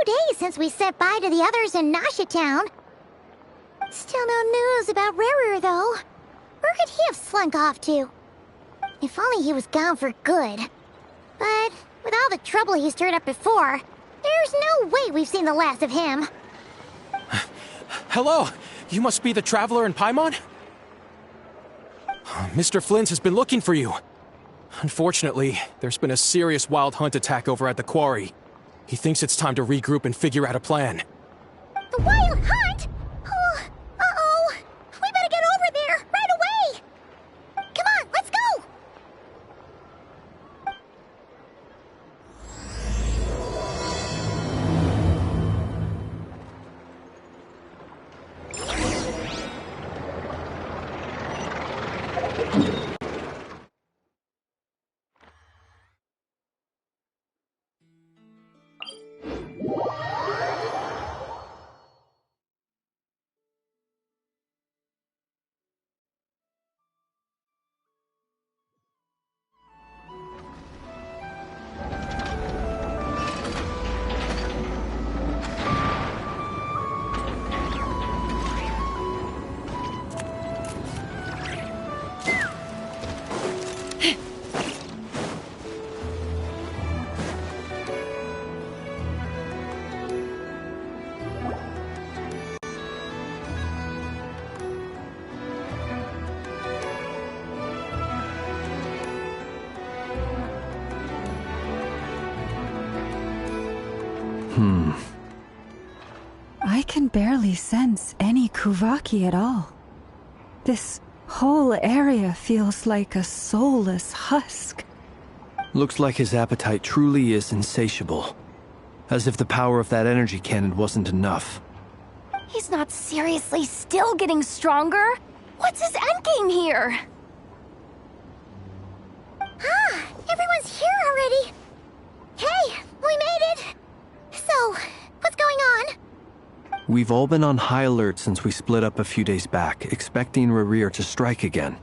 days since we said bye to the others in Nasha Town. Still no news about Rerir, though. Where could he have slunk off to? If only he was gone for good. But with all the trouble he stirred up before, there's no way we've seen the last of him. Hello! You must be the traveler in Paimon? Mr. Flynn has been looking for you. Unfortunately, there's been a serious wild hunt attack over at the quarry. He thinks it's time to regroup and figure out a plan. The wild hunt? Oh, uh-oh. We better get over there, right away! Come on, let's go! I can barely sense any Kuvaki at all. This whole area feels like a soulless husk. Looks like his appetite truly is insatiable. As if the power of that energy cannon wasn't enough. He's not seriously still getting stronger? What's his endgame here? Ah, everyone's here already. Hey, we made it. So, what's going on? We've all been on high alert since we split up a few days back, expecting Rerir to strike again.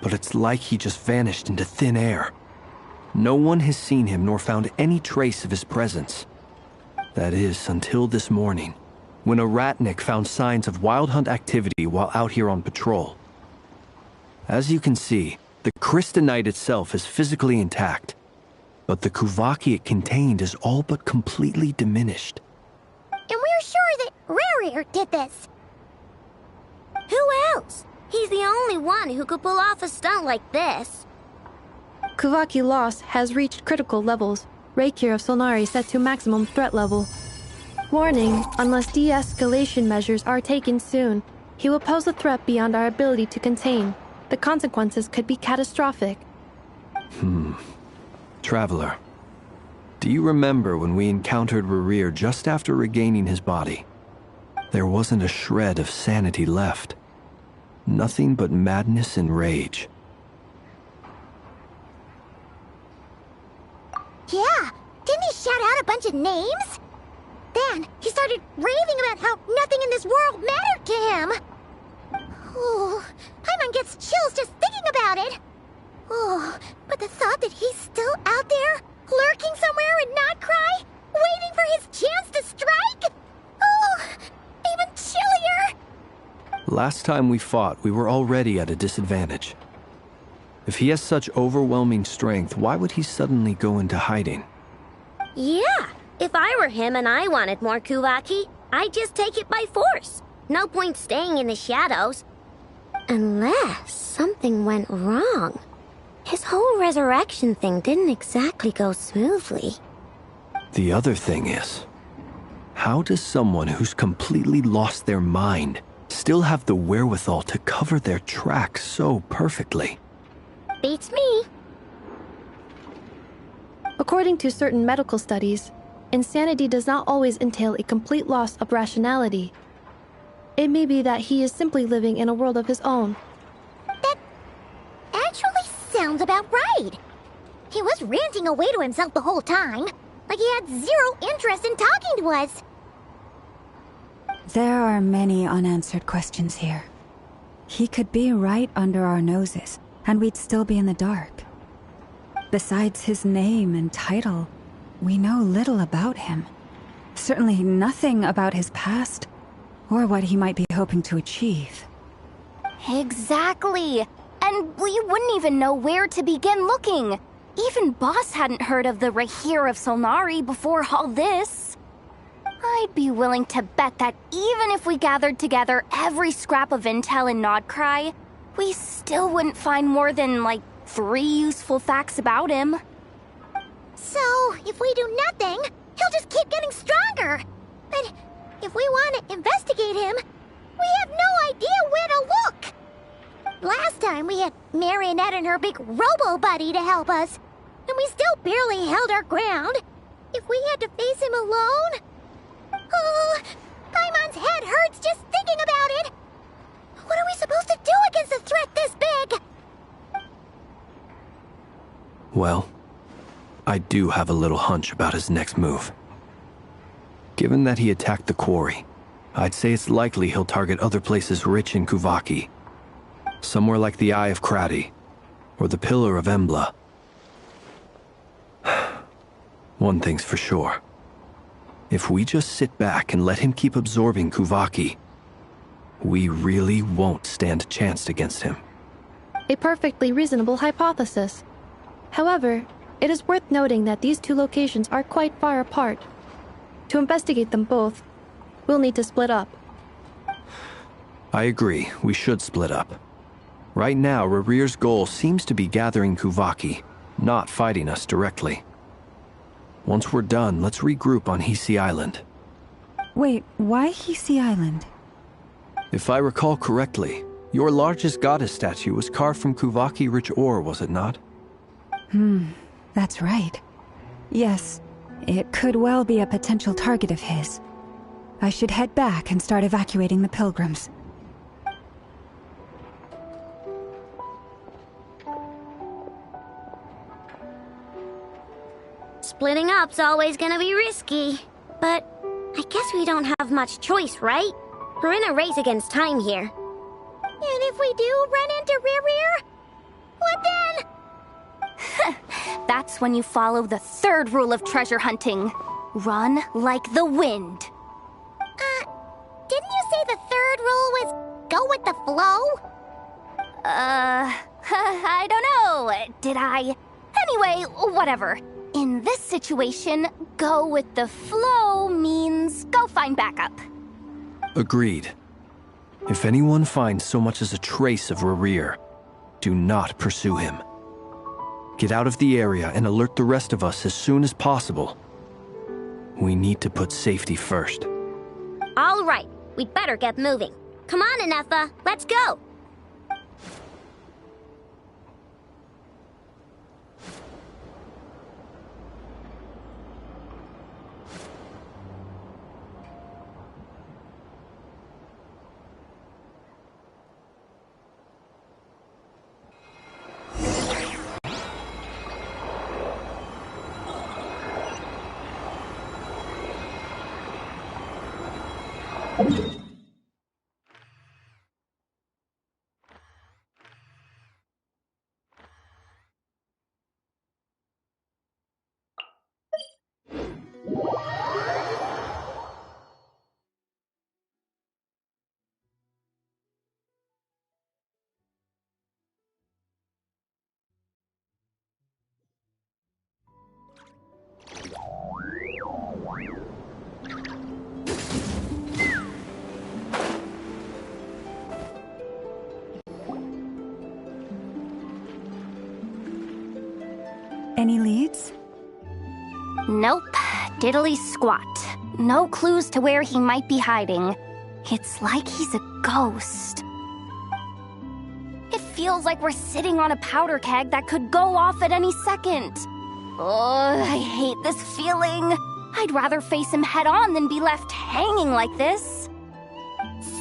But it's like he just vanished into thin air. No one has seen him nor found any trace of his presence. That is, until this morning, when a ratnik found signs of wild hunt activity while out here on patrol. As you can see, the Crystonite itself is physically intact, but the Kuvaki it contained is all but completely diminished. And we're sure that Rerir did this. Who else? He's the only one who could pull off a stunt like this. Kuvaki loss has reached critical levels. Reikir of Solnari set to maximum threat level. Warning, unless de-escalation measures are taken soon, he will pose a threat beyond our ability to contain. The consequences could be catastrophic. Traveler, do you remember when we encountered Rerir just after regaining his body? There wasn't a shred of sanity left. Nothing but madness and rage. Yeah, didn't he shout out a bunch of names? Then he started raving about how nothing in this world mattered to him. Oh, Paimon gets chills just thinking about it. Oh, but the thought that he's still out there, lurking somewhere and not cry, waiting for his chance to strike? Oh, even chillier. Last time we fought, we were already at a disadvantage. If he has such overwhelming strength, why would he suddenly go into hiding? Yeah, if I were him and I wanted more Kuvaki, I'd just take it by force. No point staying in the shadows. Unless something went wrong. His whole resurrection thing didn't exactly go smoothly. The other thing is, how does someone who's completely lost their mind still have the wherewithal to cover their tracks so perfectly? Beats me. According to certain medical studies, insanity does not always entail a complete loss of rationality. It may be that he is simply living in a world of his own. That actually sounds about right. He was ranting away to himself the whole time, like he had zero interest in talking to us. There are many unanswered questions here. He could be right under our noses, and we'd still be in the dark. Besides his name and title, we know little about him. Certainly nothing about his past, or what he might be hoping to achieve. Exactly. And we wouldn't even know where to begin looking. Even Boss hadn't heard of the Rahir of Solnari before all this. I'd be willing to bet that even if we gathered together every scrap of intel in Nodcry, we still wouldn't find more than, like, 3 useful facts about him. So, if we do nothing, he'll just keep getting stronger. But if we want to investigate him, we have no idea where to look. Last time we had Marionette and her big robo-buddy to help us, and we still barely held our ground. If we had to face him alone... Oh, Paimon's head hurts just thinking about it. What are we supposed to do against a threat this big? Well, I do have a little hunch about his next move. Given that he attacked the quarry, I'd say it's likely he'll target other places rich in Kuvaki. Somewhere like the Eye of Krati, or the Pillar of Embla. One thing's for sure. If we just sit back and let him keep absorbing Kuvaki, we really won't stand a chance against him. A perfectly reasonable hypothesis. However, it is worth noting that these 2 locations are quite far apart. To investigate them both, we'll need to split up. I agree, we should split up. Right now, Rarir's goal seems to be gathering Kuvaki, not fighting us directly. Once we're done, let's regroup on Hisi Island. Wait, why Hisi Island? If I recall correctly, your largest goddess statue was carved from Kuvaki-rich ore, was it not? That's right. Yes, it could well be a potential target of his. I should head back and start evacuating the pilgrims. Splitting up's always gonna be risky. But I guess we don't have much choice, right? We're in a race against time here. And if we do run into Rarir, what then? That's when you follow the 3rd rule of treasure hunting. Run like the wind. Didn't you say the 3rd rule was go with the flow? I don't know. Did I? Anyway, whatever. In this situation, go with the flow means go find backup. Agreed. If anyone finds so much as a trace of Rarir, do not pursue him. Get out of the area and alert the rest of us as soon as possible. We need to put safety first. All right, we'd better get moving. Come on, Anefa, let's go! Any leads? Nope. Diddly squat. No clues to where he might be hiding. It's like he's a ghost. It feels like we're sitting on a powder keg that could go off at any second. Oh, I hate this feeling. I'd rather face him head on than be left hanging like this.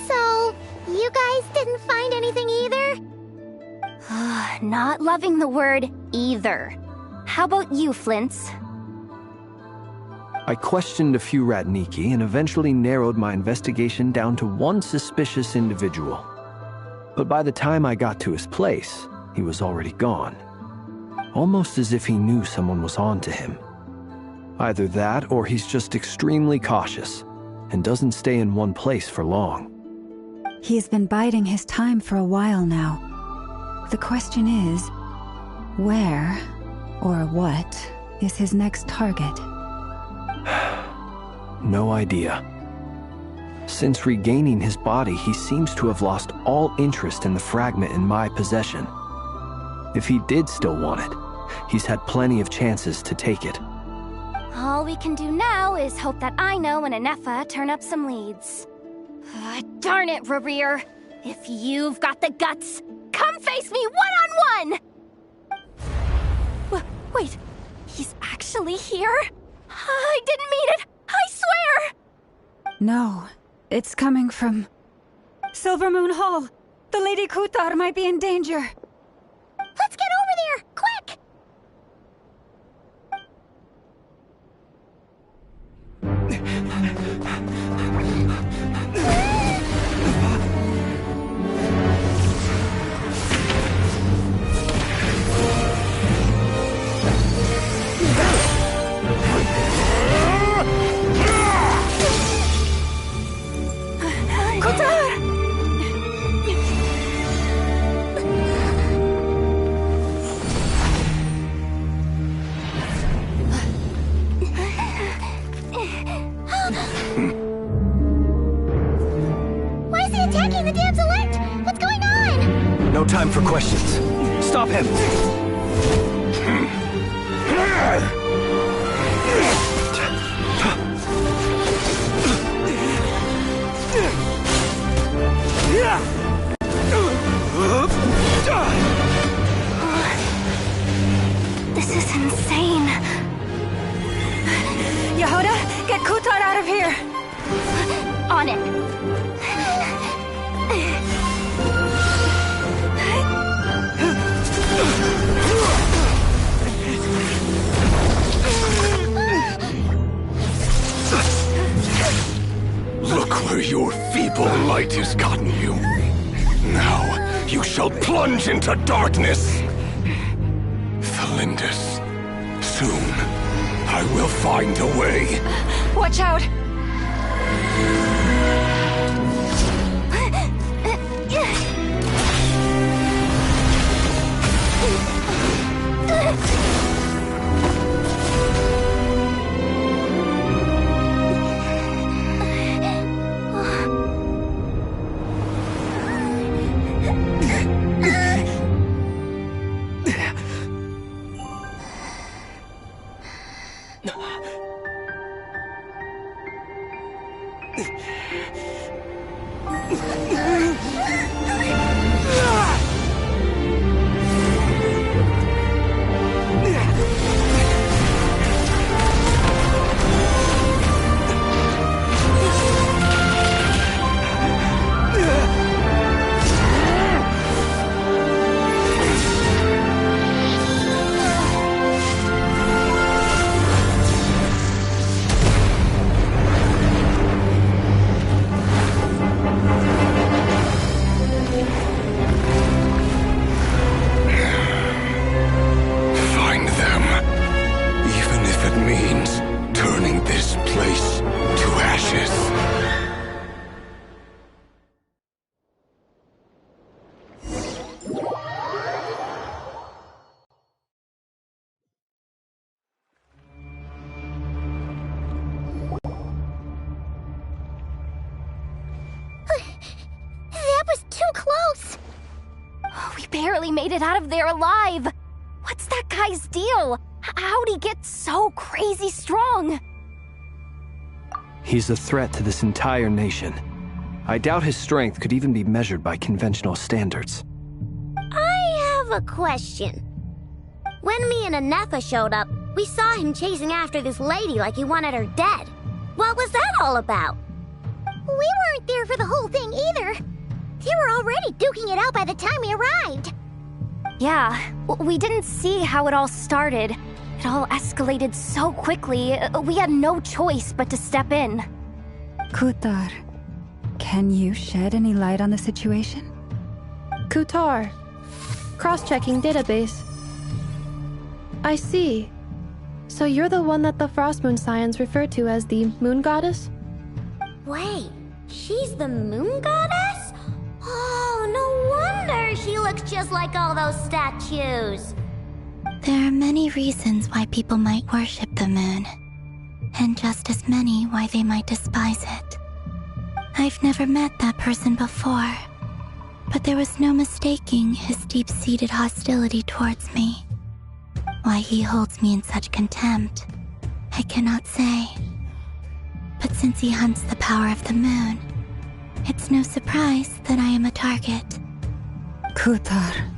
So, you guys didn't find anything either? Not loving the word either. How about you, Flints? I questioned a few Ratniki and eventually narrowed my investigation down to one suspicious individual. But by the time I got to his place, he was already gone. Almost as if he knew someone was on to him. Either that, or he's just extremely cautious and doesn't stay in one place for long. He's been biding his time for a while now. The question is, where or what is his next target? No idea. Since regaining his body, he seems to have lost all interest in the fragment in my possession. If he did still want it, he's had plenty of chances to take it. All we can do now is hope that Aino and Anefa turn up some leads. Darn it, Rerir! If you've got the guts, come face me one-on-one! Wait, he's actually here? I didn't mean it! I swear! No, it's coming from Silver Moon Hall. The Lady Kutar might be in danger. Let's get over there, quick! Why is he attacking the damselette? What's going on? No time for questions. Stop him! This is insane. Yehoda, get Kutar out of here! On it. Look where your feeble light has gotten you. Now, you shall plunge into darkness. Felindus, soon, I will find a way. Watch out! Barely made it out of there alive. What's that guy's deal? How'd he get so crazy strong? He's a threat to this entire nation. I doubt his strength could even be measured by conventional standards. I have a question. When me and Anefa showed up, we saw him chasing after this lady like he wanted her dead. What was that all about? We weren't there for the whole thing either. They were already duking it out by the time we arrived. Yeah, we didn't see how it all started. It all escalated so quickly, we had no choice but to step in. Kutar, can you shed any light on the situation? Kutar. Cross-checking database. I see. So you're the one that the Frost Moon Scions refer to as the Moon Goddess? Wait, she's the moon goddess? Oh, no wonder she looks just like all those statues. There are many reasons why people might worship the moon, and just as many why they might despise it. I've never met that person before, but there was no mistaking his deep-seated hostility towards me. Why he holds me in such contempt, I cannot say. But since he hunts the power of the moon, it's no surprise that I am a target. Kutar.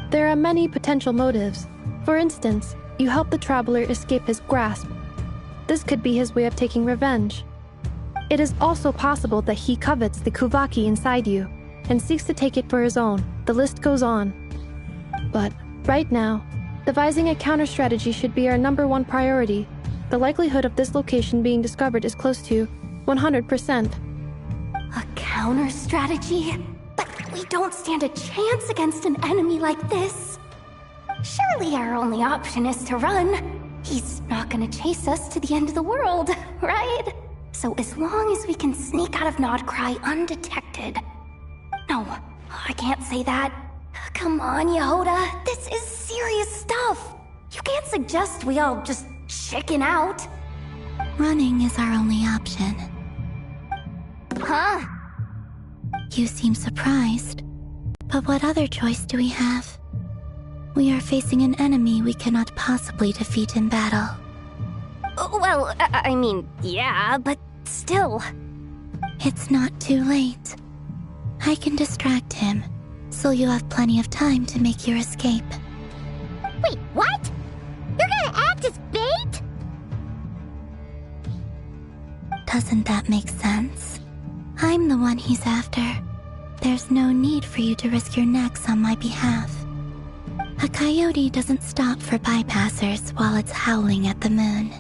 There are many potential motives. For instance, you help the traveler escape his grasp. This could be his way of taking revenge. It is also possible that he covets the Kuvaki inside you and seeks to take it for his own. The list goes on. But right now, devising a counter-strategy should be our #1 priority. The likelihood of this location being discovered is close to 100%. A counter-strategy? But we don't stand a chance against an enemy like this. Surely our only option is to run. He's not gonna chase us to the end of the world, right? So as long as we can sneak out of Nodcry undetected. No, I can't say that. Come on, Yehoda, this is serious stuff. You can't suggest we all just chicken out. Running is our only option. Huh? You seem surprised. But what other choice do we have? We are facing an enemy we cannot possibly defeat in battle. Well, I mean, yeah, but still. It's not too late. I can distract him, so you'll have plenty of time to make your escape. Wait, what? You're gonna act as bait? Doesn't that make sense? I'm the one he's after. There's no need for you to risk your necks on my behalf. A coyote doesn't stop for bypassers while it's howling at the moon.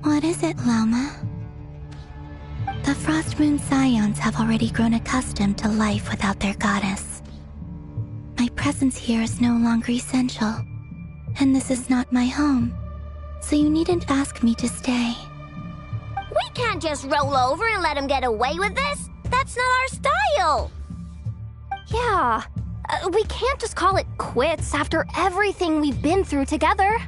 What is it, Loma? The Frost Moon Scions have already grown accustomed to life without their goddess. My presence here is no longer essential, and this is not my home, so you needn't ask me to stay. We can't just roll over and let him get away with this. That's not our style. Yeah, we can't just call it quits after everything we've been through together.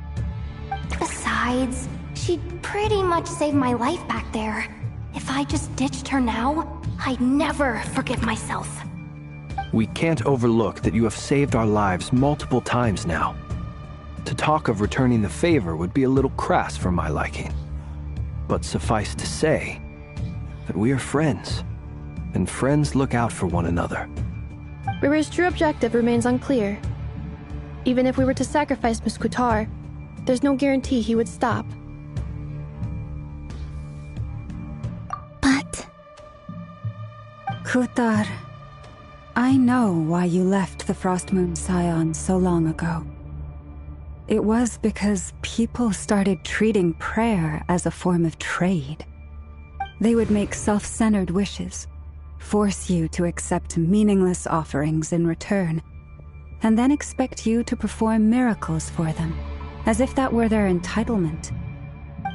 Besides, she'd pretty much saved my life back there. If I just ditched her now, I'd never forgive myself. We can't overlook that you have saved our lives multiple times now. To talk of returning the favor would be a little crass for my liking. But suffice to say that we are friends, and friends look out for one another. Rira's true objective remains unclear. Even if we were to sacrifice Miss Kutar, there's no guarantee he would stop. But... Kutar, I know why you left the Frost Moon Scions so long ago. It was because people started treating prayer as a form of trade. They would make self-centered wishes, force you to accept meaningless offerings in return, and then expect you to perform miracles for them, as if that were their entitlement.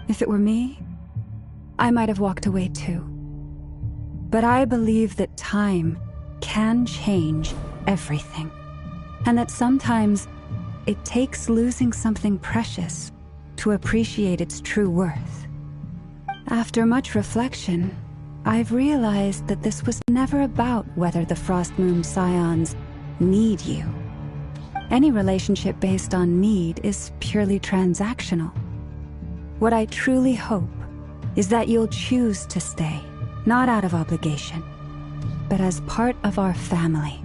If it were me, I might have walked away too. But I believe that time can change everything, and that sometimes it takes losing something precious to appreciate its true worth. After much reflection, I've realized that this was never about whether the Frost Moon Scions need you. Any relationship based on need is purely transactional. What I truly hope is that you'll choose to stay, not out of obligation, but as part of our family.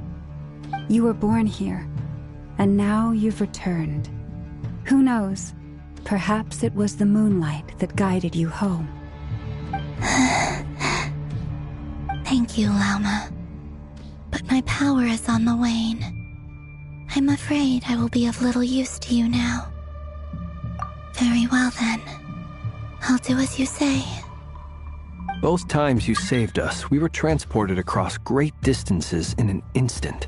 You were born here, and now you've returned. Who knows? Perhaps it was the moonlight that guided you home. Thank you, Lauma. But my power is on the wane. I'm afraid I will be of little use to you now. Very well then. I'll do as you say. Both times you saved us, we were transported across great distances in an instant.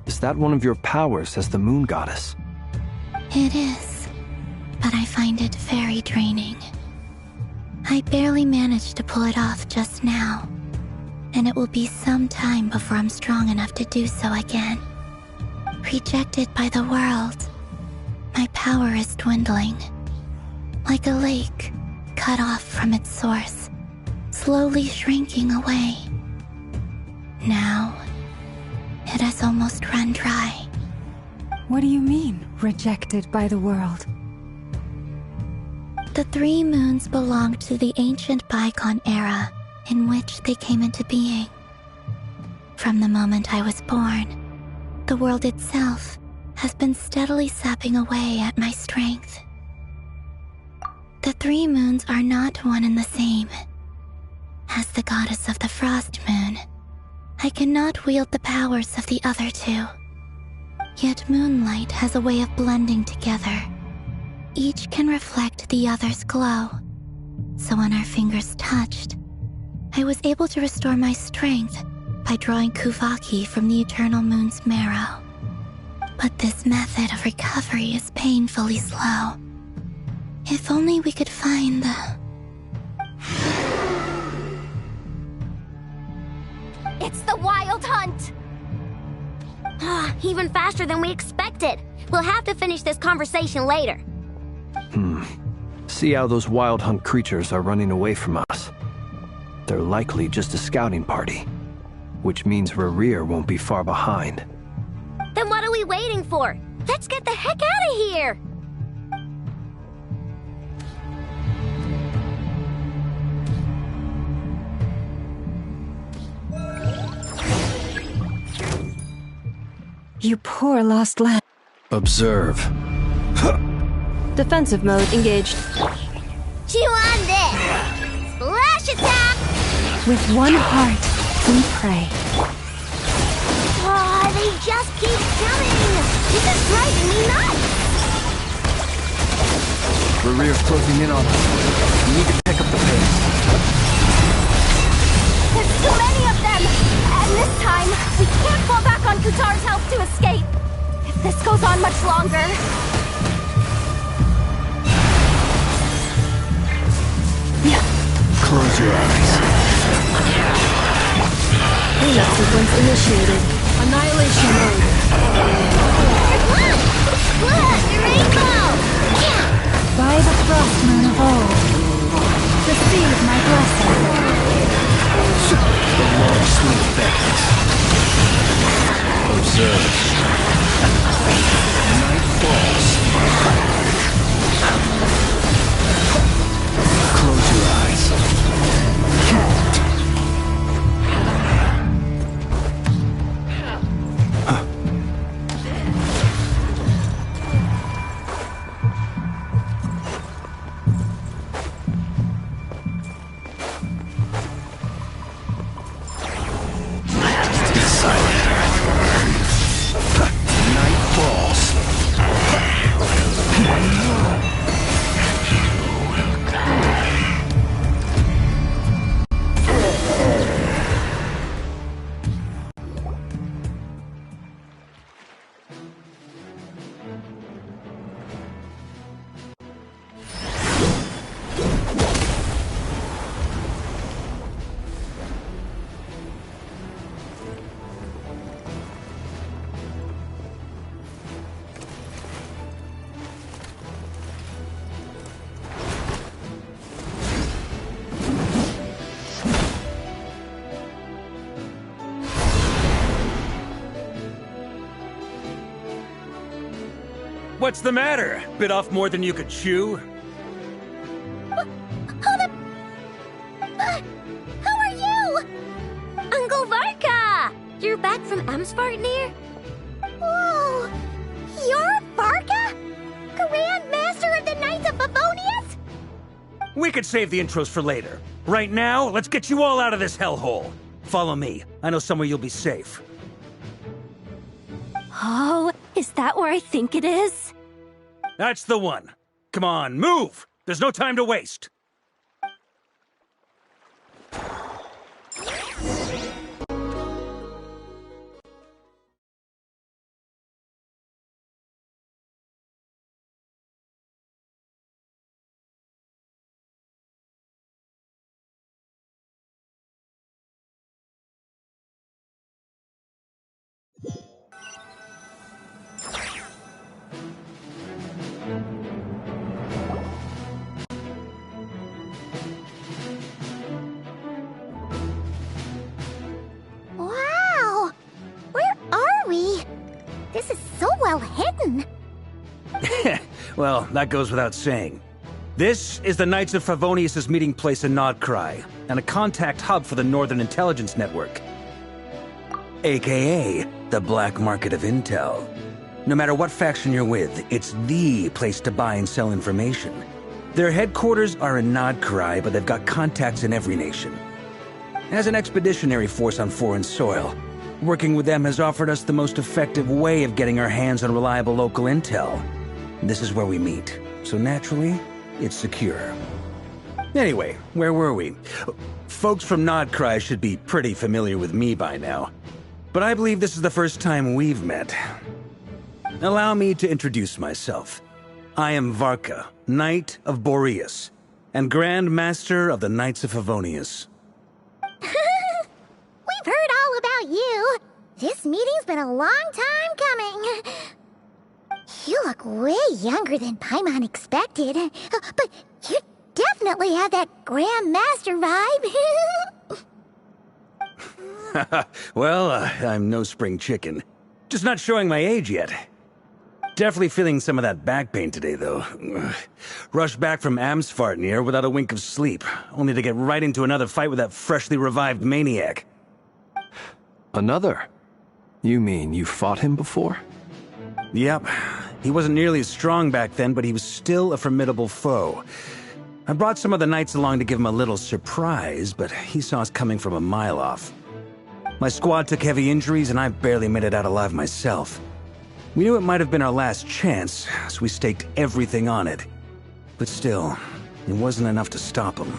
Is that one of your powers as the Moon Goddess? It is, but I find it very draining. I barely managed to pull it off just now, and it will be some time before I'm strong enough to do so again. Rejected by the world, my power is dwindling. Like a lake, cut off from its source, slowly shrinking away. Now, it has almost run dry. What do you mean, rejected by the world? The 3 moons belonged to the ancient bygone era in which they came into being. From the moment I was born, the world itself has been steadily sapping away at my strength. The 3 moons are not one and the same. As the goddess of the Frost Moon, I cannot wield the powers of the other 2. Yet moonlight has a way of blending together. Each can reflect the other's glow. So when our fingers touched, I was able to restore my strength by drawing Kuvaki from the eternal moon's marrow. But this method of recovery is painfully slow. If only we could find the... It's the Wild Hunt! Even faster than we expected. We'll have to finish this conversation later. See how those Wild Hunt creatures are running away from us. They're likely just a scouting party, which means Rerir won't be far behind. Then what are we waiting for? Let's get the heck out of here! You poor lost lamb. Observe. Defensive mode engaged. Chew on this! Splash attack! With one heart, we pray. Oh, they just keep coming! This is driving me nuts! Rerir's closing in on us. We need to pick up the pace. There's too many of them! And this time, we can't fall back on Kutar's help to escape! If this goes on much longer... Close your eyes. Cleanup sequence initiated. Annihilation mode. Look! Rainbow! By the Frost Moon of old, receive my blessing. The long sleep beckons. Observe. Night falls. Close your eyes. What's the matter? Bit off more than you could chew? How are you? Uncle Varka! You're back from Amsvartnir? Whoa! You're Varka? Grand Master of the Knights of Favonius? We could save the intros for later. Right now, let's get you all out of this hellhole. Follow me. I know somewhere you'll be safe. Oh, is that where I think it is? That's the one. Come on, move! There's no time to waste. Well, that goes without saying. This is the Knights of Favonius' meeting place in Nodcry, and a contact hub for the Northern Intelligence Network. AKA, the black market of intel. No matter what faction you're with, it's the place to buy and sell information. Their headquarters are in Nodcry, but they've got contacts in every nation. As an expeditionary force on foreign soil, working with them has offered us the most effective way of getting our hands on reliable local intel. This is where we meet, so naturally, it's secure. Anyway, where were we? Folks from Nodcry should be pretty familiar with me by now, but I believe this is the first time we've met. Allow me to introduce myself. I am Varka, Knight of Boreas, and Grand Master of the Knights of Favonius. We've heard all about you. This meeting's been a long time coming. You look way younger than Paimon expected, but you definitely have that Grand Master vibe. Well, I'm no spring chicken. Just not showing my age yet. Definitely feeling some of that back pain today, though. Rushed back from Amsfartnir without a wink of sleep, only to get right into another fight with that freshly revived maniac. Another? You mean you fought him before? Yep. He wasn't nearly as strong back then, but he was still a formidable foe. I brought some of the knights along to give him a little surprise, but he saw us coming from a mile off. My squad took heavy injuries, and I barely made it out alive myself. We knew it might have been our last chance, so we staked everything on it. But still, it wasn't enough to stop him.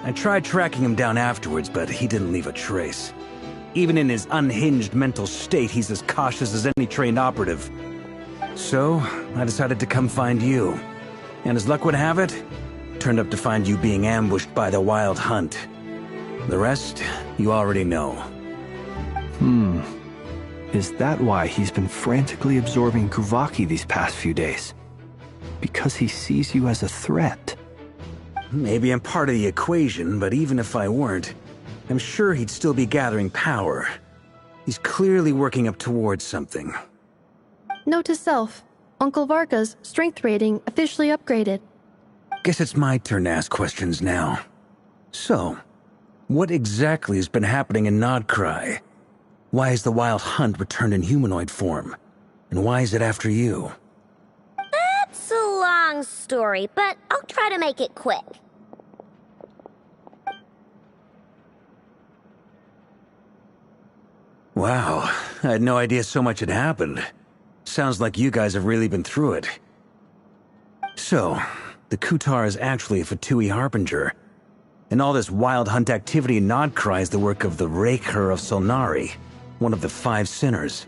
I tried tracking him down afterwards, but he didn't leave a trace. Even in his unhinged mental state, he's as cautious as any trained operative. So, I decided to come find you. And as luck would have it, turned up to find you being ambushed by the Wild Hunt. The rest, you already know. Is that why he's been frantically absorbing Kuvaki these past few days? Because he sees you as a threat? Maybe I'm part of the equation, but even if I weren't, I'm sure he'd still be gathering power. He's clearly working up towards something. Note to self, Uncle Varka's strength rating officially upgraded. Guess it's my turn to ask questions now. So, what exactly has been happening in Nodcry? Why is the Wild Hunt returned in humanoid form? And why is it after you? That's a long story, but I'll try to make it quick. Wow, I had no idea so much had happened. Sounds like you guys have really been through it. So, the Kutar is actually a Fatui Harbinger. And all this Wild Hunt activity in Nodcry is the work of the Raker of Solnari, one of the 5 sinners.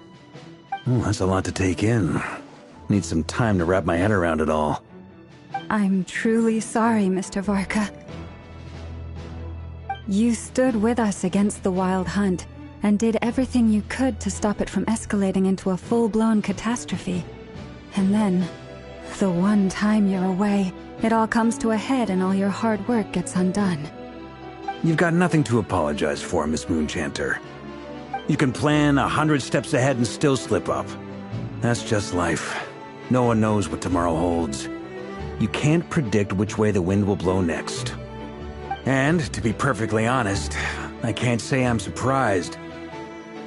Oh, that's a lot to take in. Need some time to wrap my head around it all. I'm truly sorry, Mr. Varka. You stood with us against the Wild Hunt, and did everything you could to stop it from escalating into a full-blown catastrophe. And then, the one time you're away, it all comes to a head and all your hard work gets undone. You've got nothing to apologize for, Miss Moonchanter. You can plan 100 steps ahead and still slip up. That's just life. No one knows what tomorrow holds. You can't predict which way the wind will blow next. And, to be perfectly honest, I can't say I'm surprised.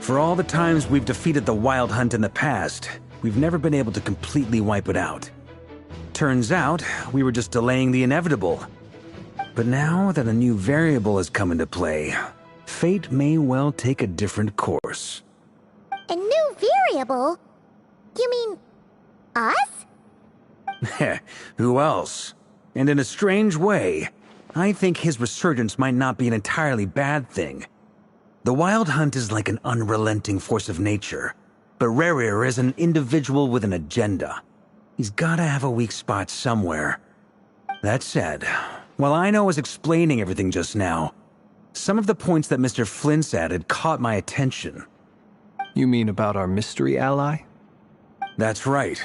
For all the times we've defeated the Wild Hunt in the past, we've never been able to completely wipe it out. Turns out, we were just delaying the inevitable. But now that a new variable has come into play, fate may well take a different course. A new variable? You mean us? Who else? And in a strange way, I think his resurgence might not be an entirely bad thing. The Wild Hunt is like an unrelenting force of nature, but Rerir is an individual with an agenda. He's gotta have a weak spot somewhere. That said, while I was explaining everything just now, some of the points that Mr. Flint's added caught my attention. You mean about our mystery ally? That's right.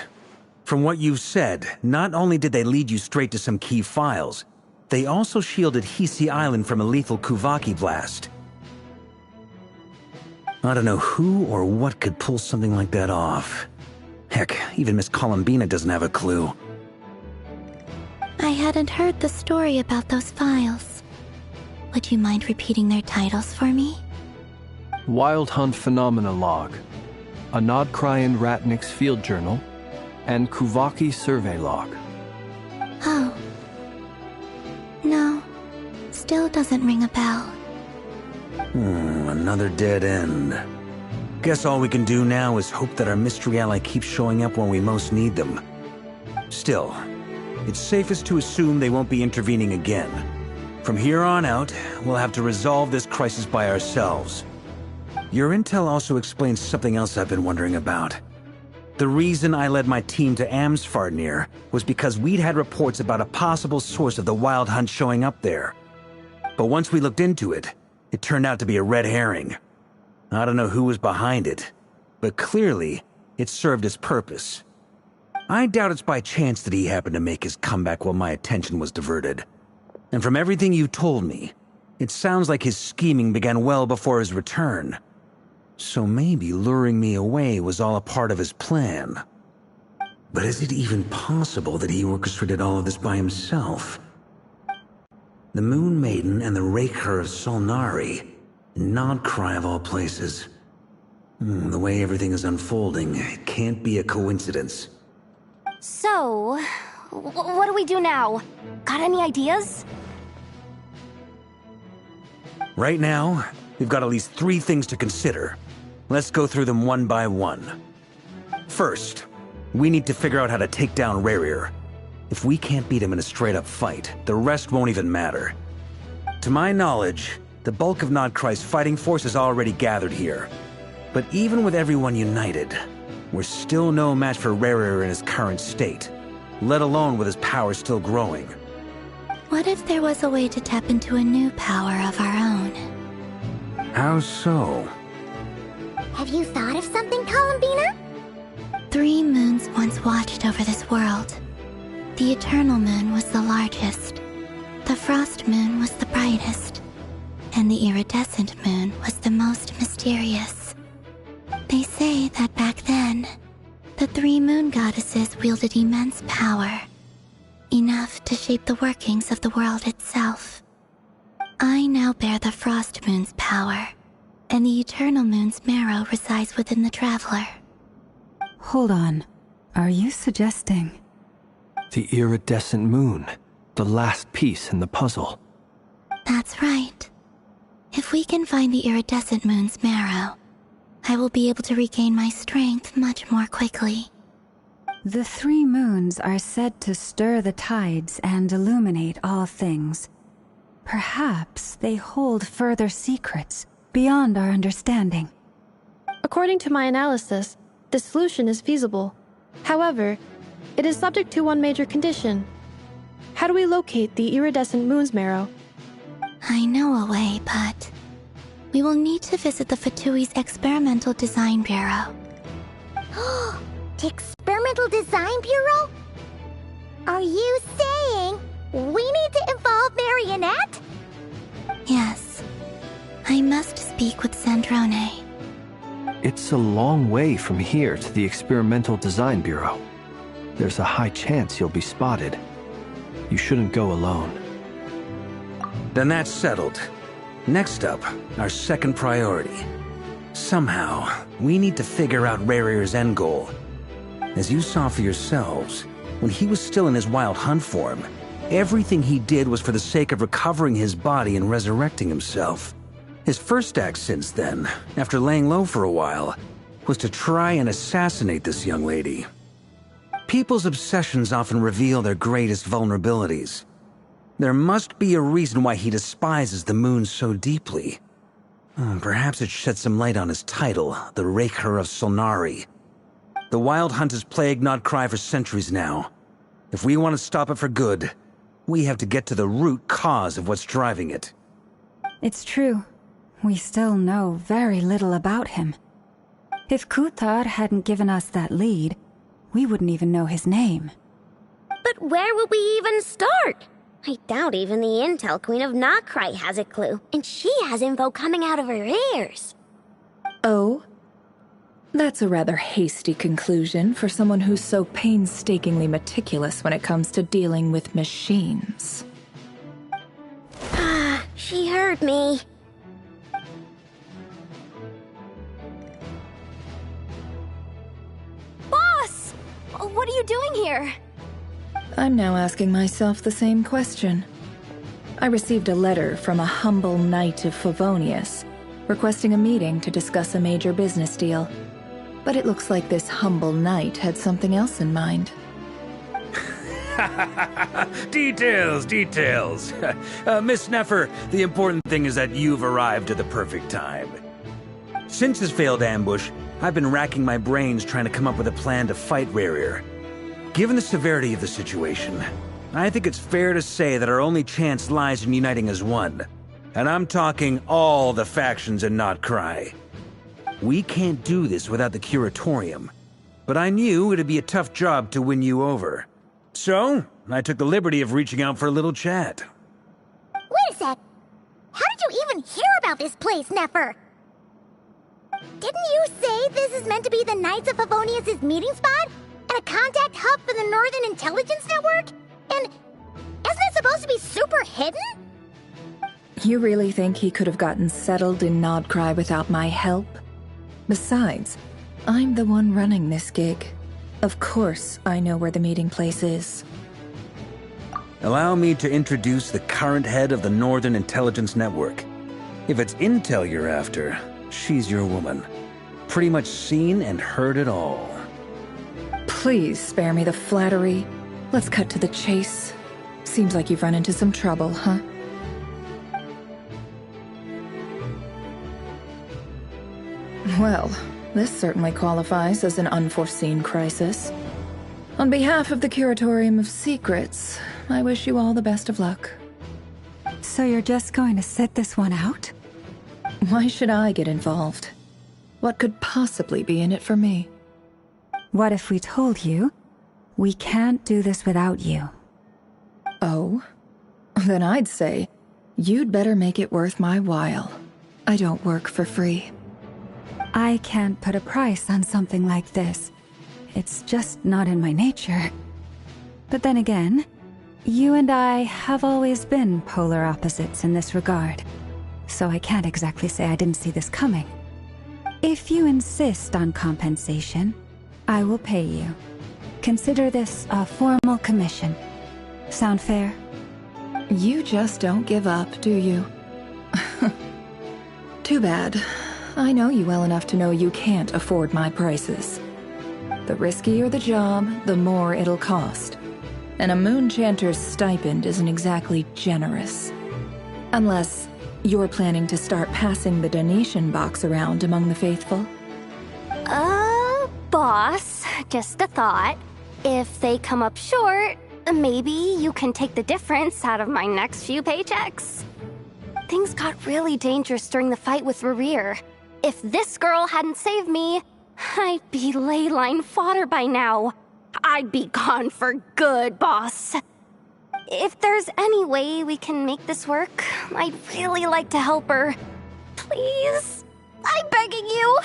From what you've said, not only did they lead you straight to some key files, they also shielded Hisi Island from a lethal Kuvaki blast. I don't know who or what could pull something like that off. Heck, even Miss Columbina doesn't have a clue. I hadn't heard the story about those files. Would you mind repeating their titles for me? Wild Hunt Phenomena Log, a Nodcrian Ratnik's Field Journal, and Kuvaki Survey Log. Oh. No. Still doesn't ring a bell. Another dead end. Guess all we can do now is hope that our mystery ally keeps showing up when we most need them. Still, it's safest to assume they won't be intervening again. From here on out, we'll have to resolve this crisis by ourselves. Your intel also explains something else I've been wondering about. The reason I led my team to Amsfarnir was because we'd had reports about a possible source of the Wild Hunt showing up there. But once we looked into it, it turned out to be a red herring. I don't know who was behind it, but clearly, it served its purpose. I doubt it's by chance that he happened to make his comeback while my attention was diverted. And from everything you told me, it sounds like his scheming began well before his return. So maybe luring me away was all a part of his plan. But is it even possible that he orchestrated all of this by himself? The Moon Maiden and the Raker of Solnari, Nodcry of all places. The way everything is unfolding, it can't be a coincidence. So, what do we do now? Got any ideas? Right now, we've got at least 3 things to consider. Let's go through them one by one. First, we need to figure out how to take down Rerir. If we can't beat him in a straight-up fight, the rest won't even matter. To my knowledge, the bulk of Nodcry's fighting force is already gathered here. But even with everyone united, we're still no match for Rerir in his current state, let alone with his power still growing. What if there was a way to tap into a new power of our own? How so? Have you thought of something, Columbina? 3 moons once watched over this world. The Eternal Moon was the largest. The Frost Moon was the brightest. And the Iridescent Moon was the most mysterious. They say that back then, the 3 moon goddesses wielded immense power. Enough to shape the workings of the world itself. I now bear the Frost Moon's power, and the Eternal Moon's marrow resides within the Traveler. Hold on. Are you suggesting... The Iridescent Moon, the last piece in the puzzle. That's right. If we can find the Iridescent Moon's marrow, I will be able to regain my strength much more quickly. The 3 moons are said to stir the tides and illuminate all things. Perhaps they hold further secrets beyond our understanding. According to my analysis, this solution is feasible. However, it is subject to one major condition. How do we locate the Iridescent Moon's marrow? I know a way, but we will need to visit the Fatui's Experimental Design Bureau. The Experimental Design Bureau? Are you saying we need to involve Marionette? Yes. I must speak with Sandrone. It's a long way from here to the Experimental Design Bureau. There's a high chance you'll be spotted. You shouldn't go alone. Then that's settled. Next up, our second priority. Somehow, we need to figure out Rerir's end goal. As you saw for yourselves, when he was still in his Wild Hunt form, everything he did was for the sake of recovering his body and resurrecting himself. His first act since then, after laying low for a while, was to try and assassinate this young lady. People's obsessions often reveal their greatest vulnerabilities. There must be a reason why he despises the moon so deeply. Perhaps it sheds some light on his title, the Raker of Solnari. The Wild Hunt has plagued Nodcry for centuries now. If we want to stop it for good, we have to get to the root cause of what's driving it. It's true. We still know very little about him. If Kuthar hadn't given us that lead, we wouldn't even know his name. But where would we even start? I doubt even the Intel Queen of Nodcry has a clue, and she has info coming out of her ears. Oh? That's a rather hasty conclusion for someone who's so painstakingly meticulous when it comes to dealing with machines. She heard me. Boss! What are you doing here? I'm now asking myself the same question. I received a letter from a humble knight of Favonius, requesting a meeting to discuss a major business deal. But it looks like this humble knight had something else in mind. Details. Miss Neffer, the important thing is that you've arrived at the perfect time. Since his failed ambush, I've been racking my brains trying to come up with a plan to fight Rerir. Given the severity of the situation, I think it's fair to say that our only chance lies in uniting as one. And I'm talking all the factions in Notcry. We can't do this without the Curatorium, but I knew it'd be a tough job to win you over. So, I took the liberty of reaching out for a little chat. Wait a sec. How did you even hear about this place, Neffer? Didn't you say this is meant to be the Knights of Favonius' meeting spot? And a contact hub for the Northern Intelligence Network? And isn't it supposed to be super hidden? You really think he could have gotten settled in Nodcry without my help? Besides, I'm the one running this gig. Of course I know where the meeting place is. Allow me to introduce the current head of the Northern Intelligence Network. If it's intel you're after, she's your woman. Pretty much seen and heard it all. Please spare me the flattery. Let's cut to the chase. Seems like you've run into some trouble, huh? Well, this certainly qualifies as an unforeseen crisis. On behalf of the Curatorium of Secrets, I wish you all the best of luck. So you're just going to sit this one out? Why should I get involved? What could possibly be in it for me? What if we told you we can't do this without you? Oh? Then I'd say you'd better make it worth my while. I don't work for free. I can't put a price on something like this. It's just not in my nature. But then again, you and I have always been polar opposites in this regard, so I can't exactly say I didn't see this coming. If you insist on compensation, I will pay you. Consider this a formal commission. Sound fair? You just don't give up, do you? Too bad. I know you well enough to know you can't afford my prices. The riskier the job, the more it'll cost. And a Moonchanter's stipend isn't exactly generous. Unless you're planning to start passing the donation box around among the faithful. Boss, just a thought. If they come up short, maybe you can take the difference out of my next few paychecks. Things got really dangerous during the fight with Rerir. If this girl hadn't saved me, I'd be ley line fodder by now. I'd be gone for good, boss. If there's any way we can make this work, I'd really like to help her. Please? I'm begging you.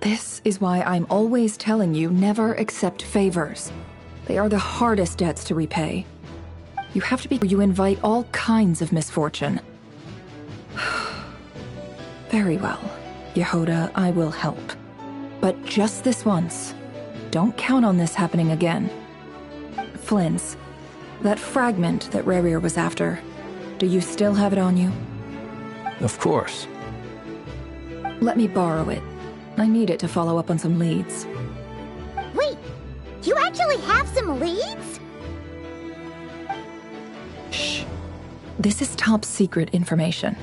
This is why I'm always telling you never accept favors. They are the hardest debts to repay. You have to be... You invite all kinds of misfortune. Very well, Yehoda, I will help. But just this once. Don't count on this happening again. Flynn's, that fragment that Rerir was after, do you still have it on you? Of course. Let me borrow it. I need it to follow up on some leads. Wait, you actually have some leads? Shh. This is top secret information.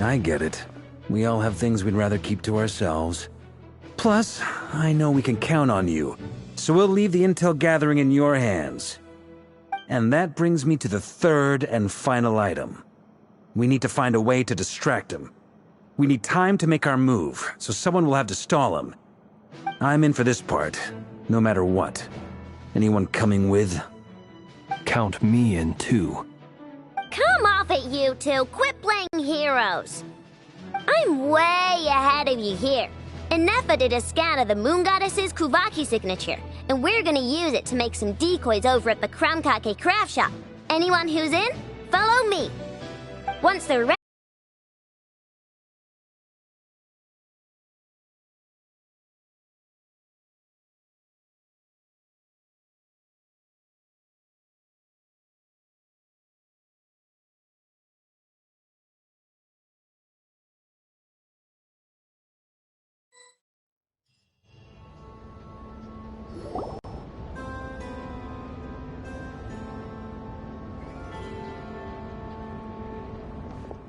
I get it. We all have things we'd rather keep to ourselves. Plus, I know we can count on you, so we'll leave the intel gathering in your hands. And that brings me to the third and final item. We need to find a way to distract him. We need time to make our move, so someone will have to stall him. I'm in for this part, no matter what. Anyone coming with? Count me in too. Come off it, you two. Quit playing heroes. I'm way ahead of you here. Ineffa did a scan of the Moon Goddess's Kuvaki signature, and we're gonna use it to make some decoys over at the Krumkake craft shop. Anyone who's in, follow me. Once they're ready.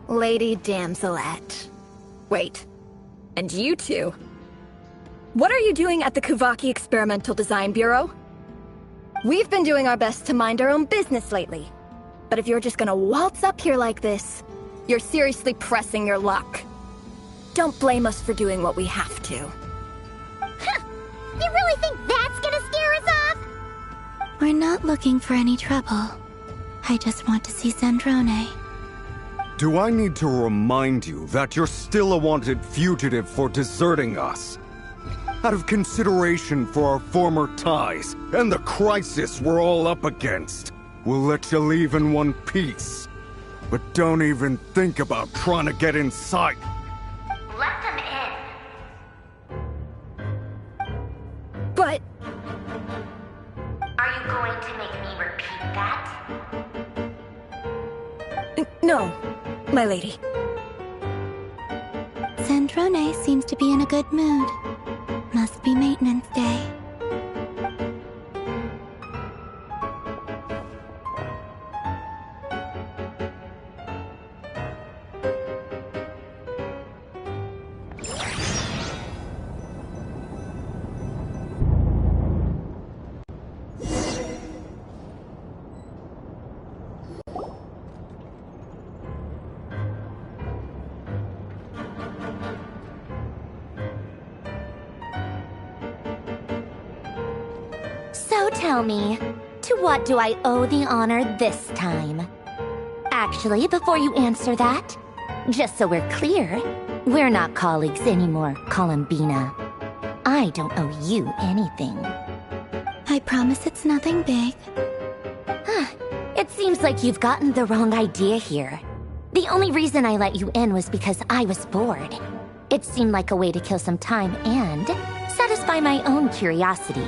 Lady Damselette. Wait. And you two? What are you doing at the Kuvaki Experimental Design Bureau? We've been doing our best to mind our own business lately. But if you're just gonna waltz up here like this, you're seriously pressing your luck. Don't blame us for doing what we have to. Huh! You really think that's gonna scare us off? We're not looking for any trouble. I just want to see Zandrone. Do I need to remind you that you're still a wanted fugitive for deserting us? Out of consideration for our former ties and the crisis we're all up against, we'll let you leave in one piece. But don't even think about trying to get inside. Let them in. But... Are you going to make me repeat that? No, my lady. Zandrone seems to be in a good mood. Must be maintenance day. So tell me, to what do I owe the honor this time? Actually, before you answer that, just so we're clear, we're not colleagues anymore, Columbina. I don't owe you anything. I promise it's nothing big. It seems like you've gotten the wrong idea here. The only reason I let you in was because I was bored. It seemed like a way to kill some time and satisfy my own curiosity.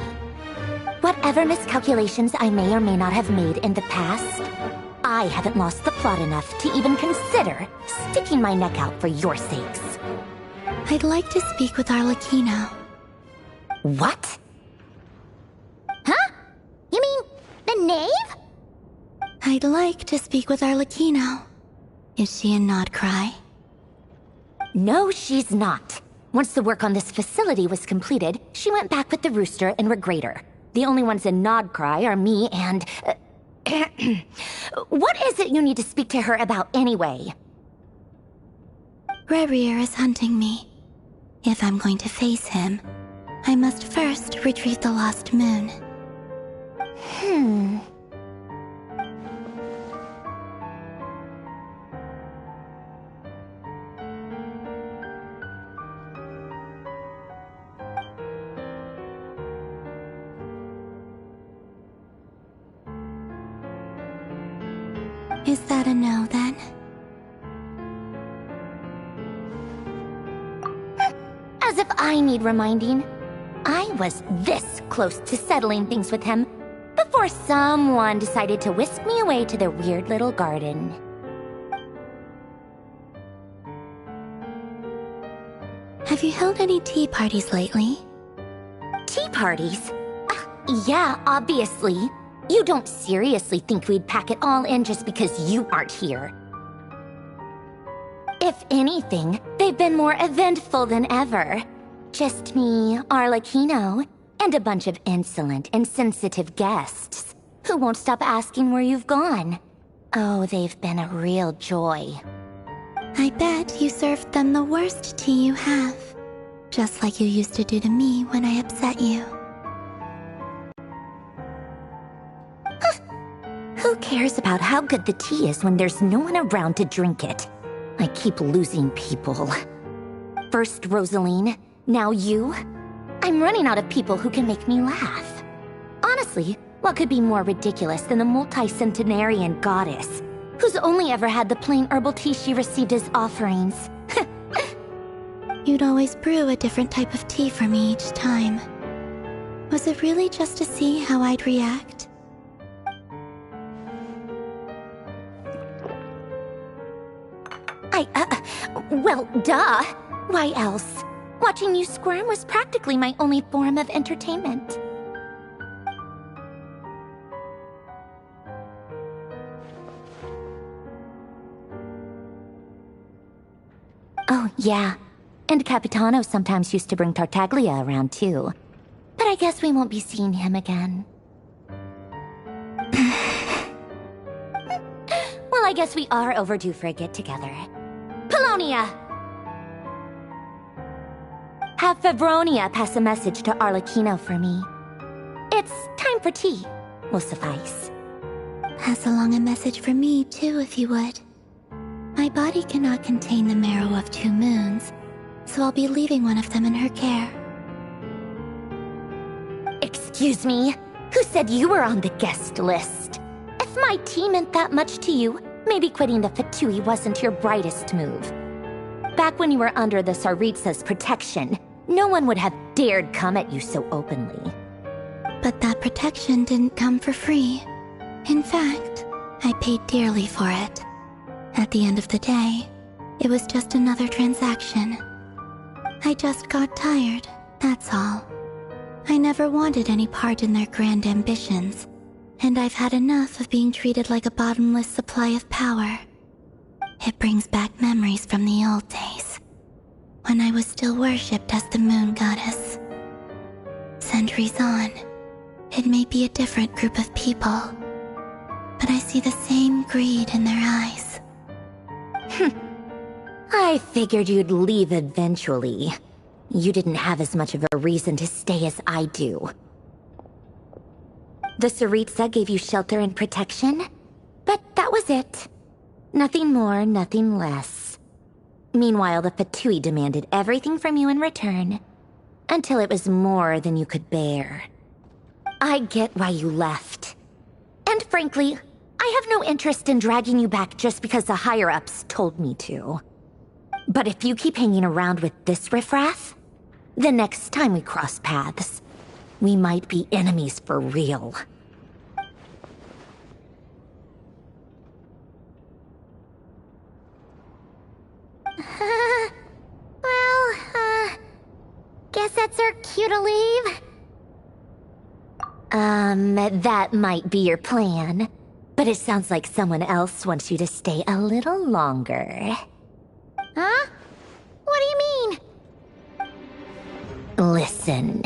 Whatever miscalculations I may or may not have made in the past, I haven't lost the plot enough to even consider sticking my neck out for your sakes. I'd like to speak with Arlecchino. What? Huh? You mean the knave? I'd like to speak with Arlecchino. Is she in Nodcry? No, she's not. Once the work on this facility was completed, she went back with the Rooster and Regrator. The only ones in Nodcry are me and... What is it you need to speak to her about anyway? Rerir is hunting me. If I'm going to face him, I must first retrieve the lost moon. Is that a no, then? As if I need reminding. I was this close to settling things with him before someone decided to whisk me away to their weird little garden. Have you held any tea parties lately? Tea parties? Yeah, obviously. You don't seriously think we'd pack it all in just because you aren't here. If anything, they've been more eventful than ever. Just me, Arlecchino, and a bunch of insolent and sensitive guests who won't stop asking where you've gone. Oh, they've been a real joy. I bet you served them the worst tea you have. Just like you used to do to me when I upset you. Who cares about how good the tea is when there's no one around to drink it? I keep losing people. First Rosaline, now you. I'm running out of people who can make me laugh. Honestly, what could be more ridiculous than the multi-centenarian goddess, who's only ever had the plain herbal tea she received as offerings? You'd always brew a different type of tea for me each time. Was it really just to see how I'd react? Well, duh. Why else? Watching you squirm was practically my only form of entertainment. Oh, yeah. And Capitano sometimes used to bring Tartaglia around, too. But I guess we won't be seeing him again. Well, I guess we are overdue for a get-together. Polonia! Have Favronia pass a message to Arlecchino for me. It's time for tea. Will suffice. Pass along a message for me, too, if you would. My body cannot contain the marrow of 2 moons, so I'll be leaving one of them in her care. Excuse me? Who said you were on the guest list? If my tea meant that much to you, maybe quitting the Fatui wasn't your brightest move. Back when you were under the Tsaritsa's protection, no one would have dared come at you so openly. But that protection didn't come for free. In fact, I paid dearly for it. At the end of the day, it was just another transaction. I just got tired, that's all. I never wanted any part in their grand ambitions, and I've had enough of being treated like a bottomless supply of power. It brings back memories from the old days, when I was still worshipped as the moon goddess. Centuries on, it may be a different group of people, but I see the same greed in their eyes. I figured you'd leave eventually. You didn't have as much of a reason to stay as I do. The Tsaritsa gave you shelter and protection, but that was it. Nothing more, nothing less. Meanwhile, the Fatui demanded everything from you in return, until it was more than you could bear. I get why you left. And frankly, I have no interest in dragging you back just because the higher-ups told me to. But if you keep hanging around with this riffraff, the next time we cross paths, we might be enemies for real. Guess that's our cue to leave. That might be your plan. But it sounds like someone else wants you to stay a little longer. Huh? What do you mean? Listen.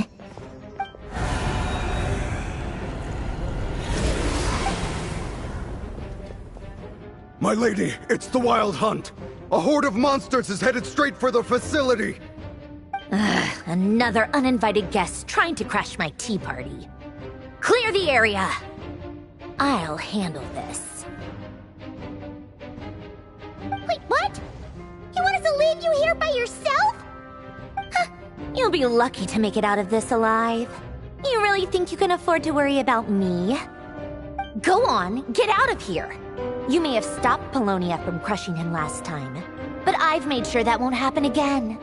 My lady, it's the Wild Hunt. A horde of monsters is headed straight for the facility. Another uninvited guest trying to crash my tea party. Clear the area! I'll handle this. Wait, what? You want us to leave you here by yourself? You'll be lucky to make it out of this alive. You really think you can afford to worry about me? Go on, get out of here. You may have stopped Polonia from crushing him last time, but I've made sure that won't happen again.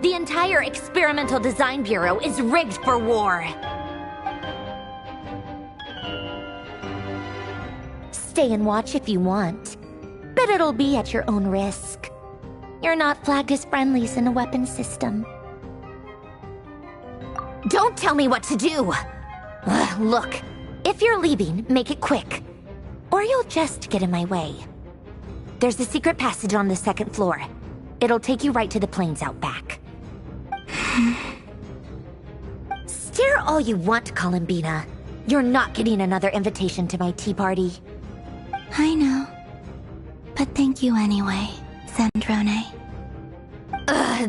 The entire Experimental Design Bureau is rigged for war. Stay and watch if you want, but it'll be at your own risk. You're not flagged as friendlies in the weapons system. Don't tell me what to do! Look, if you're leaving, make it quick. Or you'll just get in my way. There's a secret passage on the 2nd floor. It'll take you right to the plains out back. Stare all you want, Columbina. You're not getting another invitation to my tea party. I know. But thank you anyway, Zandrone.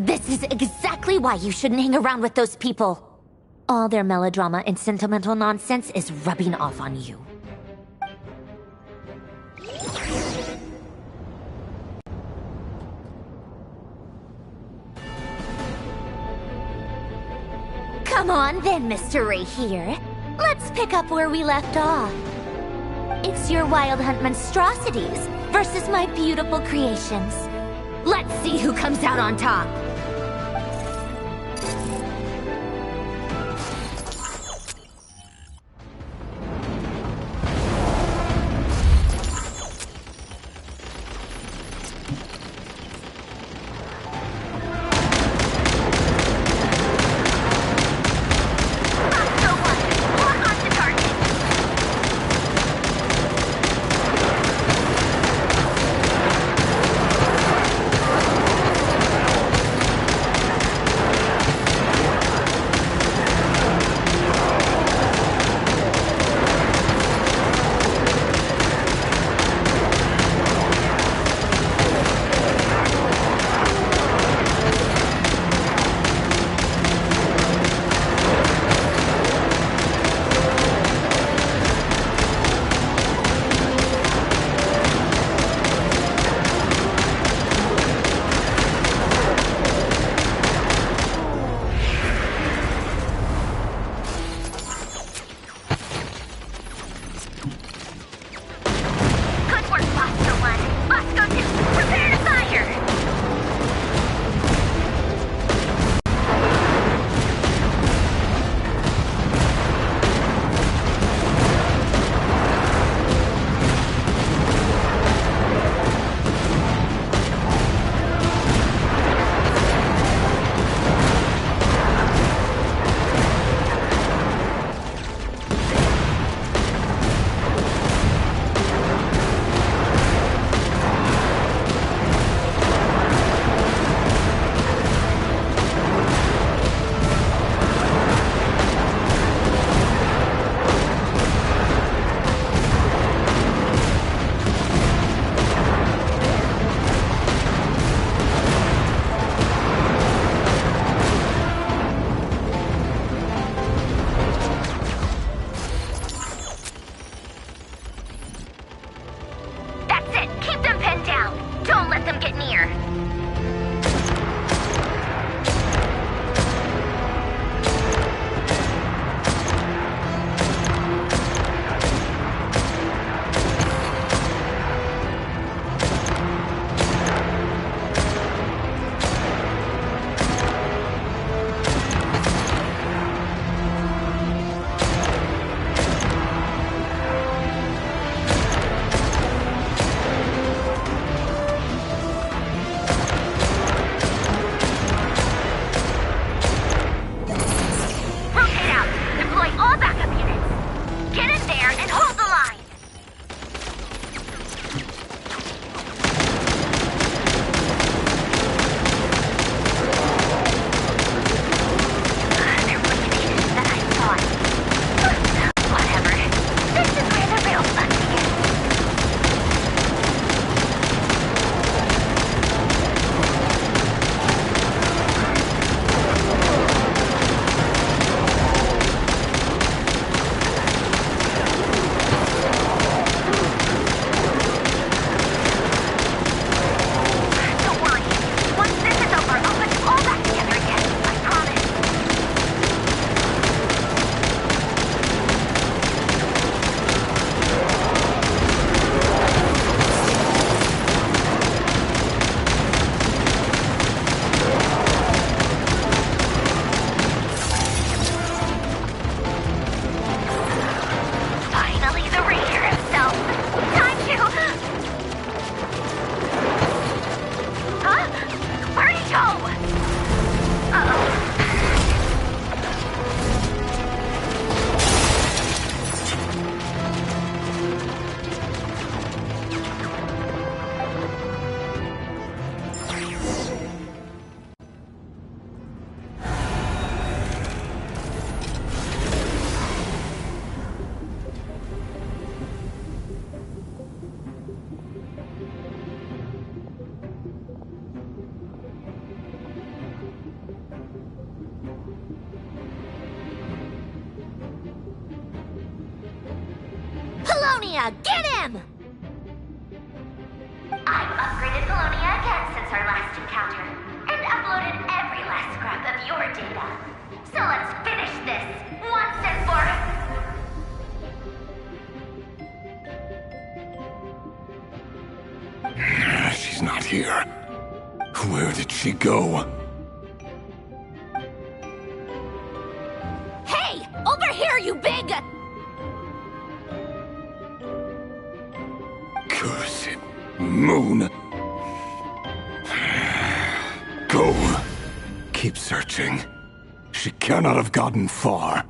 This is exactly why you shouldn't hang around with those people. All their melodrama and sentimental nonsense is rubbing off on you. Come on then, Mr. Ray here. Let's pick up where we left off. It's your Wild Hunt monstrosities versus my beautiful creations. Let's see who comes out on top. Polonia, get him! I've upgraded Polonia again since our last encounter, and uploaded every last scrap of your data. So let's finish Where did she go? Hey! Over here, you big... Cursed moon. Go. Keep searching. She cannot have gotten far.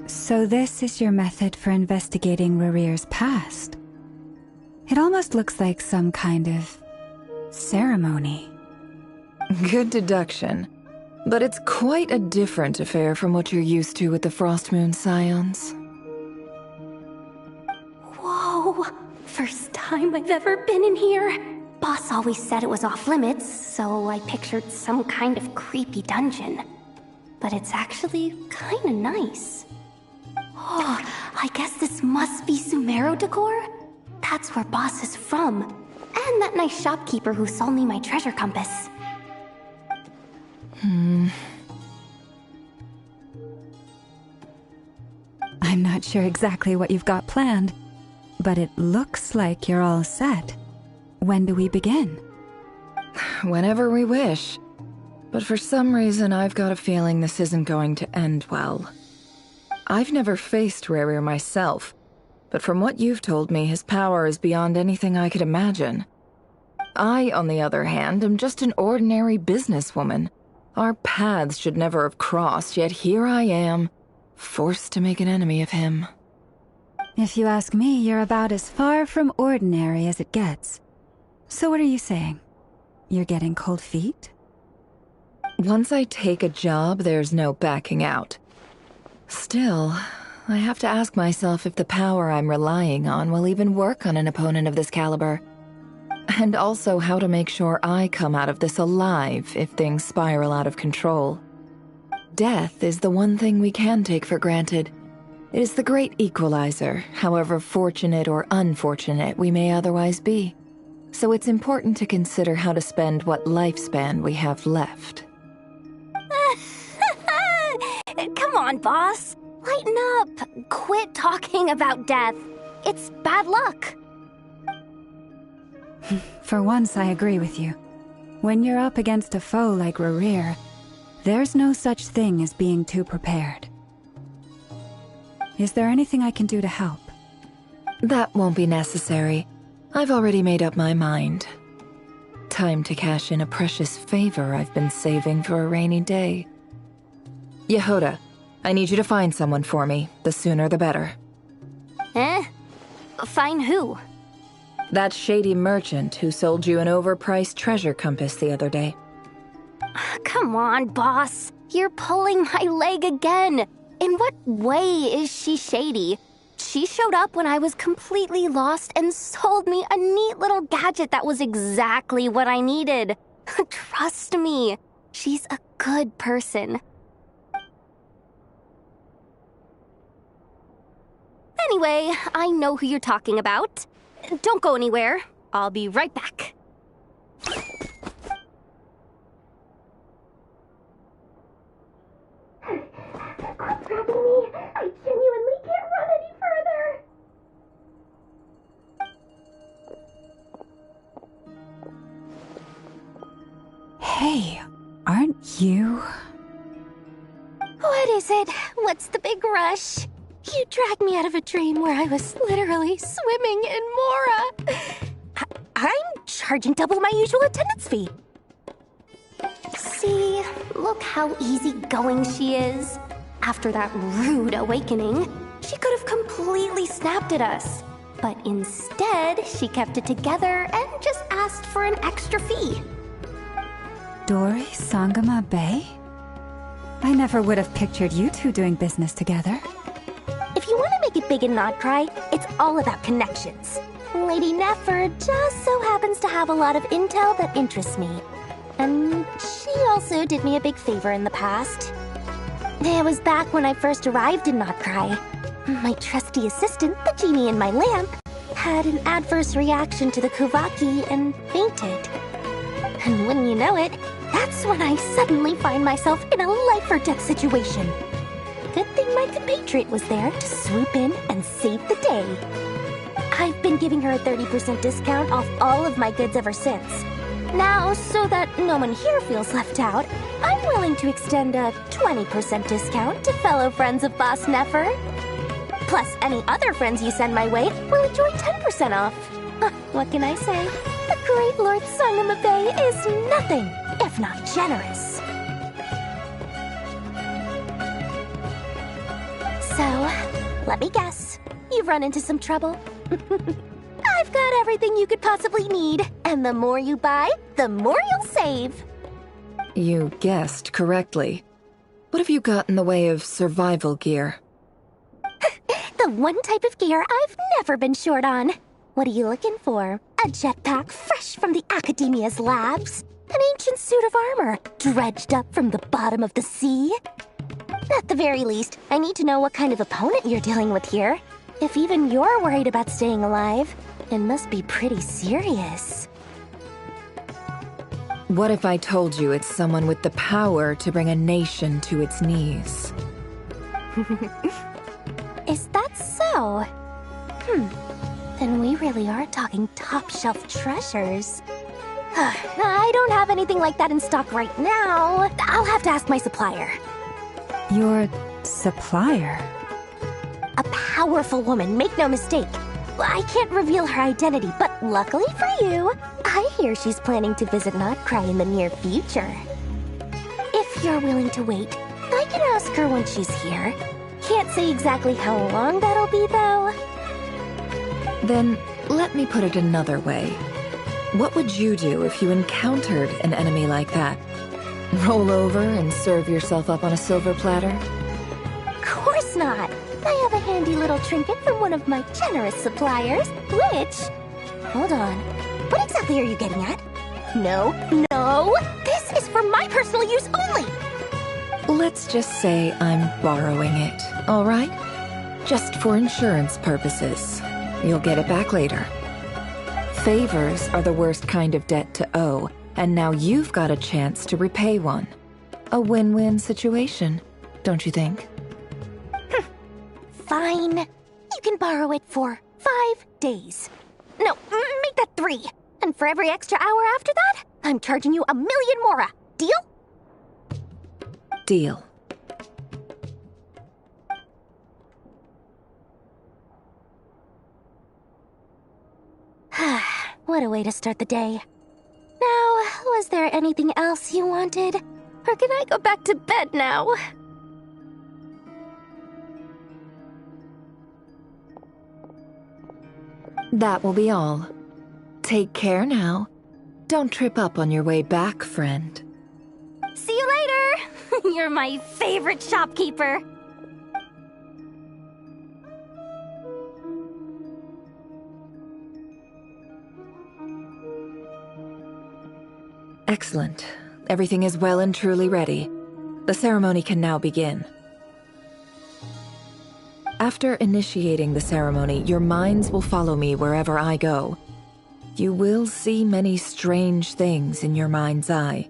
So this is your method for investigating Rarir's past? It almost looks like some kind of ceremony. Good deduction. But it's quite a different affair from what you're used to with the Frost Moon Scions. Whoa! First time I've ever been in here. Boss always said it was off limits, so I pictured some kind of creepy dungeon. But it's actually kinda nice. Oh, I guess this must be Sumero decor? That's where Boss is from. And that nice shopkeeper who sold me my treasure compass. I'm not sure exactly what you've got planned, but it looks like you're all set. When do we begin? Whenever we wish. But for some reason, I've got a feeling this isn't going to end well. I've never faced Rarir myself, but from what you've told me, his power is beyond anything I could imagine. I, on the other hand, am just an ordinary businesswoman. Our paths should never have crossed, yet here I am, forced to make an enemy of him. If you ask me, you're about as far from ordinary as it gets. So what are you saying? You're getting cold feet? Once I take a job, there's no backing out. Still, I have to ask myself if the power I'm relying on will even work on an opponent of this caliber. And also how to make sure I come out of this alive if things spiral out of control. Death is the one thing we can take for granted. It is the great equalizer, however fortunate or unfortunate we may otherwise be. So it's important to consider how to spend what lifespan we have left. Come on, boss. Lighten up. Quit talking about death. It's bad luck. For once, I agree with you. When you're up against a foe like Rarir, there's no such thing as being too prepared. Is there anything I can do to help? That won't be necessary. I've already made up my mind. Time to cash in a precious favor I've been saving for a rainy day. Yehoda, I need you to find someone for me. The sooner the better. Find who? That shady merchant who sold you an overpriced treasure compass the other day. Come on, boss. You're pulling my leg again. In what way is she shady? She showed up when I was completely lost and sold me a neat little gadget that was exactly what I needed. Trust me, she's a good person. Anyway, I know who you're talking about. Don't go anywhere. I'll be right back. Quit grabbing me. I genuinely can't run any further. Hey, aren't you? What is it? What's the big rush? You dragged me out of a dream where I was literally swimming in Mora. I'm charging double my usual attendance fee. See, look how easygoing she is. After that rude awakening, she could have completely snapped at us. But instead, she kept it together and just asked for an extra fee. Dori Sangama Bay? I never would have pictured you two doing business together. If you want to make it big in Nodcry, it's all about connections. Lady Nefer just so happens to have a lot of intel that interests me. And she also did me a big favor in the past. It was back when I first arrived in Nodcry. My trusty assistant, the genie in my lamp, had an adverse reaction to the Kuvaki and fainted. And wouldn't you know it, that's when I suddenly find myself in a life-or-death situation. Good thing my compatriot was there to swoop in and save the day. I've been giving her a 30% discount off all of my goods ever since. Now, so that no one here feels left out, I'm willing to extend a 20% discount to fellow friends of Boss Nefer. Plus, any other friends you send my way will enjoy 10% off. What can I say? The great Lord Sangama Bay is nothing if not generous. So, let me guess. You've run into some trouble? I've got everything you could possibly need, and the more you buy, the more you'll save. You guessed correctly. What have you got in the way of survival gear? The one type of gear I've never been short on. What are you looking for? A jetpack fresh from the Academia's labs? An ancient suit of armor dredged up from the bottom of the sea? At the very least, I need to know what kind of opponent you're dealing with here. If even you're worried about staying alive, it must be pretty serious. What if I told you it's someone with the power to bring a nation to its knees? Is that so? Then we really are talking top-shelf treasures. I don't have anything like that in stock right now. I'll have to ask my supplier. Your supplier? A powerful woman, make no mistake. I can't reveal her identity, but luckily for you, I hear she's planning to visit Nodcry in the near future. If you're willing to wait, I can ask her when she's here. Can't say exactly how long that'll be, though. Then, let me put it another way. What would you do if you encountered an enemy like that? Roll over and serve yourself up on a silver platter? Of course not! I have a handy little trinket from one of my generous suppliers, which... Hold on. What exactly are you getting at? No, no! This is for my personal use only! Let's just say I'm borrowing it, all right? Just for insurance purposes. You'll get it back later. Favors are the worst kind of debt to owe, and now you've got a chance to repay one. A win-win situation, don't you think? Fine. You can borrow it for 5 days. No, make that 3. And for every extra hour after that, I'm charging you 1,000,000 mora. Deal? Deal. What a way to start the day. Now, was there anything else you wanted? Or can I go back to bed now? That will be all. Take care now. Don't trip up on your way back, friend. See you later! You're my favorite shopkeeper. Excellent. Everything is well and truly ready. The ceremony can now begin. After initiating the ceremony, your minds will follow me wherever I go. You will see many strange things in your mind's eye.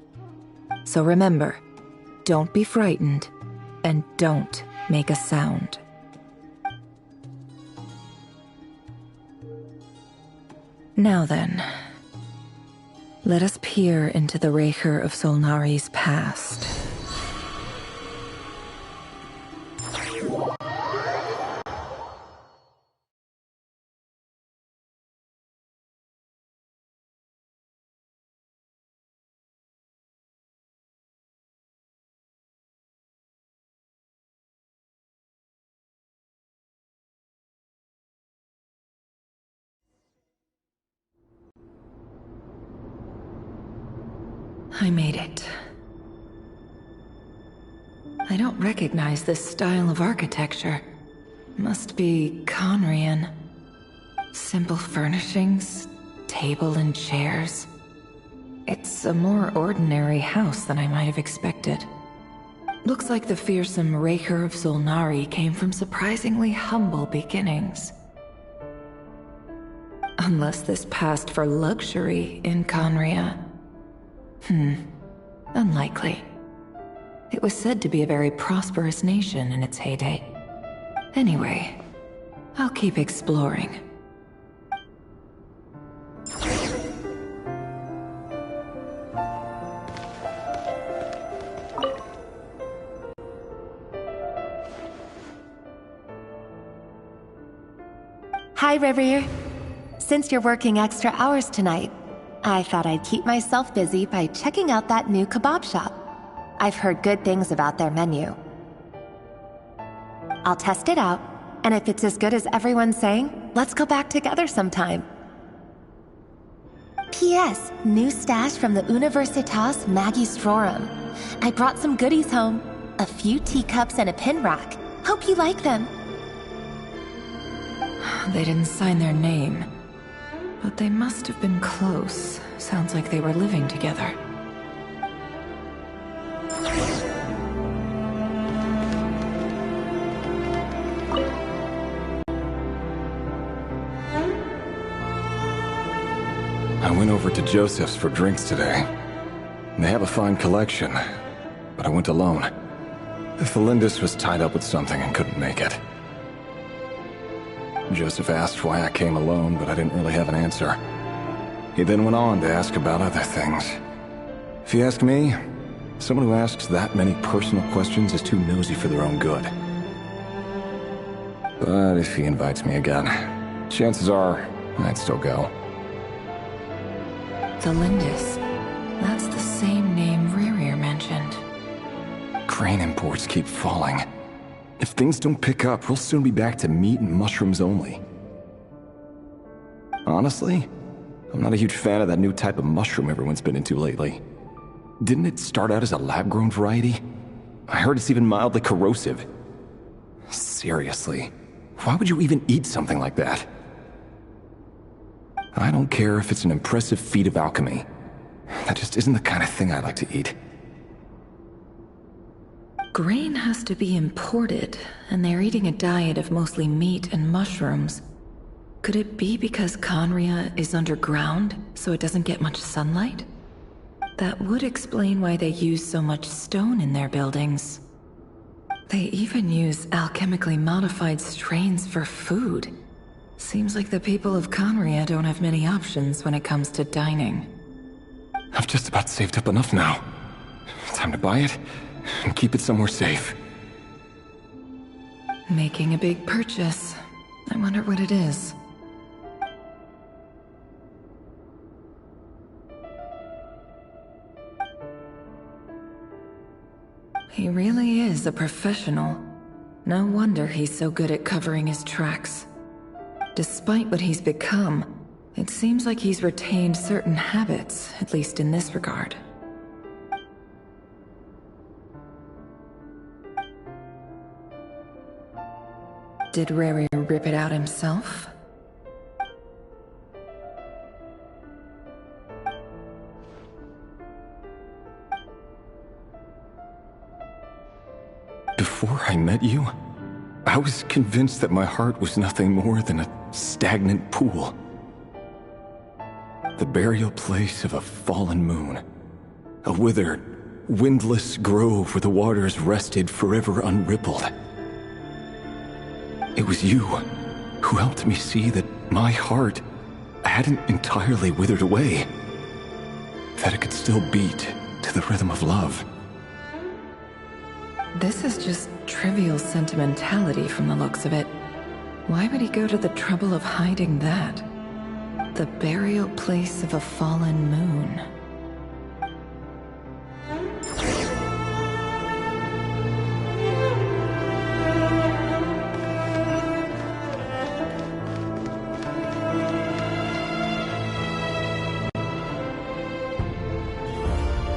So remember, don't be frightened, and don't make a sound. Now then, let us peer into the Raker of Solnari's past. I made it. I don't recognize this style of architecture. Must be Conrian. Simple furnishings, table and chairs. It's a more ordinary house than I might have expected. Looks like the fearsome Raker of Solnari came from surprisingly humble beginnings. Unless this passed for luxury in Conria. Unlikely. It was said to be a very prosperous nation in its heyday. Anyway, I'll keep exploring. Hi, River. Since you're working extra hours tonight, I thought I'd keep myself busy by checking out that new kebab shop. I've heard good things about their menu. I'll test it out, and if it's as good as everyone's saying, let's go back together sometime. P.S. New stash from the Universitas Magistrorum. I brought some goodies home. A few teacups and a pin rack. Hope you like them. They didn't sign their name, but they must have been close. Sounds like they were living together. I went over to Joseph's for drinks today. They have a fine collection, but I went alone. Felindis was tied up with something and couldn't make it. Joseph asked why I came alone, but I didn't really have an answer. He then went on to ask about other things. If you ask me, someone who asks that many personal questions is too nosy for their own good. But if he invites me again, chances are I'd still go. Felindis. That's the same name Rerir mentioned. Grain imports keep falling. If things don't pick up, we'll soon be back to meat and mushrooms only. Honestly, I'm not a huge fan of that new type of mushroom everyone's been into lately. Didn't it start out as a lab-grown variety? I heard it's even mildly corrosive. Seriously, why would you even eat something like that? I don't care if it's an impressive feat of alchemy. That just isn't the kind of thing I like to eat. Grain has to be imported, and they're eating a diet of mostly meat and mushrooms. Could it be because Conria is underground, so it doesn't get much sunlight? That would explain why they use so much stone in their buildings. They even use alchemically modified strains for food. Seems like the people of Conria don't have many options when it comes to dining. I've just about saved up enough now. Time to buy it and keep it somewhere safe. Making a big purchase. I wonder what it is. He really is a professional. No wonder he's so good at covering his tracks. Despite what he's become, it seems like he's retained certain habits, at least in this regard. Did Rerir rip it out himself? Before I met you, I was convinced that my heart was nothing more than a stagnant pool. The burial place of a fallen moon. A withered, windless grove where the waters rested forever unrippled. It was you who helped me see that my heart hadn't entirely withered away. That it could still beat to the rhythm of love. This is just trivial sentimentality from the looks of it. Why would he go to the trouble of hiding that? The burial place of a fallen moon.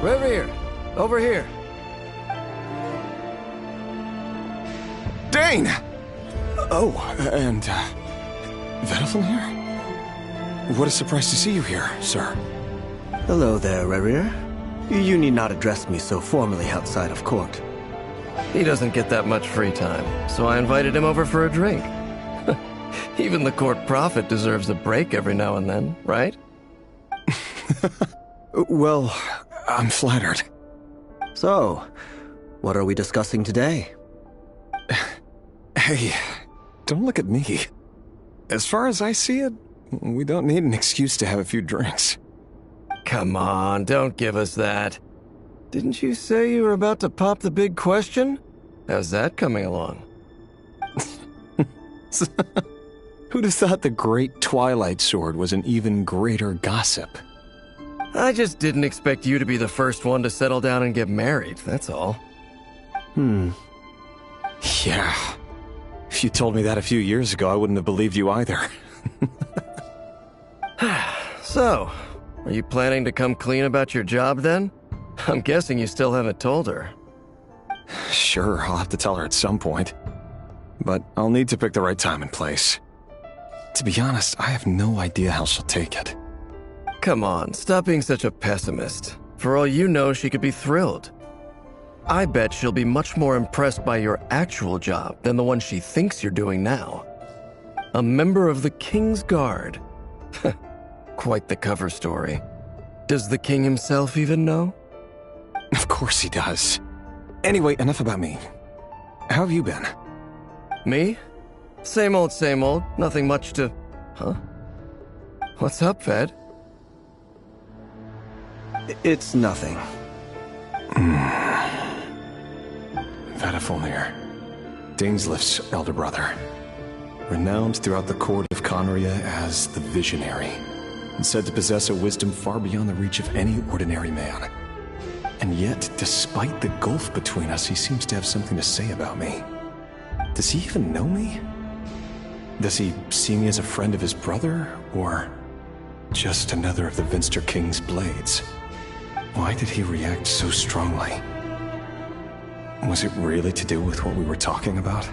Reverie, over here. Dane! Oh, and, Vediflin here? What a surprise to see you here, sir. Hello there, Rerir. You need not address me so formally outside of court. He doesn't get that much free time, so I invited him over for a drink. Even the court prophet deserves a break every now and then, right? Well, I'm flattered. So, what are we discussing today? Hey, don't look at me. As far as I see it, we don't need an excuse to have a few drinks. Come on, don't give us that. Didn't you say you were about to pop the big question? How's that coming along? Who'd have thought the great Twilight Sword was an even greater gossip? I just didn't expect you to be the first one to settle down and get married, that's all. Yeah. If you told me that a few years ago, I wouldn't have believed you either. So, are you planning to come clean about your job then? I'm guessing you still haven't told her. Sure, I'll have to tell her at some point. But I'll need to pick the right time and place. To be honest, I have no idea how she'll take it. Come on, stop being such a pessimist. For all you know, she could be thrilled. I bet she'll be much more impressed by your actual job than the one she thinks you're doing now. A member of the King's Guard. Quite the cover story. Does the king himself even know? Of course he does. Anyway, enough about me. How have you been? Me? Same old, nothing much to... Huh? What's up, Ved? It's nothing. Vediflin, Daneslif's elder brother. Renowned throughout the court of Conria as the Visionary, and said to possess a wisdom far beyond the reach of any ordinary man. And yet, despite the gulf between us, he seems to have something to say about me. Does he even know me? Does he see me as a friend of his brother, or just another of the Vinster King's blades? Why did he react so strongly? Was it really to do with what we were talking about?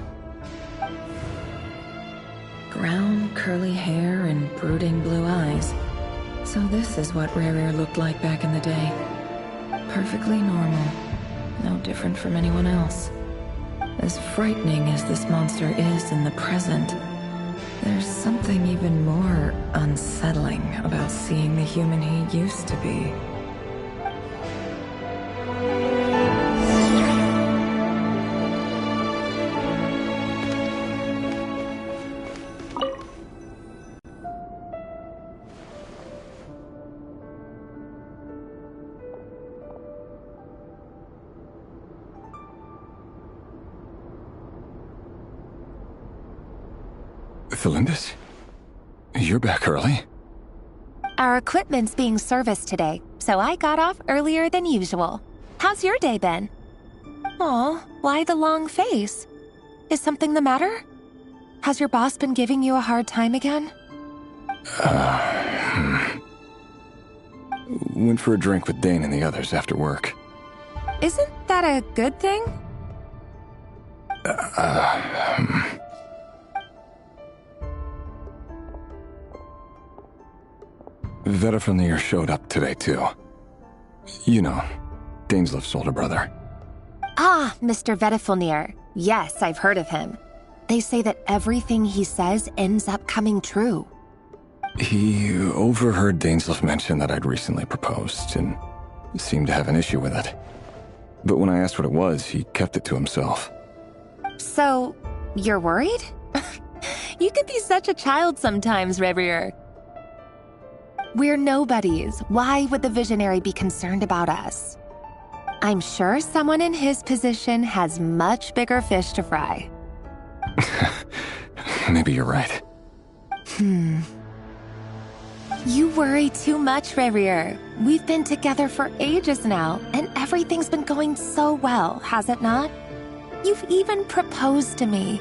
Brown, curly hair and brooding blue eyes. So this is what Rerir looked like back in the day. Perfectly normal. No different from anyone else. As frightening as this monster is in the present, there's something even more unsettling about seeing the human he used to be. Felindis? You're back early? Our equipment's being serviced today, so I got off earlier than usual. How's your day been? Aw, why the long face? Is something the matter? Has your boss been giving you a hard time again? Went for a drink with Dane and the others after work. Isn't that a good thing? Vediflin showed up today, too. You know, Daneslif's older brother. Ah, Mr. Vediflin. Yes, I've heard of him. They say that everything he says ends up coming true. He overheard Daneslif mention that I'd recently proposed, and seemed to have an issue with it. But when I asked what it was, he kept it to himself. So, you're worried? You could be such a child sometimes, Reverie. We're nobodies. Why would the Visionary be concerned about us? I'm sure someone in his position has much bigger fish to fry. Maybe you're right. You worry too much, Reverie. We've been together for ages now, and everything's been going so well, has it not? You've even proposed to me.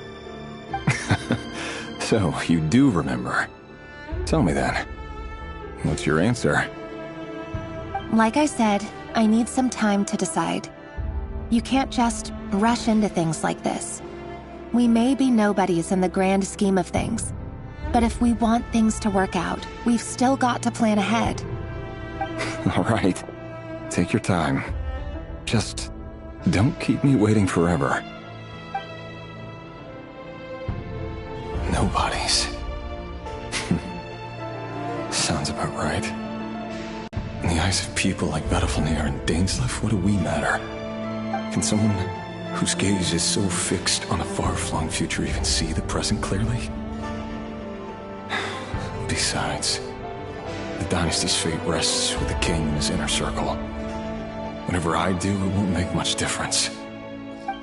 So, you do remember. Tell me then. What's your answer? Like I said, I need some time to decide. You can't just rush into things like this. We may be nobodies in the grand scheme of things, but if we want things to work out, we've still got to plan ahead. All right. Take your time. Just don't keep me waiting forever. Nobodies. Sounds about right. In the eyes of people like Battlefnir and Dainsleif, what do we matter? Can someone whose gaze is so fixed on a far-flung future even see the present clearly? Besides, the dynasty's fate rests with the king and his inner circle. Whatever I do, it won't make much difference.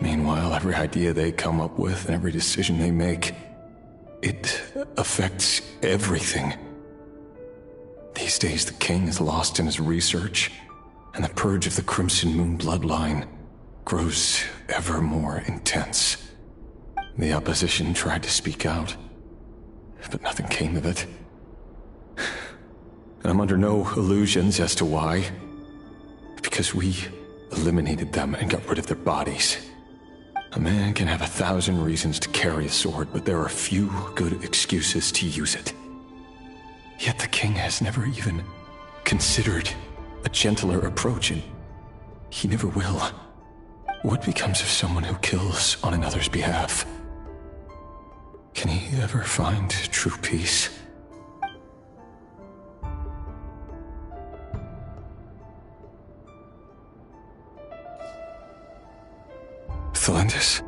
Meanwhile, every idea they come up with and every decision they make, it affects everything. These days, the king is lost in his research, and the purge of the Crimson Moon bloodline grows ever more intense. The opposition tried to speak out, but nothing came of it. And I'm under no illusions as to why. Because we eliminated them and got rid of their bodies. A man can have 1,000 reasons to carry a sword, but there are few good excuses to use it. Yet the king has never even considered a gentler approach, and he never will. What becomes of someone who kills on another's behalf? Can he ever find true peace? Thelindis,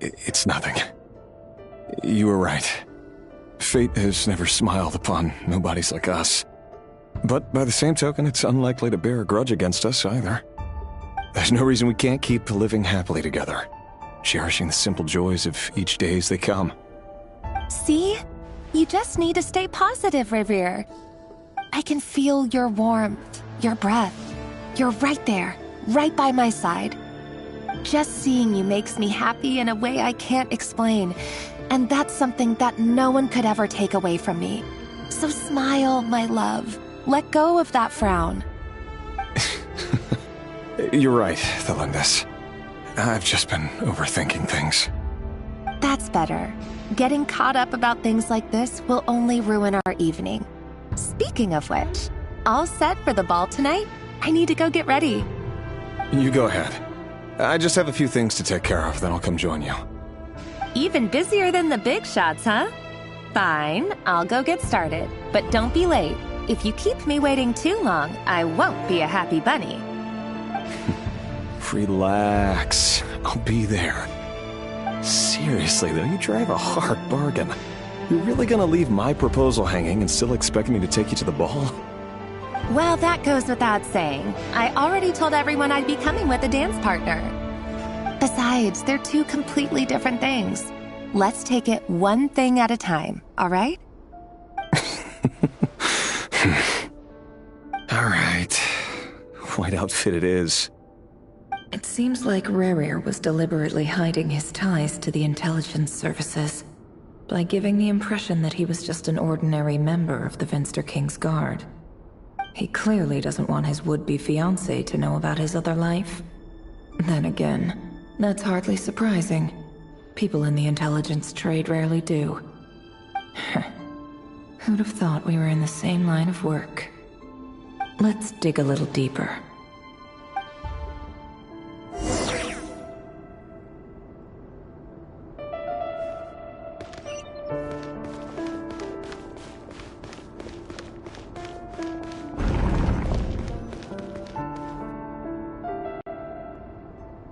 It's nothing. You were right. Fate has never smiled upon nobodies like us. But by the same token, it's unlikely to bear a grudge against us either. There's no reason we can't keep living happily together, cherishing the simple joys of each day as they come. See? You just need to stay positive, Revere. I can feel your warmth, your breath. You're right there, right by my side. Just seeing you makes me happy in a way I can't explain, and that's something that no one could ever take away from me. So smile, my love. Let go of that frown. You're right, Thelindis. I've just been overthinking things. That's better. Getting caught up about things like this will only ruin our evening. Speaking of which, all set for the ball tonight? I need to go get ready. You go ahead. I just have a few things to take care of, then I'll come join you. Even busier than the big shots, huh? Fine, I'll go get started. But don't be late. If you keep me waiting too long, I won't be a happy bunny. Relax. I'll be there. Seriously, though, you drive a hard bargain. You're really gonna leave my proposal hanging and still expect me to take you to the ball? Well, that goes without saying. I already told everyone I'd be coming with a dance partner. Besides, they're two completely different things. Let's take it one thing at a time, all right? All right. White outfit it is. It seems like Rerir was deliberately hiding his ties to the intelligence services by giving the impression that he was just an ordinary member of the Venster King's Guard. He clearly doesn't want his would-be fiancée to know about his other life. Then again, that's hardly surprising. People in the intelligence trade rarely do. Who'd have thought we were in the same line of work? Let's dig a little deeper.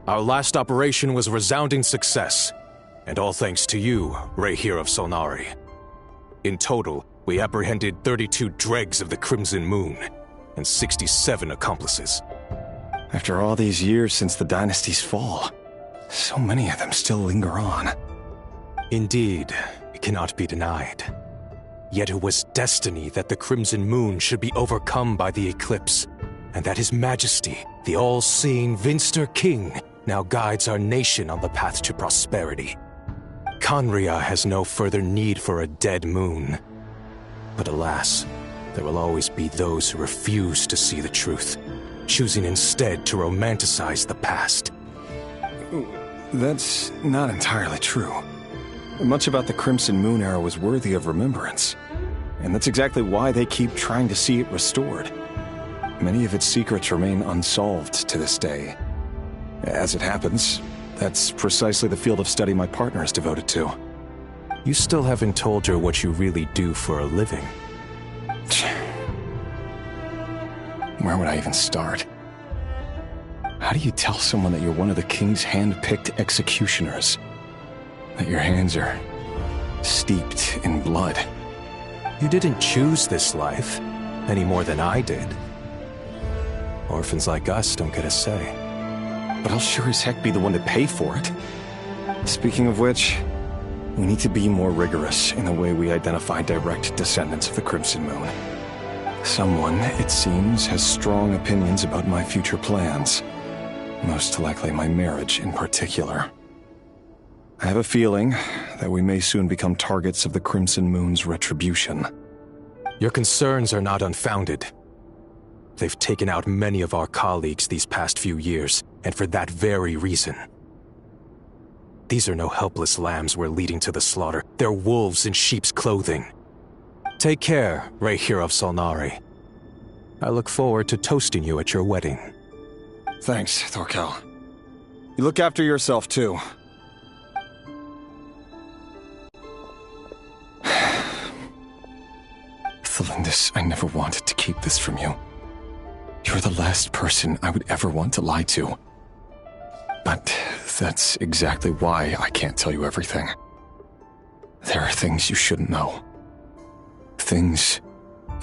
Our last operation was a resounding success, and all thanks to you, Reir of Solnari. In total, we apprehended 32 dregs of the Crimson Moon, and 67 accomplices. After all these years since the dynasty's fall, so many of them still linger on. Indeed, it cannot be denied. Yet it was destiny that the Crimson Moon should be overcome by the eclipse, and that His Majesty, the all-seeing Venster King, now guides our nation on the path to prosperity. Conria has no further need for a dead moon. But alas, there will always be those who refuse to see the truth, choosing instead to romanticize the past. That's not entirely true. Much about the Crimson Moon era was worthy of remembrance, and that's exactly why they keep trying to see it restored. Many of its secrets remain unsolved to this day. As it happens, that's precisely the field of study my partner is devoted to. You still haven't told her what you really do for a living. Where would I even start? How do you tell someone that you're one of the king's hand-picked executioners? That your hands are steeped in blood? You didn't choose this life, any more than I did. Orphans like us don't get a say. But I'll sure as heck be the one to pay for it. Speaking of which, we need to be more rigorous in the way we identify direct descendants of the Crimson Moon. Someone, it seems, has strong opinions about my future plans. Most likely my marriage in particular. I have a feeling that we may soon become targets of the Crimson Moon's retribution. Your concerns are not unfounded. They've taken out many of our colleagues these past few years, and for that very reason. These are no helpless lambs we're leading to the slaughter. They're wolves in sheep's clothing. Take care, Rahier of Solnari. I look forward to toasting you at your wedding. Thanks, Thorkel. You look after yourself, too. Thelindis, I never wanted to keep this from you. You're the last person I would ever want to lie to. But that's exactly why I can't tell you everything. There are things you shouldn't know. Things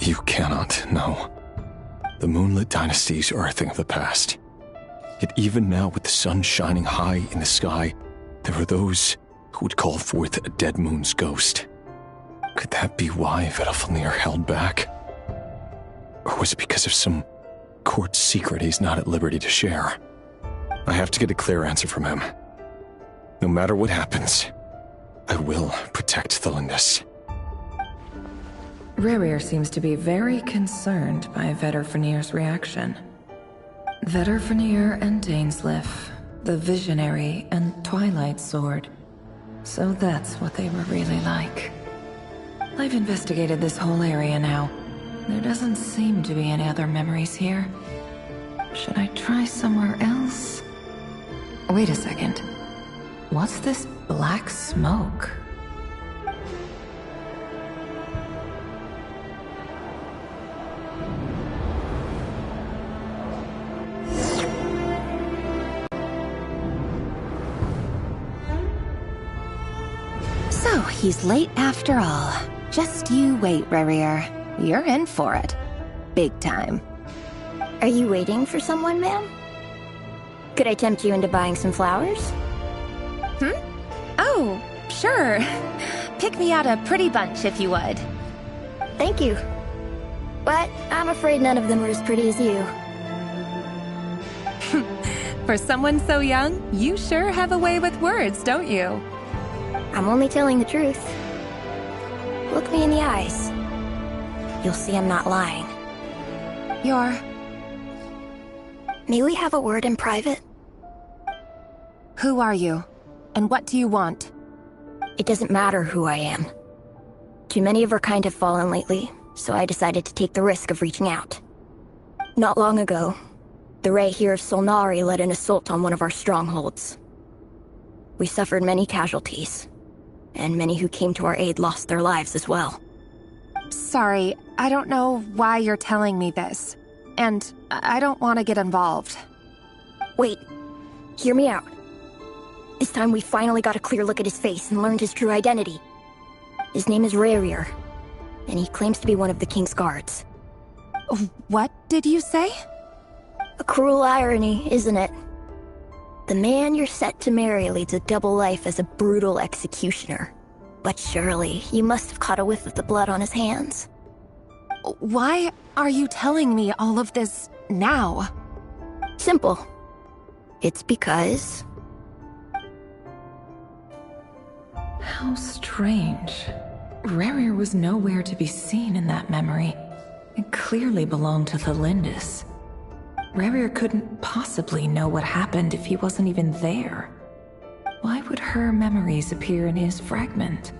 you cannot know. The moonlit dynasties are a thing of the past. Yet even now, with the sun shining high in the sky, there are those who would call forth a dead moon's ghost. Could that be why Vedalfnir held back? Or was it because of some court secret he's not at liberty to share? I have to get a clear answer from him. No matter what happens, I will protect Thelindis. Rarir seems to be very concerned by Vedalfnir's reaction. Vedalfnir and Dainsleif, the Visionary and Twilight Sword. So that's what they were really like. I've investigated this whole area now. There doesn't seem to be any other memories here. Should I try somewhere else? Wait a second. What's this black smoke? So, he's late after all. Just you wait, Rarir. You're in for it. Big time. Are you waiting for someone, ma'am? Could I tempt you into buying some flowers? Oh, sure. Pick me out a pretty bunch if you would. Thank you. But I'm afraid none of them are as pretty as you. For someone so young, you sure have a way with words, don't you? I'm only telling the truth. Look me in the eyes. You'll see I'm not lying. May we have a word in private? Who are you? And what do you want? It doesn't matter who I am. Too many of our kind have fallen lately, so I decided to take the risk of reaching out. Not long ago, the Rahier of Solnari led an assault on one of our strongholds. We suffered many casualties, and many who came to our aid lost their lives as well. Sorry, I don't know why you're telling me this. And I don't want to get involved. Wait, hear me out. This time we finally got a clear look at his face and learned his true identity. His name is Rarir, and he claims to be one of the King's guards. What did you say? A cruel irony, isn't it? The man you're set to marry leads a double life as a brutal executioner. But surely, you must have caught a whiff of the blood on his hands. Why are you telling me all of this now? Simple. It's because... How strange. Rerir was nowhere to be seen in that memory. It clearly belonged to the Lindis. Rerir couldn't possibly know what happened if he wasn't even there. Why would her memories appear in his fragment?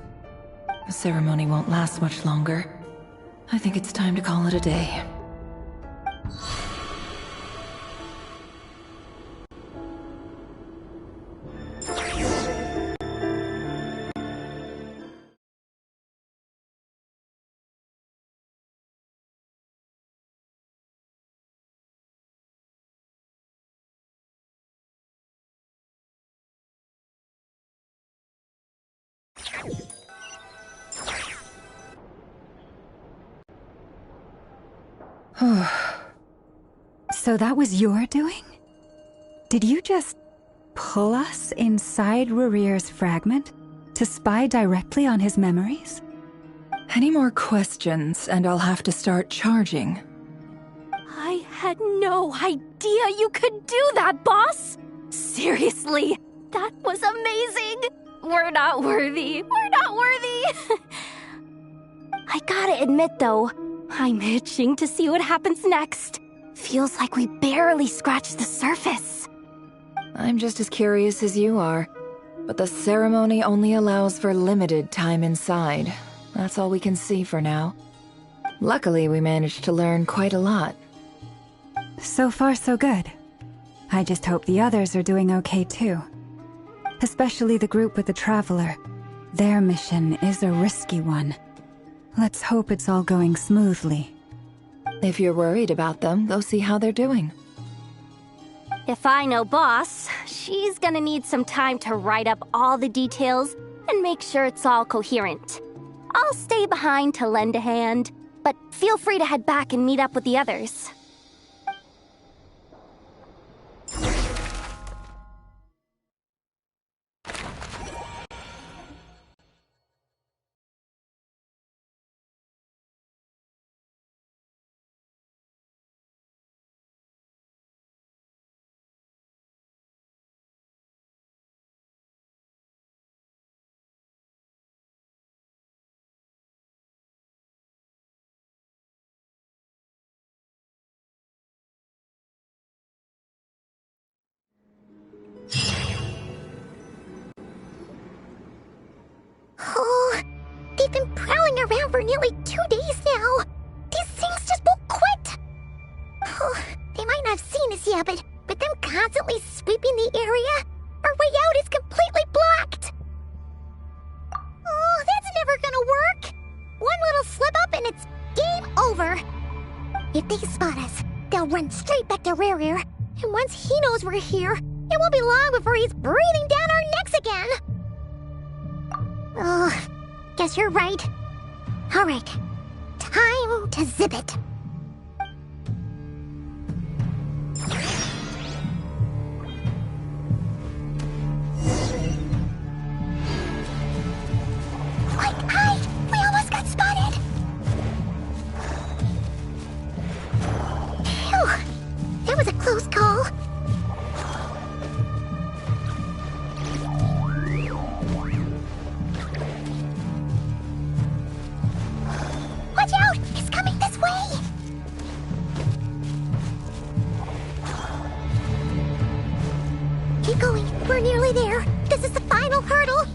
The ceremony won't last much longer. I think it's time to call it a day. So that was your doing? Did you just pull us inside Rerir's fragment to spy directly on his memories? Any more questions, and I'll have to start charging. I had no idea you could do that, boss! Seriously, that was amazing! We're not worthy. We're not worthy! I gotta admit, though, I'm itching to see what happens next. Feels like we barely scratched the surface. I'm just as curious as you are, but the ceremony only allows for limited time inside. That's all we can see for now. Luckily, we managed to learn quite a lot. So far, so good. I just hope the others are doing okay too. Especially the group with the Traveler. Their mission is a risky one. Let's hope it's all going smoothly. If you're worried about them, go see how they're doing. If I know boss, she's gonna need some time to write up all the details and make sure it's all coherent. I'll stay behind to lend a hand, but feel free to head back and meet up with the others. Oh, they've been prowling around for nearly 2 days now. These things just won't quit. Oh, they might not have seen us yet, but them constantly sweeping the area, our way out is completely blocked. Oh, that's never gonna work. One little slip up and it's game over. If they spot us, they'll run straight back to Rerir. And once he knows we're here, it won't be long before he's breathing down our necks again. Oh, guess you're right. All right, time to zip it. Wait, we almost got spotted. Phew, that was a close call. Watch out! It's coming this way! Keep going. We're nearly there. This is the final hurdle.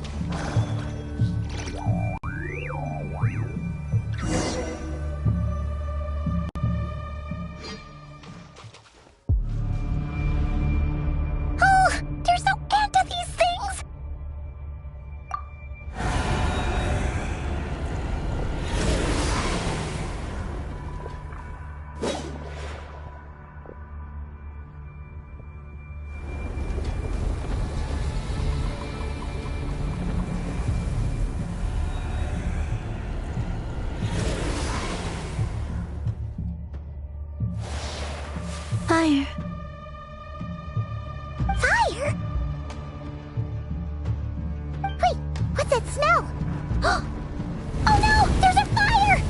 Oh, there's no end to these things! Fire. Fire? Wait, what's that smell? Oh no, there's a fire!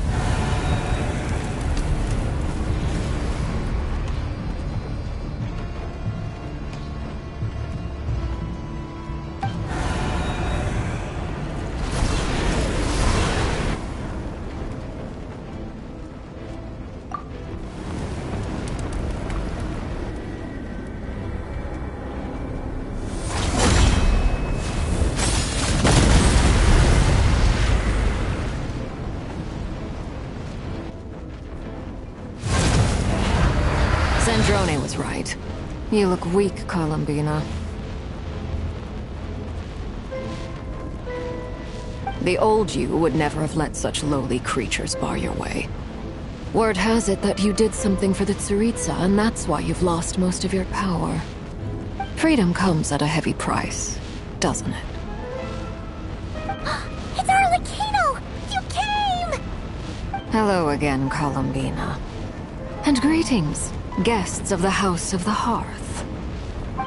Sandrone was right. You look weak, Columbina. The old you would never have let such lowly creatures bar your way. Word has it that you did something for the Tsaritsa, and that's why you've lost most of your power. Freedom comes at a heavy price, doesn't it? It's Arlecchino! You came! Hello again, Columbina. And greetings, guests of the House of the Hearth.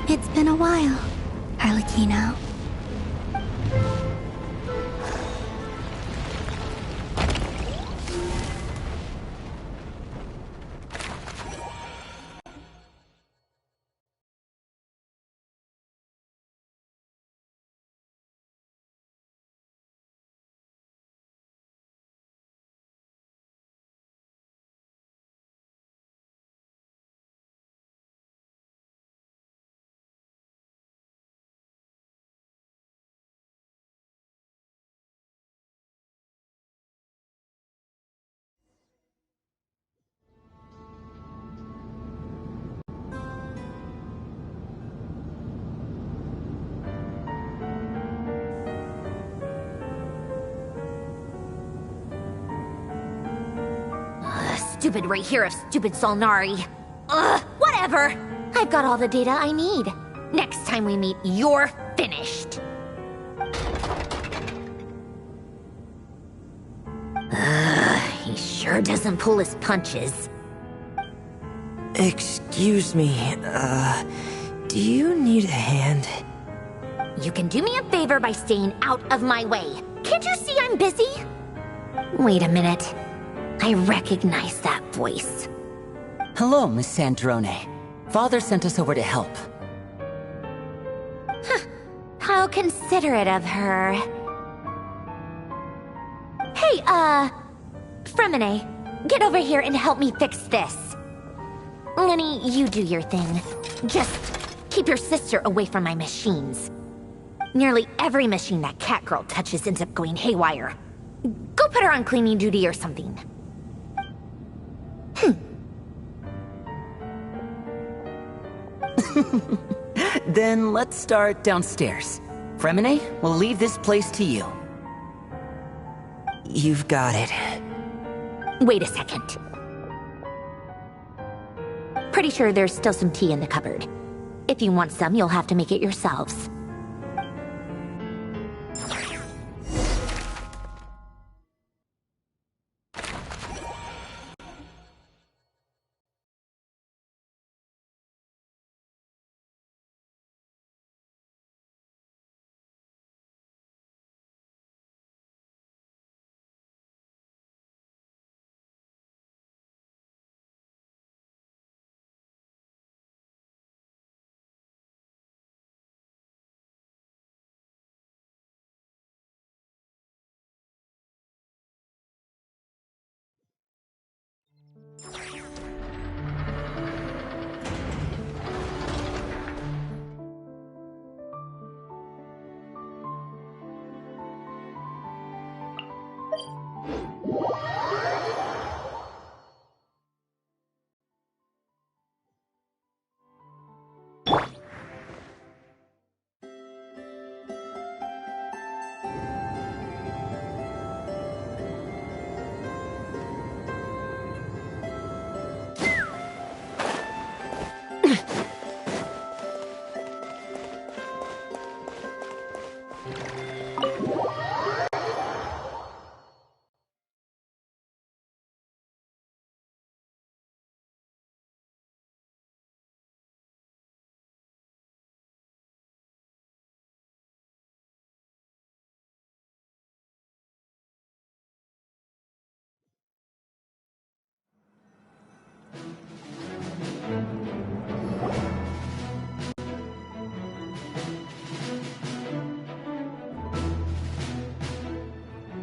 It's been a while, Arlecchino. Stupid right here of stupid Solnari. Ugh, whatever. I've got all the data I need. Next time we meet, you're finished. He sure doesn't pull his punches. Excuse me, do you need a hand? You can do me a favor by staying out of my way. Can't you see I'm busy? Wait a minute. I recognize that voice. Hello, Miss Sandrone. Father sent us over to help. How considerate of her. Hey, Fremine, get over here and help me fix this. Lenny, you do your thing. Just keep your sister away from my machines. Nearly every machine that cat girl touches ends up going haywire. Go put her on cleaning duty or something. Then let's start downstairs. Fremine, we'll leave this place to you. You've got it. Wait a second. Pretty sure there's still some tea in the cupboard. If you want some, you'll have to make it yourselves.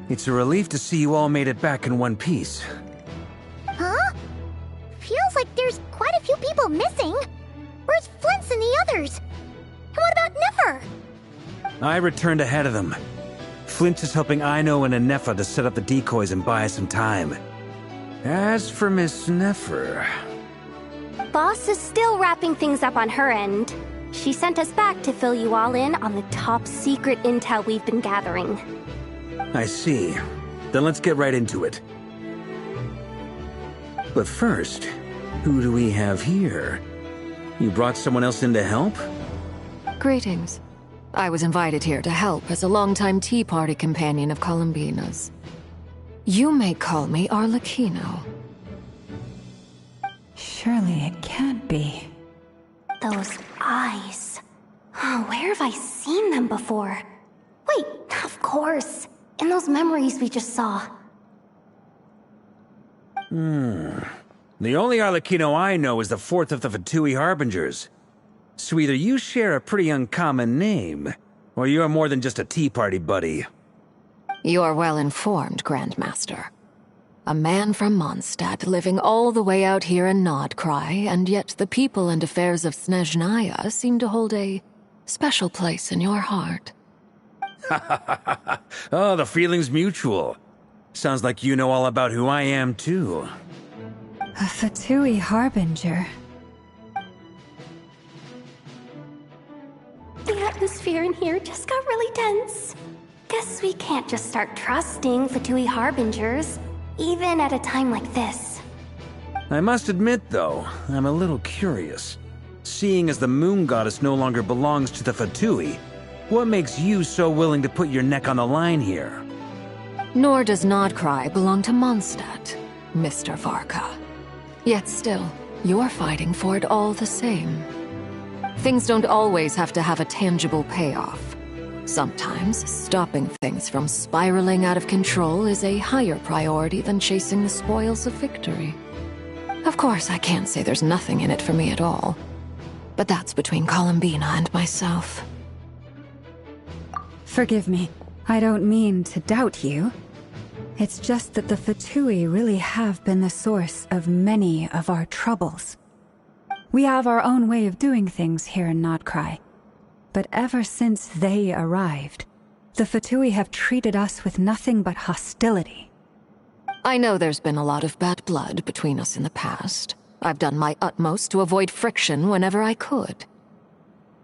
It's a relief to see you all made it back in one piece. Huh? Feels like there's quite a few people missing. Where's Flint's and the others? And what about Nefer? I returned ahead of them. Flint is helping Aino and Anefa to set up the decoys and buy us some time. As for Miss Nefer... boss is still wrapping things up on her end. She sent us back to fill you all in on the top secret intel we've been gathering. I see. Then let's get right into it. But first, who do we have here? You brought someone else in to help? Greetings. I was invited here to help as a longtime Tea Party companion of Columbina's. You may call me Arlecchino. Surely it can't be. Those eyes. Oh, where have I seen them before? Wait, of course. In those memories we just saw. The only Arlecchino I know is the fourth of the Fatui Harbingers. So either you share a pretty uncommon name, or you're more than just a Tea Party buddy. You're well informed, Grandmaster. A man from Mondstadt living all the way out here in Nodcry, and yet the people and affairs of Snezhnaya seem to hold a special place in your heart. Oh, the feeling's mutual. Sounds like you know all about who I am, too. A Fatui Harbinger. The atmosphere in here just got really tense. Guess we can't just start trusting Fatui Harbingers, even at a time like this. I must admit, though, I'm a little curious. Seeing as the Moon Goddess no longer belongs to the Fatui, what makes you so willing to put your neck on the line here? Nor does Nodcry belong to Mondstadt, Mr. Varka. Yet still, you're fighting for it all the same. Things don't always have to have a tangible payoff. Sometimes, stopping things from spiraling out of control is a higher priority than chasing the spoils of victory. Of course, I can't say there's nothing in it for me at all. But that's between Columbina and myself. Forgive me. I don't mean to doubt you. It's just that the Fatui really have been the source of many of our troubles. We have our own way of doing things here in Nodcry. But ever since they arrived, the Fatui have treated us with nothing but hostility. I know there's been a lot of bad blood between us in the past. I've done my utmost to avoid friction whenever I could.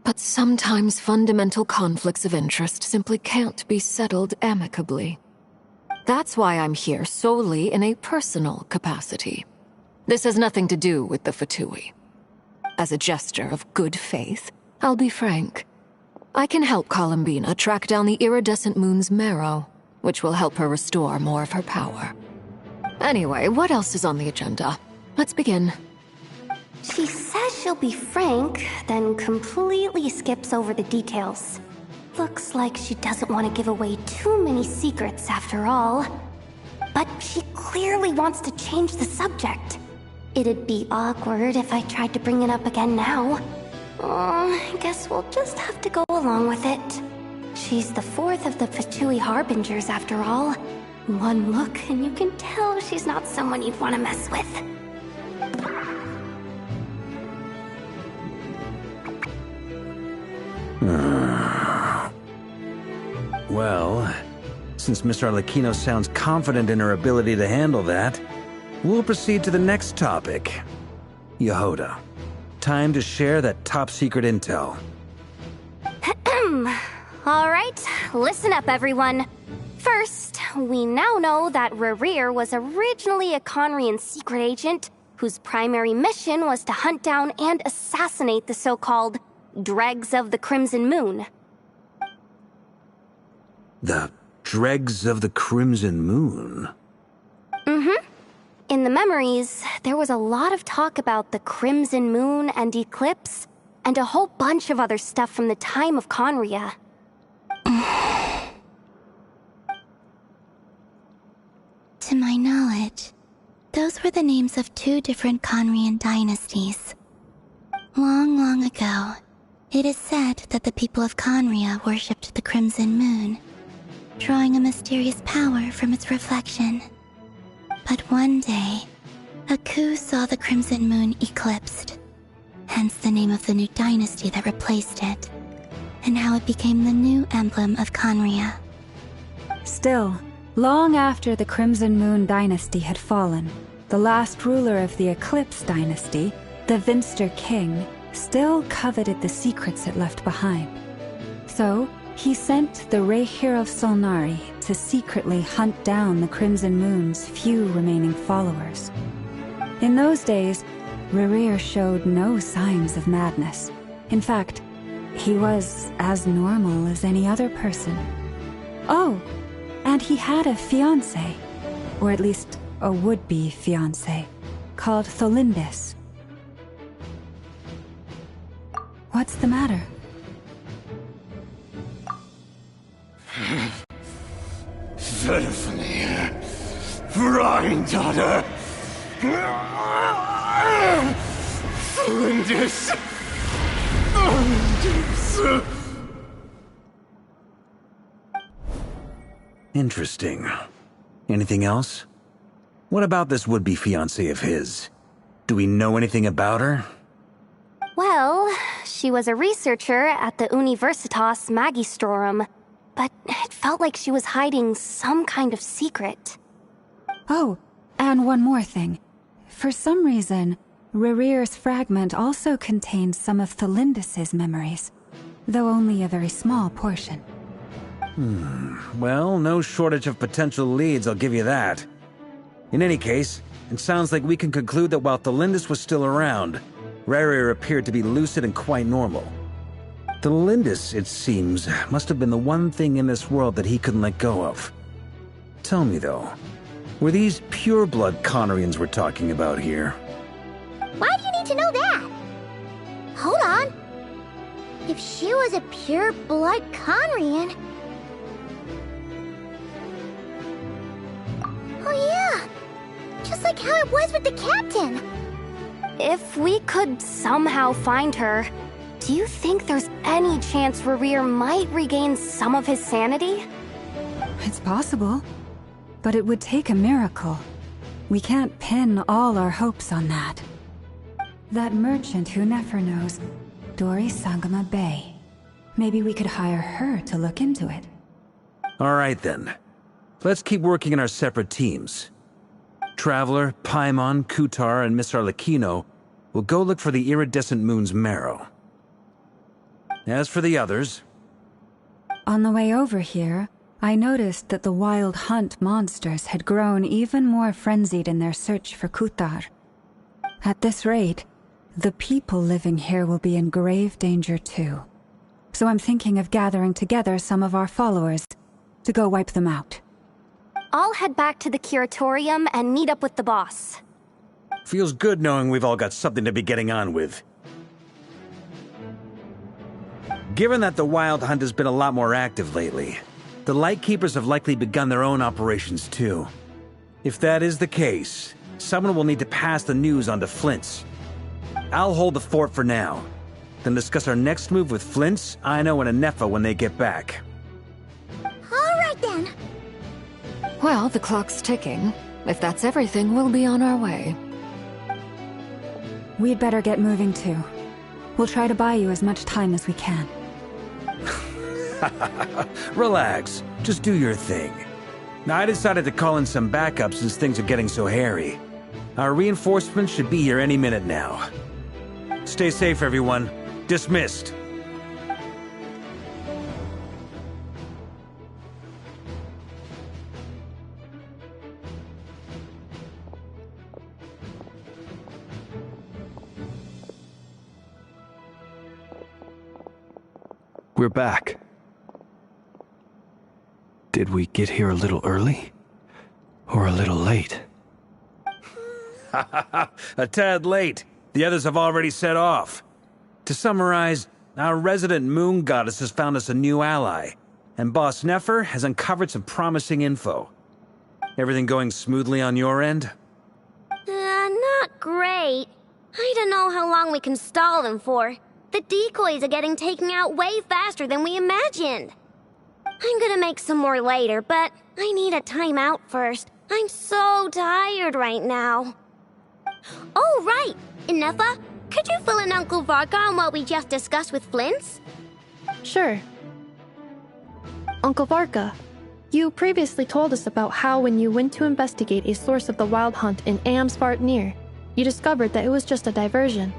But sometimes fundamental conflicts of interest simply can't be settled amicably. That's why I'm here solely in a personal capacity. This has nothing to do with the Fatui. As a gesture of good faith, I'll be frank. I can help Columbina track down the iridescent moon's marrow, which will help her restore more of her power. Anyway, what else is on the agenda? Let's begin. She says she'll be frank, then completely skips over the details. Looks like she doesn't want to give away too many secrets after all. But she clearly wants to change the subject. It'd be awkward if I tried to bring it up again now. I guess we'll just have to go along with it. She's the fourth of the Fatui Harbingers after all. One look and you can tell she's not someone you'd want to mess with. Well, since Miss Arlecchino sounds confident in her ability to handle that, we'll proceed to the next topic. Yehoda, time to share that top-secret intel. Alright, listen up everyone. First, we now know that Rerir was originally a Conrian secret agent whose primary mission was to hunt down and assassinate the so-called Dregs of the Crimson Moon. The Dregs of the Crimson Moon? In the memories, there was a lot of talk about the Crimson Moon and Eclipse, and a whole bunch of other stuff from the time of Conria. To my knowledge, those were the names of two different Conrian dynasties. Long, long ago, it is said that the people of Conria worshipped the Crimson Moon, drawing a mysterious power from its reflection. But one day, a coup saw the Crimson Moon eclipsed, hence the name of the new dynasty that replaced it, and how it became the new emblem of Conria. Still, long after the Crimson Moon dynasty had fallen, the last ruler of the Eclipse dynasty, the Vinster King still coveted the secrets it left behind. So, he sent the Rehir of Solnari to secretly hunt down the Crimson Moon's few remaining followers. In those days, Rerir showed no signs of madness. In fact, he was as normal as any other person. Oh, and he had a fiancé, or at least a would-be fiancé, called Tholindis. What's the matter? Verfnir, Freindaughter, Flinders. Interesting. Anything else? What about this would-be fiancé of his? Do we know anything about her? Well, she was a researcher at the Universitas Magistrorum, but it felt like she was hiding some kind of secret. Oh, and one more thing. For some reason, Rerir's fragment also contains some of Tholindis' memories, though only a very small portion. Well, no shortage of potential leads, I'll give you that. In any case, it sounds like we can conclude that while Tholindis was still around, Rerir appeared to be lucid and quite normal. Tholindis, it seems, must have been the one thing in this world that he couldn't let go of. Tell me, though, were these pure-blood Conorians we're talking about here? Why do you need to know that? Hold on. If she was a pure-blood Conorian... Oh yeah! Just like how it was with the captain! If we could somehow find her, do you think there's any chance Rerir might regain some of his sanity? It's possible, but it would take a miracle. We can't pin all our hopes on that. That merchant who Nefer knows, Dori Sangama Bay. Maybe we could hire her to look into it. All right, then. Let's keep working in our separate teams. Traveler, Paimon, Kutar, and Miss Arlecchino will go look for the iridescent moon's marrow. As for the others... On the way over here, I noticed that the Wild Hunt monsters had grown even more frenzied in their search for Kutar. At this rate, the people living here will be in grave danger too. So I'm thinking of gathering together some of our followers to go wipe them out. I'll head back to the curatorium and meet up with the boss. Feels good knowing we've all got something to be getting on with. Given that the Wild Hunt has been a lot more active lately, the Lightkeepers have likely begun their own operations too. If that is the case, someone will need to pass the news on to Flint's. I'll hold the fort for now, then discuss our next move with Flint's, Aino, and Anefa when they get back. All right then. Well, the clock's ticking. If that's everything, we'll be on our way. We'd better get moving too. We'll try to buy you as much time as we can. Relax. Just do your thing. Now, I decided to call in some backup since things are getting so hairy. Our reinforcements should be here any minute now. Stay safe, everyone. Dismissed. We're back. Did we get here a little early? Or a little late? A tad late. The others have already set off. To summarize, our resident moon goddess has found us a new ally, and Boss Nefer has uncovered some promising info. Everything going smoothly on your end? Not great. I don't know how long we can stall them for. The decoys are getting taken out way faster than we imagined. I'm gonna make some more later, but I need a timeout first. I'm so tired right now. Oh, right! Inefa, could you fill in Uncle Varka on what we just discussed with Flint's? Sure. Uncle Varka, you previously told us about how when you went to investigate a source of the Wild Hunt in Amsvartnir, you discovered that it was just a diversion.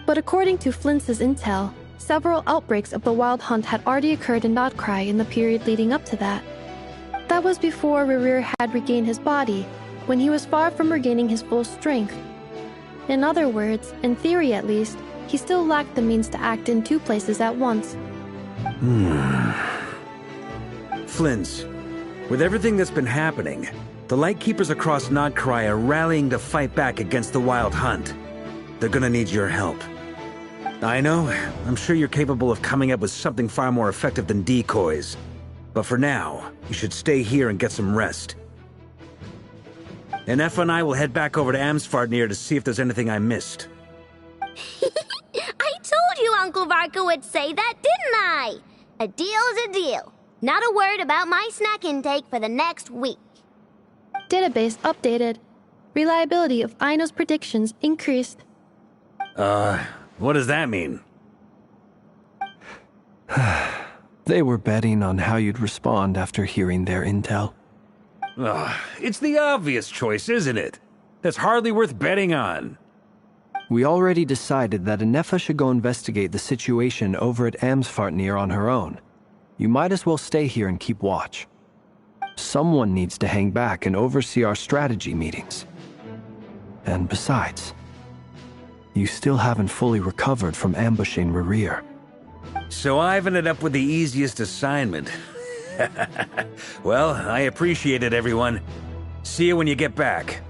But according to Flint's intel, several outbreaks of the Wild Hunt had already occurred in Nodcry in the period leading up to that. That was before Rerir had regained his body, when he was far from regaining his full strength. In other words, in theory at least, he still lacked the means to act in two places at once. Flint's, with everything that's been happening, the Lightkeepers across Nodcry are rallying to fight back against the Wild Hunt. They're gonna need your help. I know, I'm sure you're capable of coming up with something far more effective than decoys. But for now, you should stay here and get some rest. And Effa and I will head back over to Amsfartnir to see if there's anything I missed. I told you Uncle Varka would say that, didn't I? A deal's a deal. Not a word about my snack intake for the next week. Database updated. Reliability of Aino's predictions increased. What does that mean? They were betting on how you'd respond after hearing their intel. It's the obvious choice, isn't it? That's hardly worth betting on. We already decided that Anefa should go investigate the situation over at Amsfartnir on her own. You might as well stay here and keep watch. Someone needs to hang back and oversee our strategy meetings. And besides, you still haven't fully recovered from ambushing Rerir. So I've ended up with the easiest assignment. Well, I appreciate it, everyone. See you when you get back.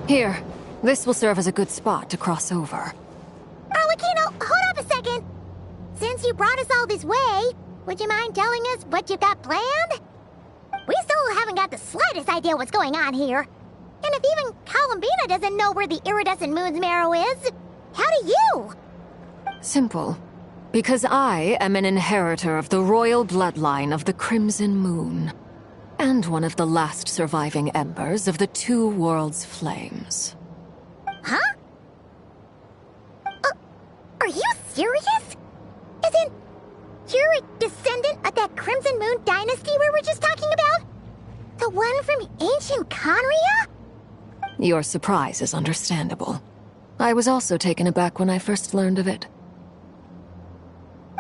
Here, this will serve as a good spot to cross over. Arlecchino, hold up a second. Since you brought us all this way, would you mind telling us what you've got planned? We still haven't got the slightest idea what's going on here. And if even Columbina doesn't know where the iridescent moon's marrow is, how do you? Simple. Because I am an inheritor of the royal bloodline of the Crimson Moon. And one of the last surviving embers of the Two Worlds' flames. Huh? Are you serious? Isn't you're a descendant of that Crimson Moon dynasty we were just talking about? The one from ancient Conria? Your surprise is understandable. I was also taken aback when I first learned of it.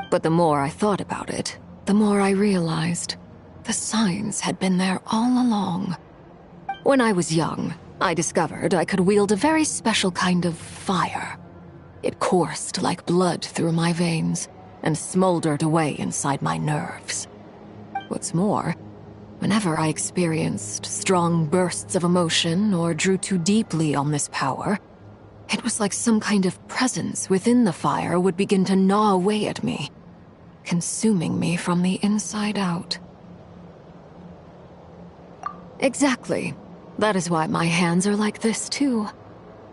But the more I thought about it, the more I realized the signs had been there all along. When I was young, I discovered I could wield a very special kind of fire. It coursed like blood through my veins and smoldered away inside my nerves. What's more, whenever I experienced strong bursts of emotion or drew too deeply on this power, it was like some kind of presence within the fire would begin to gnaw away at me, consuming me from the inside out. Exactly. That is why my hands are like this, too.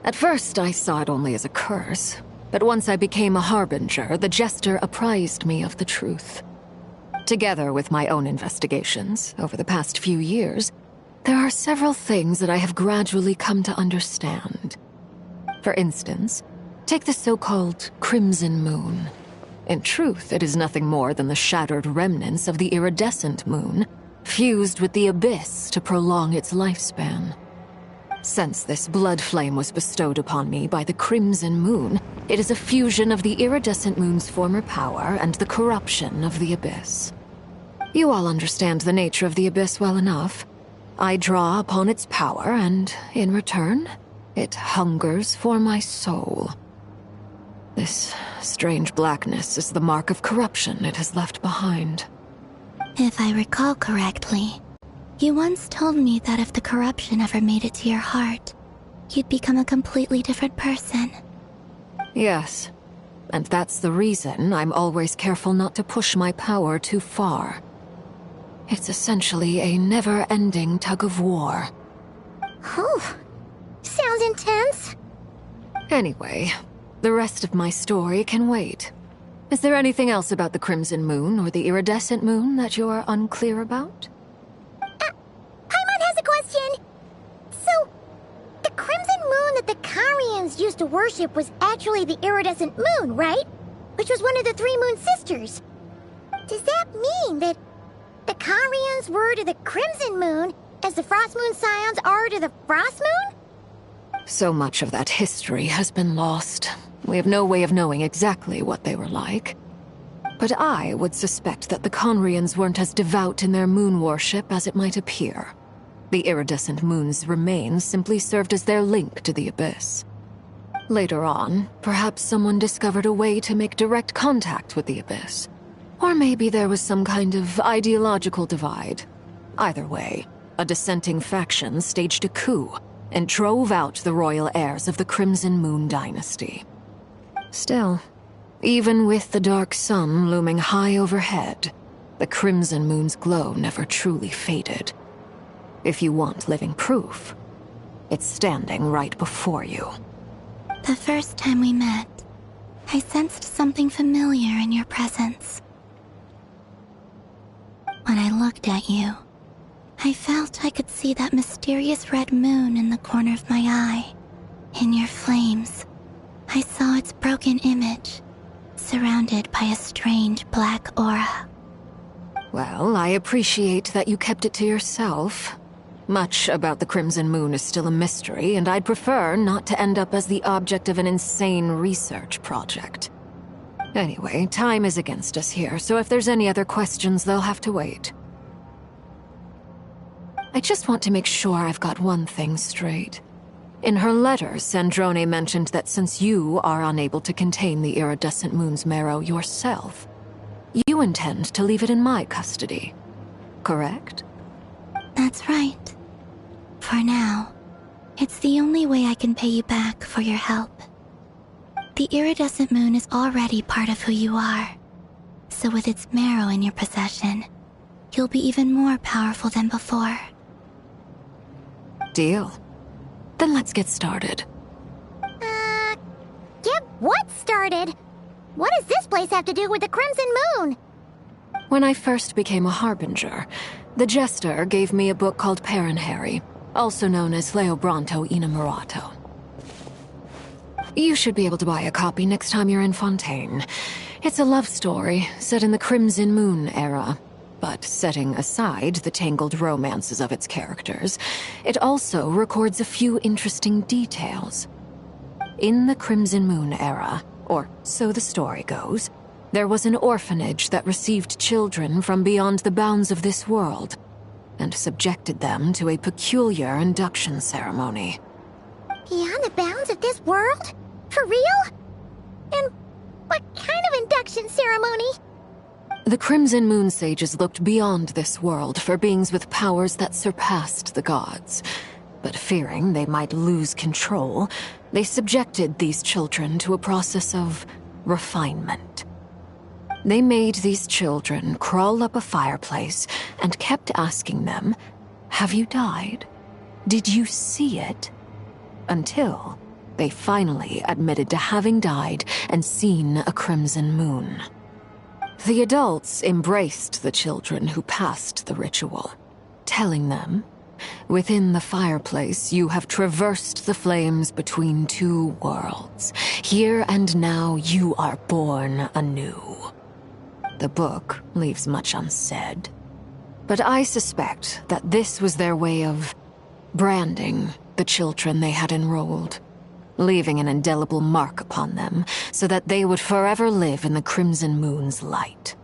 At first, I saw it only as a curse, but once I became a harbinger, the Jester apprised me of the truth. Together with my own investigations, over the past few years, there are several things that I have gradually come to understand. For instance, take the so-called Crimson Moon. In truth, it is nothing more than the shattered remnants of the iridescent moon, fused with the abyss to prolong its lifespan. Since this blood flame was bestowed upon me by the Crimson Moon, it is a fusion of the iridescent moon's former power and the corruption of the abyss. You all understand the nature of the abyss well enough. I draw upon its power, and in return, it hungers for my soul. This strange blackness is the mark of corruption it has left behind. If I recall correctly, you once told me that if the corruption ever made it to your heart, you'd become a completely different person. Yes. And that's the reason I'm always careful not to push my power too far. It's essentially a never-ending tug of war. Oh, sounds intense. Anyway, the rest of my story can wait. Is there anything else about the Crimson Moon or the Iridescent Moon that you're unclear about? Paimon has a question. So, the Crimson Moon that the Karians used to worship was actually the Iridescent Moon, right? Which was one of the three Moon Sisters. Does that mean that the Karians were to the Crimson Moon as the Frost Moon Scions are to the Frost Moon? So much of that history has been lost. We have no way of knowing exactly what they were like. But I would suspect that the Conrians weren't as devout in their moon worship as it might appear. The iridescent moon's remains simply served as their link to the Abyss. Later on, perhaps someone discovered a way to make direct contact with the Abyss. Or maybe there was some kind of ideological divide. Either way, a dissenting faction staged a coup and drove out the royal heirs of the Crimson Moon dynasty. Still, even with the dark sun looming high overhead, the Crimson Moon's glow never truly faded. If you want living proof, it's standing right before you. The first time we met, I sensed something familiar in your presence. When I looked at you, I felt I could see that mysterious red moon in the corner of my eye. In your flames, I saw its broken image, surrounded by a strange black aura. Well, I appreciate that you kept it to yourself. Much about the Crimson Moon is still a mystery, and I'd prefer not to end up as the object of an insane research project. Anyway, time is against us here, so if there's any other questions, they'll have to wait. I just want to make sure I've got one thing straight. In her letter, Sandrone mentioned that since you are unable to contain the iridescent moon's marrow yourself, you intend to leave it in my custody. Correct? That's right. For now, it's the only way I can pay you back for your help. The iridescent moon is already part of who you are, so with its marrow in your possession, you'll be even more powerful than before. Deal. Then let's get started. Get what started? What does this place have to do with the Crimson Moon? When I first became a Harbinger, the Jester gave me a book called Paranhari, also known as Leobranto Innamorato. You should be able to buy a copy next time you're in Fontaine. It's a love story set in the Crimson Moon era, but setting aside the tangled romances of its characters, it also records a few interesting details. In the Crimson Moon era, or so the story goes, there was an orphanage that received children from beyond the bounds of this world, and subjected them to a peculiar induction ceremony. Beyond the bounds of this world? For real? And what kind of induction ceremony? The Crimson Moon sages looked beyond this world for beings with powers that surpassed the gods. But fearing they might lose control, they subjected these children to a process of refinement. They made these children crawl up a fireplace and kept asking them, "Have you died? Did you see it?" Until they finally admitted to having died and seen a crimson moon. The adults embraced the children who passed the ritual, telling them, "Within the fireplace, you have traversed the flames between two worlds. Here and now, you are born anew." The book leaves much unsaid, but I suspect that this was their way of branding the children they had enrolled, leaving an indelible mark upon them so that they would forever live in the Crimson Moon's light.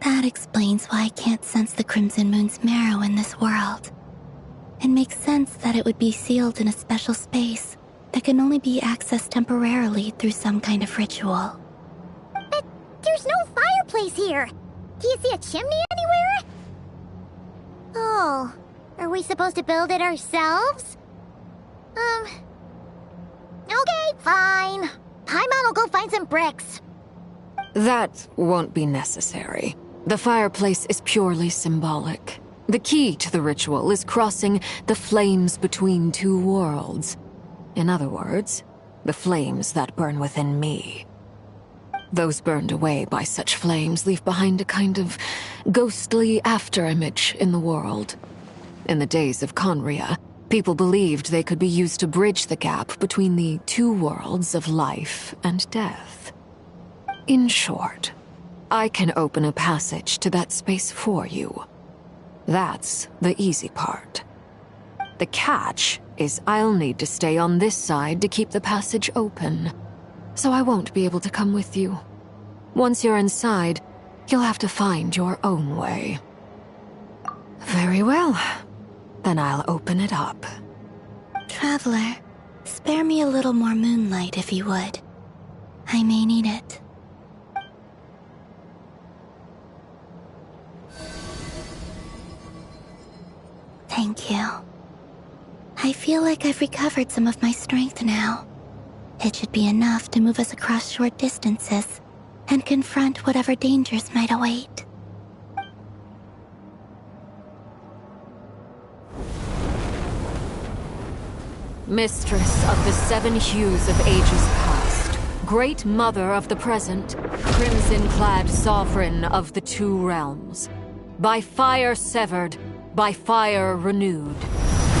That explains why I can't sense the Crimson Moon's marrow in this world. It makes sense that it would be sealed in a special space that can only be accessed temporarily through some kind of ritual. But there's no fireplace here. Do you see a chimney anywhere? Oh, are we supposed to build it ourselves? Okay, fine. Paimon will go find some bricks. That won't be necessary. The fireplace is purely symbolic. The key to the ritual is crossing the flames between two worlds. In other words, the flames that burn within me. Those burned away by such flames leave behind a kind of ghostly afterimage in the world. In the days of Conria, people believed they could be used to bridge the gap between the two worlds of life and death. In short, I can open a passage to that space for you. That's the easy part. The catch is I'll need to stay on this side to keep the passage open, so I won't be able to come with you. Once you're inside, you'll have to find your own way. Very well. Then I'll open it up. Traveler, spare me a little more moonlight if you would. I may need it. Thank you. I feel like I've recovered some of my strength now. It should be enough to move us across short distances and confront whatever dangers might await. Mistress of the seven hues of ages past, great mother of the present, crimson-clad sovereign of the two realms, by fire severed, by fire renewed,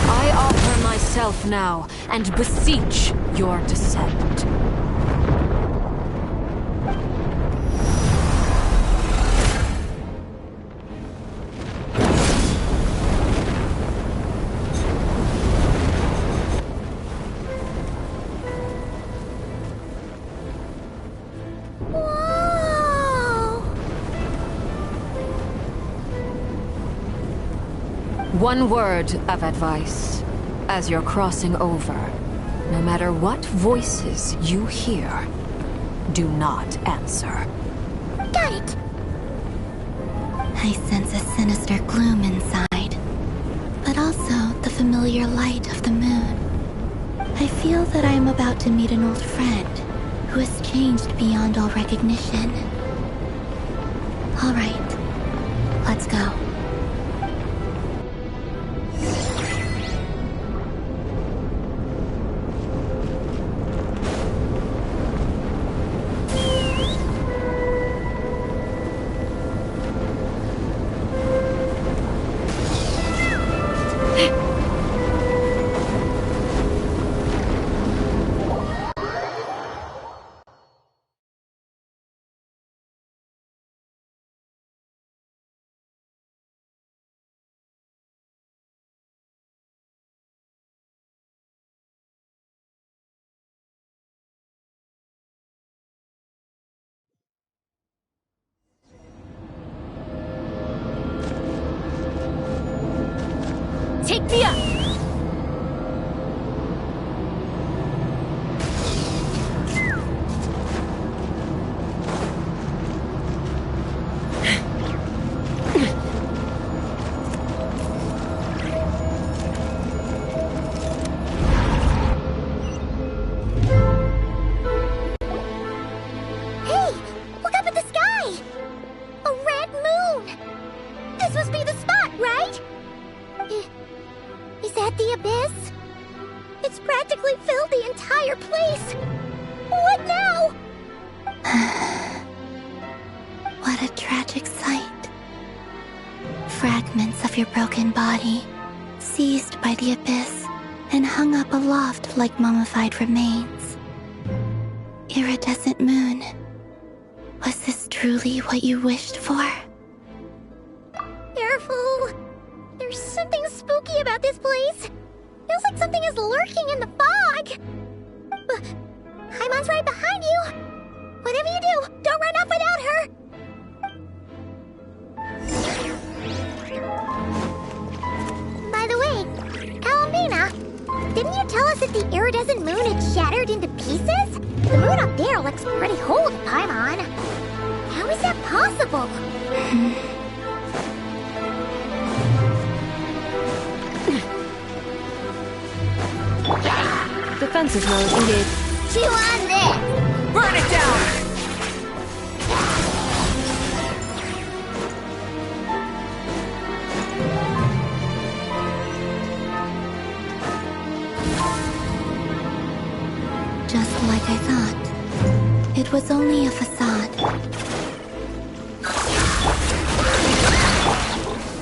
I offer myself now and beseech your descent. One word of advice. As you're crossing over, no matter what voices you hear, do not answer. Got it! I sense a sinister gloom inside, but also the familiar light of the moon. I feel that I am about to meet an old friend who has changed beyond all recognition. All right, let's go. Take me up! Hey! Look up at the sky! A red moon! This must be the spot, right? Is that the abyss? It's practically filled the entire place! What now? What a tragic sight. Fragments of your broken body, seized by the abyss and hung up aloft like mummified remains. Iridescent moon, was this truly what you wished for? Careful! There's something spooky about this place. Feels like something is lurking in the fog. Paimon's right behind you. Whatever you do, don't run off without her. By the way, Almina, didn't you tell us that the iridescent moon had shattered into pieces? The moon up there looks pretty whole to Paimon. How is that possible? Defensive mode engaged. Chew on this! Burn it down! Just like I thought. It was only a facade.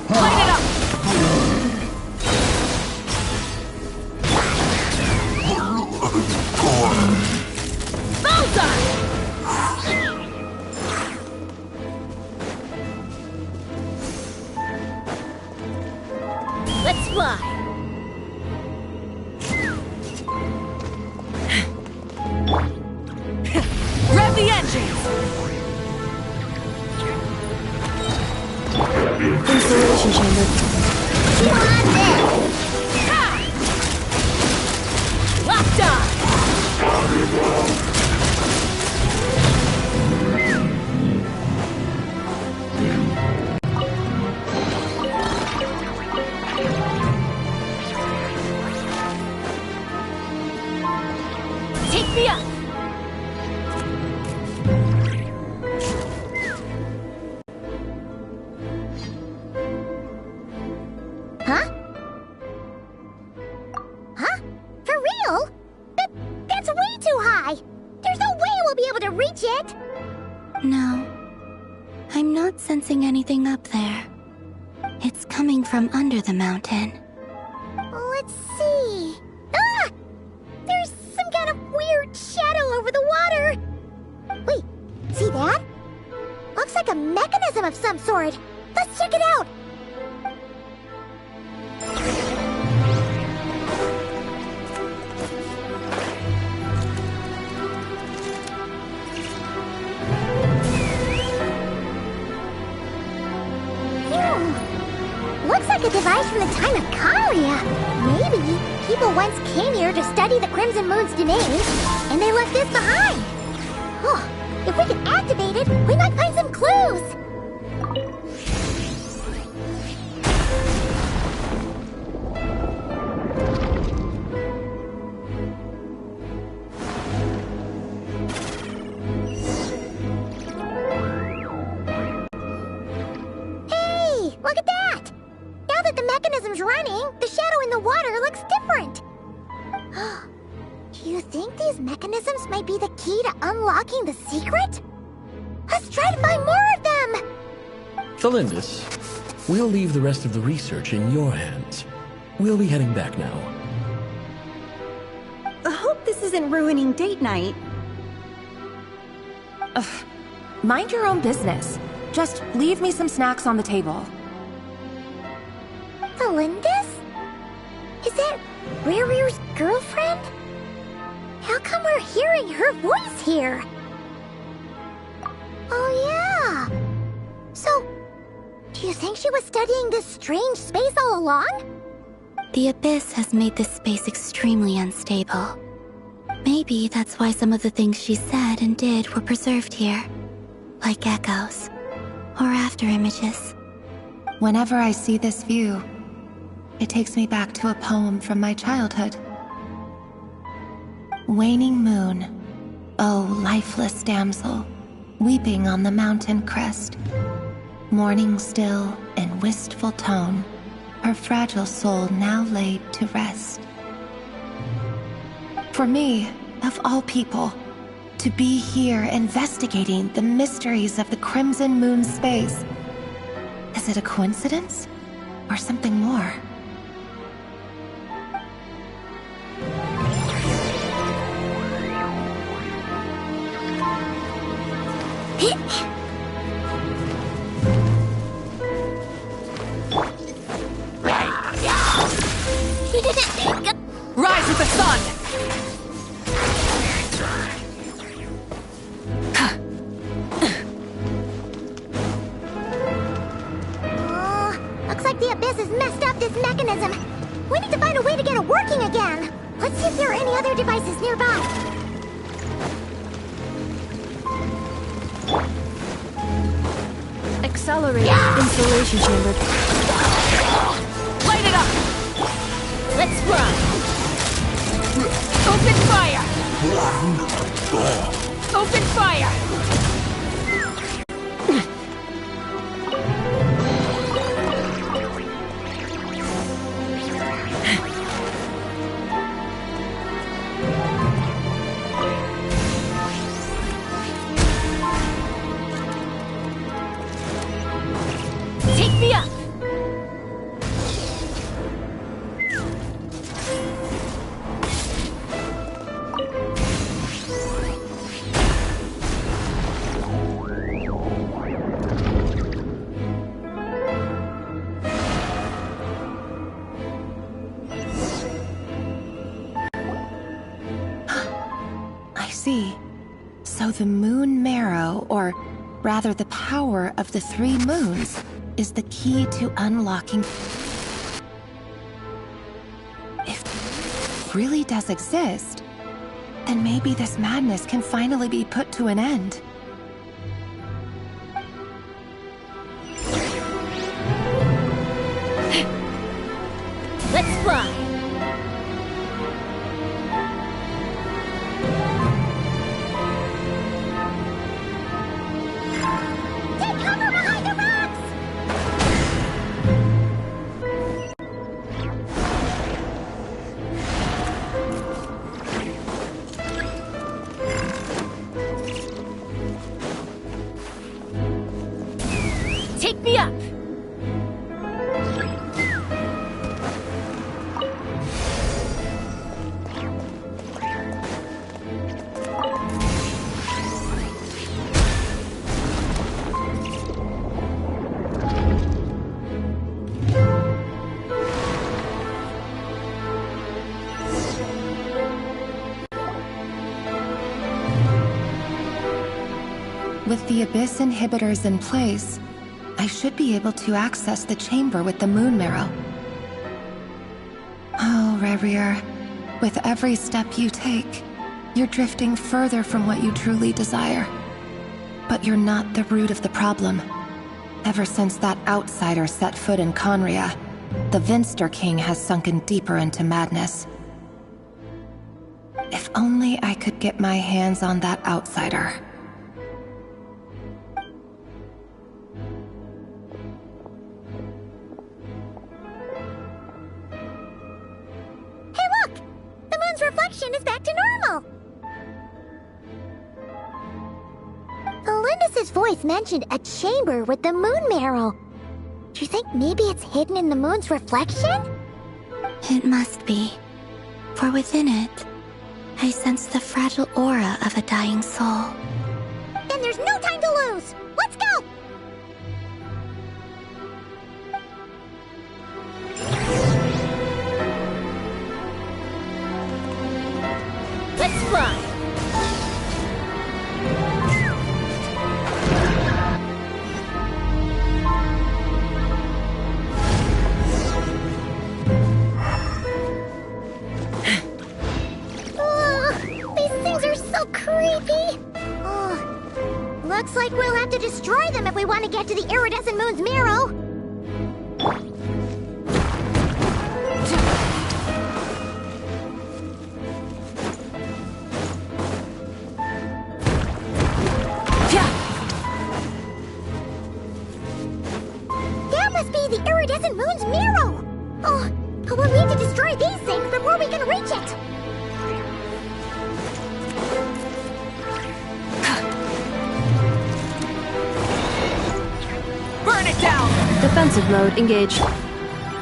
Light it up! Bullseye! Let's fly. Rev the engines! Installation chamber. Chew on this! Ha! Locked on! Take me up. Huh? Huh? For real? That's way too high! There's no way we'll be able to reach it! No. I'm not sensing anything up there. It's coming from under the mountain. Let's see... Ah! There's some kind of weird shadow over the water! Wait, see that? Looks like a mechanism of some sort. Let's check it out! Looks like a device from the time of Kalia. Maybe people once came here to study the Crimson Moon's domain, and they left this behind. Oh, if we can activate it, we might find some clues. Hey, look at that! Now that the mechanism's running, the shadow in the water looks different. Do you think these mechanisms might be the key to unlocking the secret? Let's try to find more of them! Felindus, we'll leave the rest of the research in your hands. We'll be heading back now. I hope this isn't ruining date night. Ugh. Mind your own business. Just leave me some snacks on the table. Felindus? Is that Rear's girlfriend? How come we're hearing her voice here? Oh yeah! So, do you think she was studying this strange space all along? The Abyss has made this space extremely unstable. Maybe that's why some of the things she said and did were preserved here. Like echoes. Or after images. Whenever I see this view, it takes me back to a poem from my childhood. Waning moon, oh lifeless damsel, weeping on the mountain crest. Mourning still in wistful tone, her fragile soul now laid to rest. For me, of all people, to be here investigating the mysteries of the Crimson Moon space. Is it a coincidence? Or something more? Rise with the sun! Looks like the Abyss has messed up this mechanism. We need to find a way to get it working again. Let's see if there are any other devices nearby. Accelerate installation chamber. Light it up! Let's run! Open fire! Open fire! Take me up! I see. So the moon marrow, or rather the power of the 3 moons, is the key to unlocking... If it really does exist, then maybe this madness can finally be put to an end. Let's fly! Take cover behind the rocks! Take me up! With the Abyss inhibitors in place, I should be able to access the chamber with the moon marrow. Oh, Rerir, with every step you take, you're drifting further from what you truly desire. But you're not the root of the problem. Ever since that outsider set foot in Conria, the Vinster King has sunken deeper into madness. If only I could get my hands on that outsider. Hey, look! The moon's reflection is back to normal! Elendis' voice mentioned a chamber with the moon marrow. Do you think maybe it's hidden in the moon's reflection? It must be. For within it, I sense the fragile aura of a dying soul. Then there's no time to lose! Let's go! Let's fly! These things are so creepy! Looks like we'll have to destroy them if we want to get to the iridescent moon's marrow! That must be the iridescent moon's marrow! Oh, we'll need to destroy these things before we can reach it! Burn it down! Defensive mode engaged.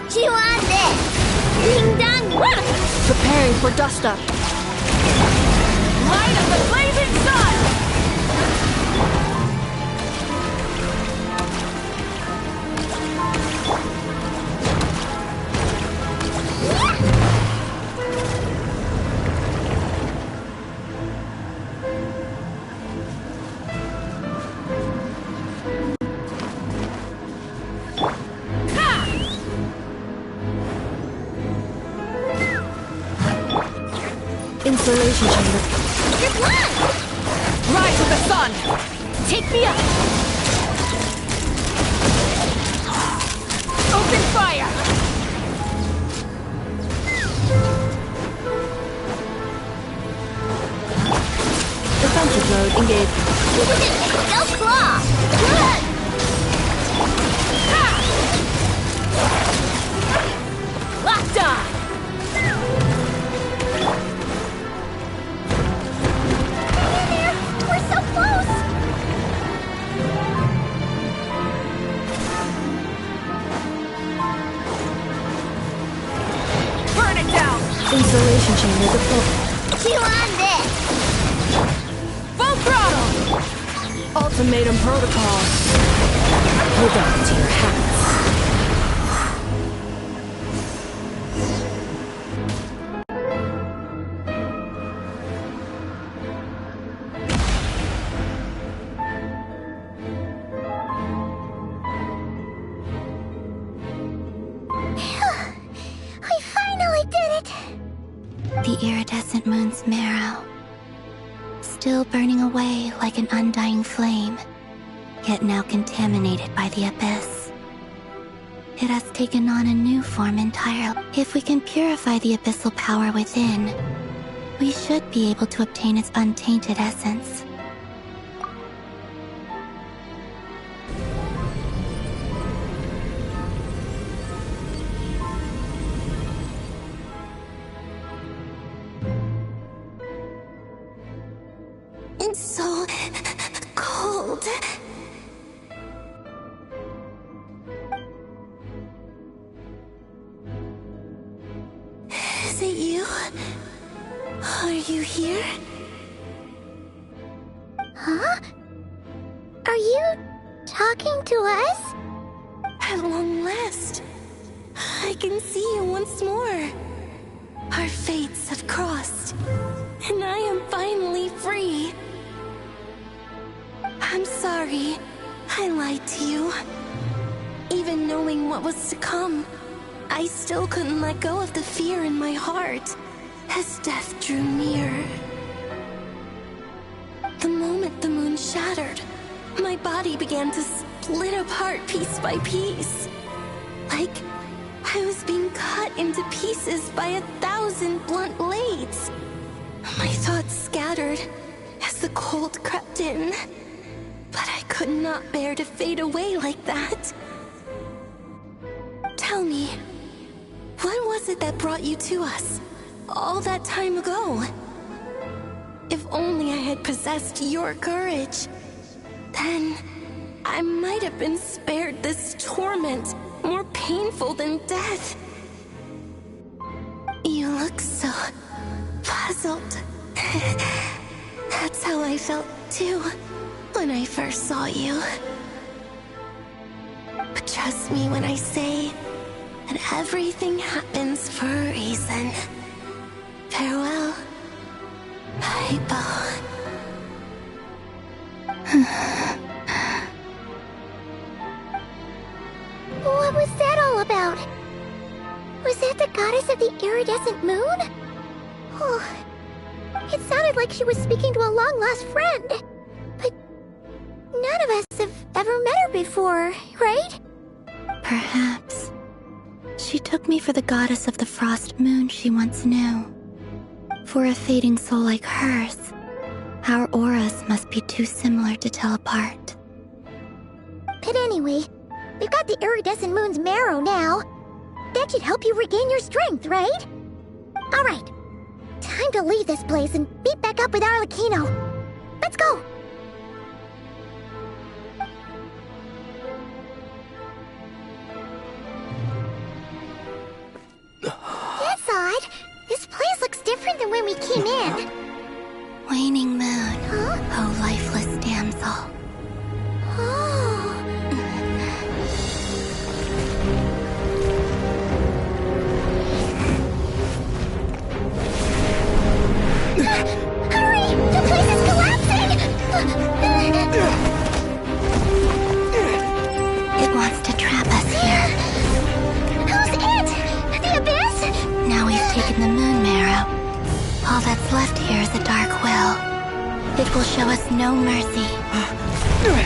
Chew on this! Ding dong rock! Preparing for dust up. Light of the blazing sun! Insulation chamber. Good luck! Rise with the sun! Take me up! Open fire! mode engaged. Go claw! Good! Locked on! We're so close! Burn it down! Installation chamber deployed. Chew on this! Full throttle! Ultimatum protocol. Hold on to your hats. We finally did it! The iridescent moon's marrow, still burning away like an undying flame, yet now contaminated by the abyss. It has taken on a new form entirely. If we can purify the abyssal power within, we should be able to obtain its untainted essence. It's so cold. Is it you? Are you here? Huh? Are you talking to us? At long last, I can see you once more. Our fates have crossed, and I am finally free. I'm sorry, I lied to you. Even knowing what was to come, I still couldn't let go of the fear in my heart as death drew near. The moment the moon shattered, my body began to split apart piece by piece. Like I was being cut into pieces by 1,000 blunt blades. My thoughts scattered as the cold crept in. But I could not bear to fade away like that. Tell me, what was it that brought you to us all that time ago? If only I had possessed your courage, then I might have been spared this torment more painful than death. You look so puzzled. That's how I felt too when I first saw you. But trust me when I say that everything happens for a reason. Farewell, Hypo. What was that all about? Was that the goddess of the iridescent moon? Oh, it sounded like she was speaking to a long-lost friend. But none of us have ever met her before, right? Perhaps. She took me for the goddess of the frost moon she once knew. For a fading soul like hers, our auras must be too similar to tell apart. But anyway, we've got the iridescent moon's marrow now. That should help you regain your strength, right? Alright, time to leave this place and meet back up with Arlecchino. Let's go! That's odd. This place looks different than when we came in. Waning moon, huh? oh lifeless damsel. Hurry! The place is collapsing! It wants to trap us here. Who's it? The abyss? Now we've taken the moon marrow. All that's left here is a dark will. It will show us no mercy. Give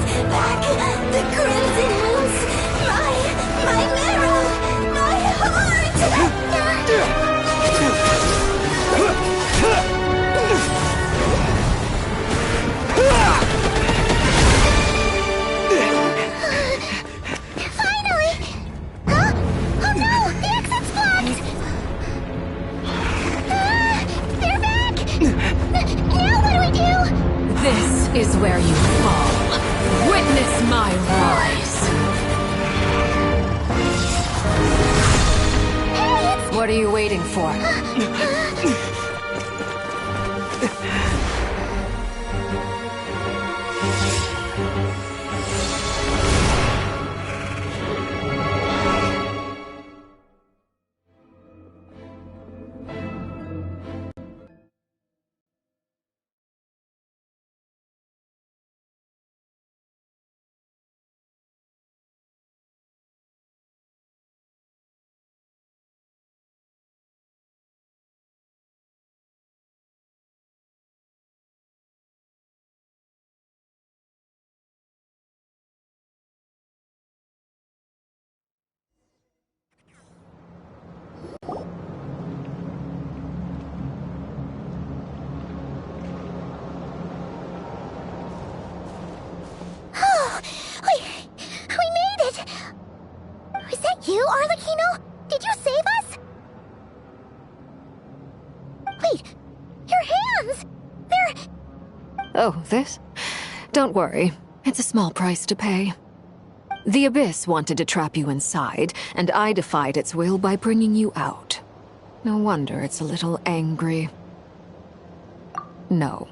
it back! The crimson moon's mine! is where you fall. Witness my rise. What are you waiting for? We made it! Was that you, Arlecchino? Did you save us? Wait, your hands! They're... Oh, this? Don't worry. It's a small price to pay. The Abyss wanted to trap you inside, and I defied its will by bringing you out. No wonder it's a little angry. No.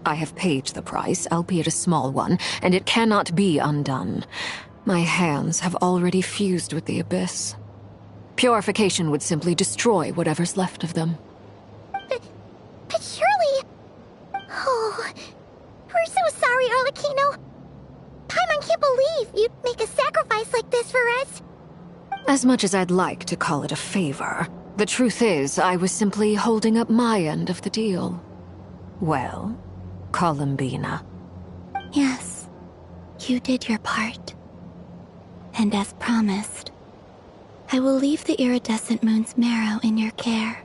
I have paid the price, albeit a small one, and it cannot be undone. My hands have already fused with the Abyss. Purification would simply destroy whatever's left of them. But surely... Oh... We're so sorry, Arlecchino. Paimon can't believe you'd make a sacrifice like this for us. As much as I'd like to call it a favor, the truth is I was simply holding up my end of the deal. Well, Columbina. Yes, you did your part. And as promised, I will leave the iridescent moon's marrow in your care.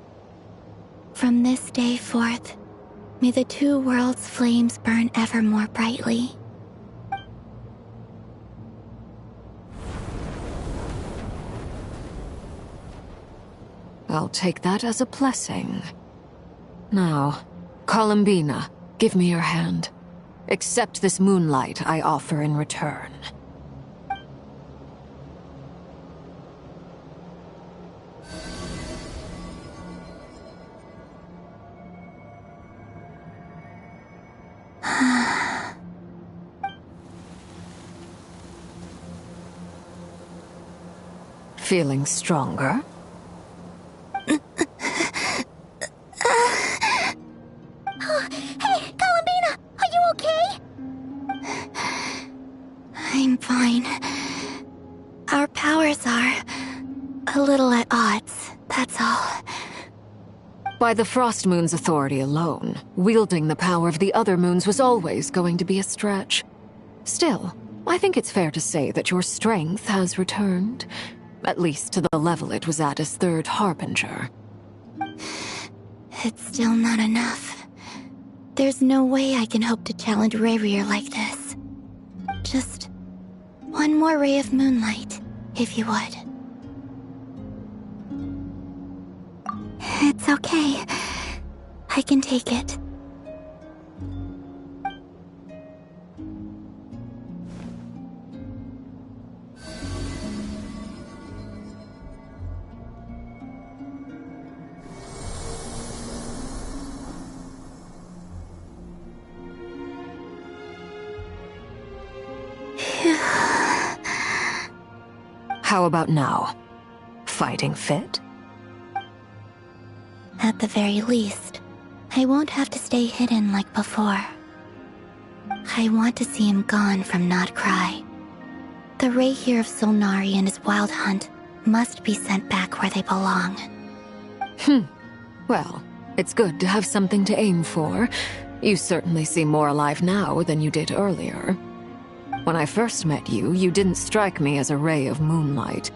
From this day forth, may the two worlds' flames burn ever more brightly. I'll take that as a blessing. Now, Columbina, give me your hand. Accept this moonlight I offer in return. Feeling stronger? Hey, Columbina! Are you okay? I'm fine. Our powers are a little at odds, that's all. By the Frost Moon's authority alone, wielding the power of the other moons was always going to be a stretch. Still, I think it's fair to say that your strength has returned, at least to the level it was at as Third Harbinger. It's still not enough. There's no way I can hope to challenge Rayrir like this. Just one more ray of moonlight, if you would. It's okay. I can take it. How about now? Fighting fit? At the very least, I won't have to stay hidden like before. I want to see him gone from Not Cry. The Rayrir of Solnari and his wild hunt must be sent back where they belong. Well, it's good to have something to aim for. You certainly seem more alive now than you did earlier. When I first met you, you didn't strike me as a ray of moonlight.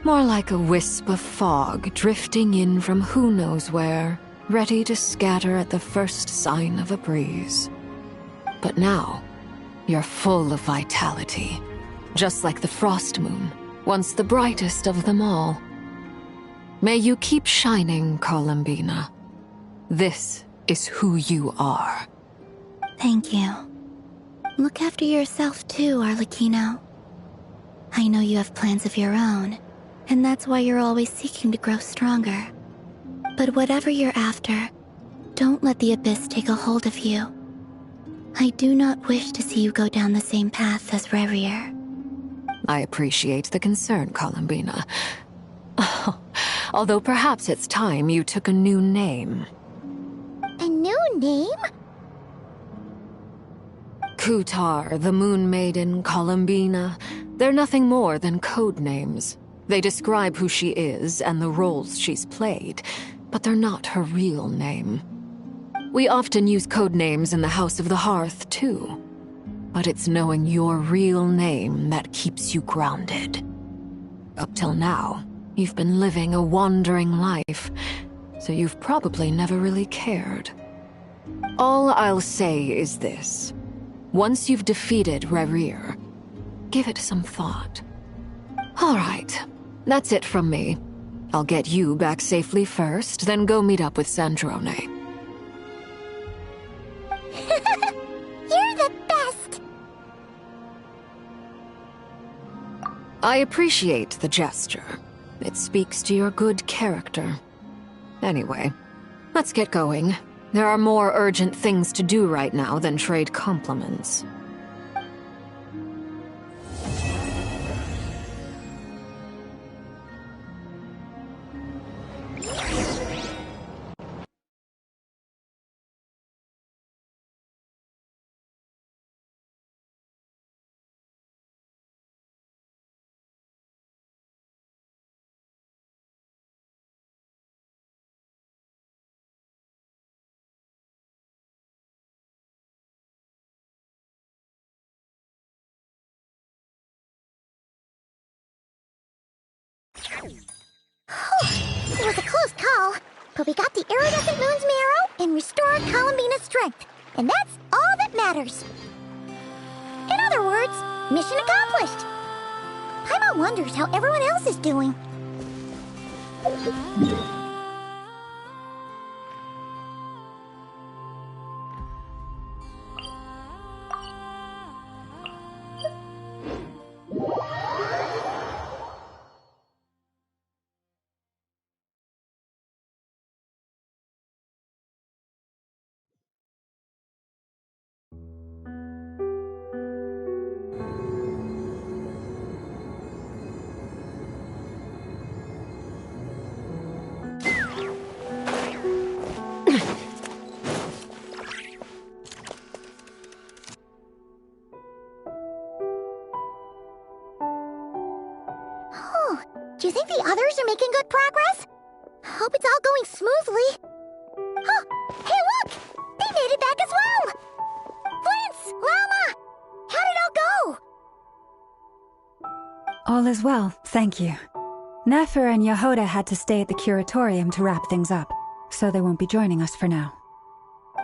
More like a wisp of fog drifting in from who knows where, ready to scatter at the first sign of a breeze. But now, you're full of vitality, just like the Frost Moon, once the brightest of them all. May you keep shining, Columbina. This is who you are. Thank you. Look after yourself too, Arlecchino. I know you have plans of your own, and that's why you're always seeking to grow stronger. But whatever you're after, don't let the Abyss take a hold of you. I do not wish to see you go down the same path as Revier. I appreciate the concern, Columbina. Although perhaps it's time you took a new name. A new name? Kutar, the Moon Maiden, Columbina. They're nothing more than code names. They describe who she is and the roles she's played, but they're not her real name. We often use code names in the House of the Hearth, too. But it's knowing your real name that keeps you grounded. Up till now, you've been living a wandering life, so you've probably never really cared. All I'll say is this. Once you've defeated Revier, give it some thought. All right, that's it from me. I'll get you back safely first, then go meet up with Sandrone. You're the best! I appreciate the gesture. It speaks to your good character. Anyway, let's get going. There are more urgent things to do right now than trade compliments. It was a close call, but we got the iridescent moon's marrow and restored Columbina's strength, and that's all that matters. In other words, mission accomplished. Paimon wonders how everyone else is doing. Do you think the others are making good progress? Hope it's all going smoothly. Oh, hey look! They made it back as well! Flintz! Llama! How did it all go? All is well, thank you. Nefer and Yehoda had to stay at the curatorium to wrap things up, so they won't be joining us for now.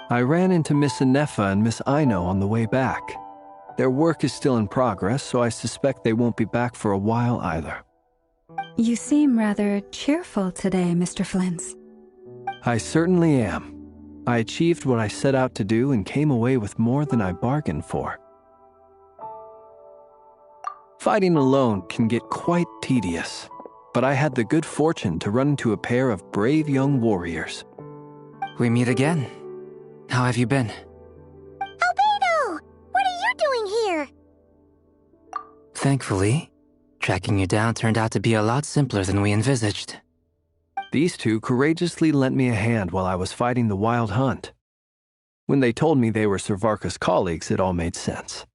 I ran into Miss Nefa and Miss Aino on the way back. Their work is still in progress, so I suspect they won't be back for a while either. You seem rather cheerful today, Mr. Flintz. I certainly am. I achieved what I set out to do and came away with more than I bargained for. Fighting alone can get quite tedious, but I had the good fortune to run into a pair of brave young warriors. We meet again. How have you been? Albedo! What are you doing here? Thankfully, tracking you down turned out to be a lot simpler than we envisaged. These two courageously lent me a hand while I was fighting the Wild Hunt. When they told me they were Servarka's colleagues, it all made sense.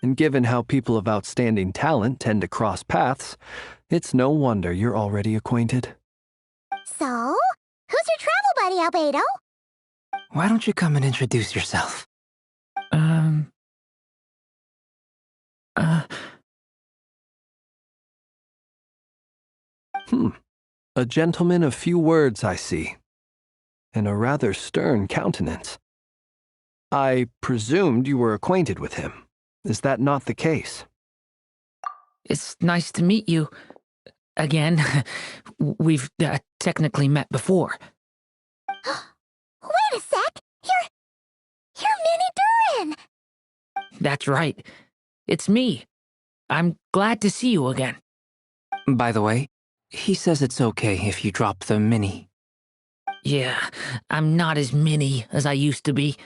And given how people of outstanding talent tend to cross paths, it's no wonder you're already acquainted. So, who's your travel buddy, Albedo? Why don't you come and introduce yourself? A gentleman of few words, I see. And a rather stern countenance. I presumed you were acquainted with him. Is that not the case? It's nice to meet you. Again. We've technically met before. Wait a sec! You're Minnie Durin! That's right. It's me. I'm glad to see you again. By the way, he says it's okay if you drop the mini. Yeah, I'm not as mini as I used to be.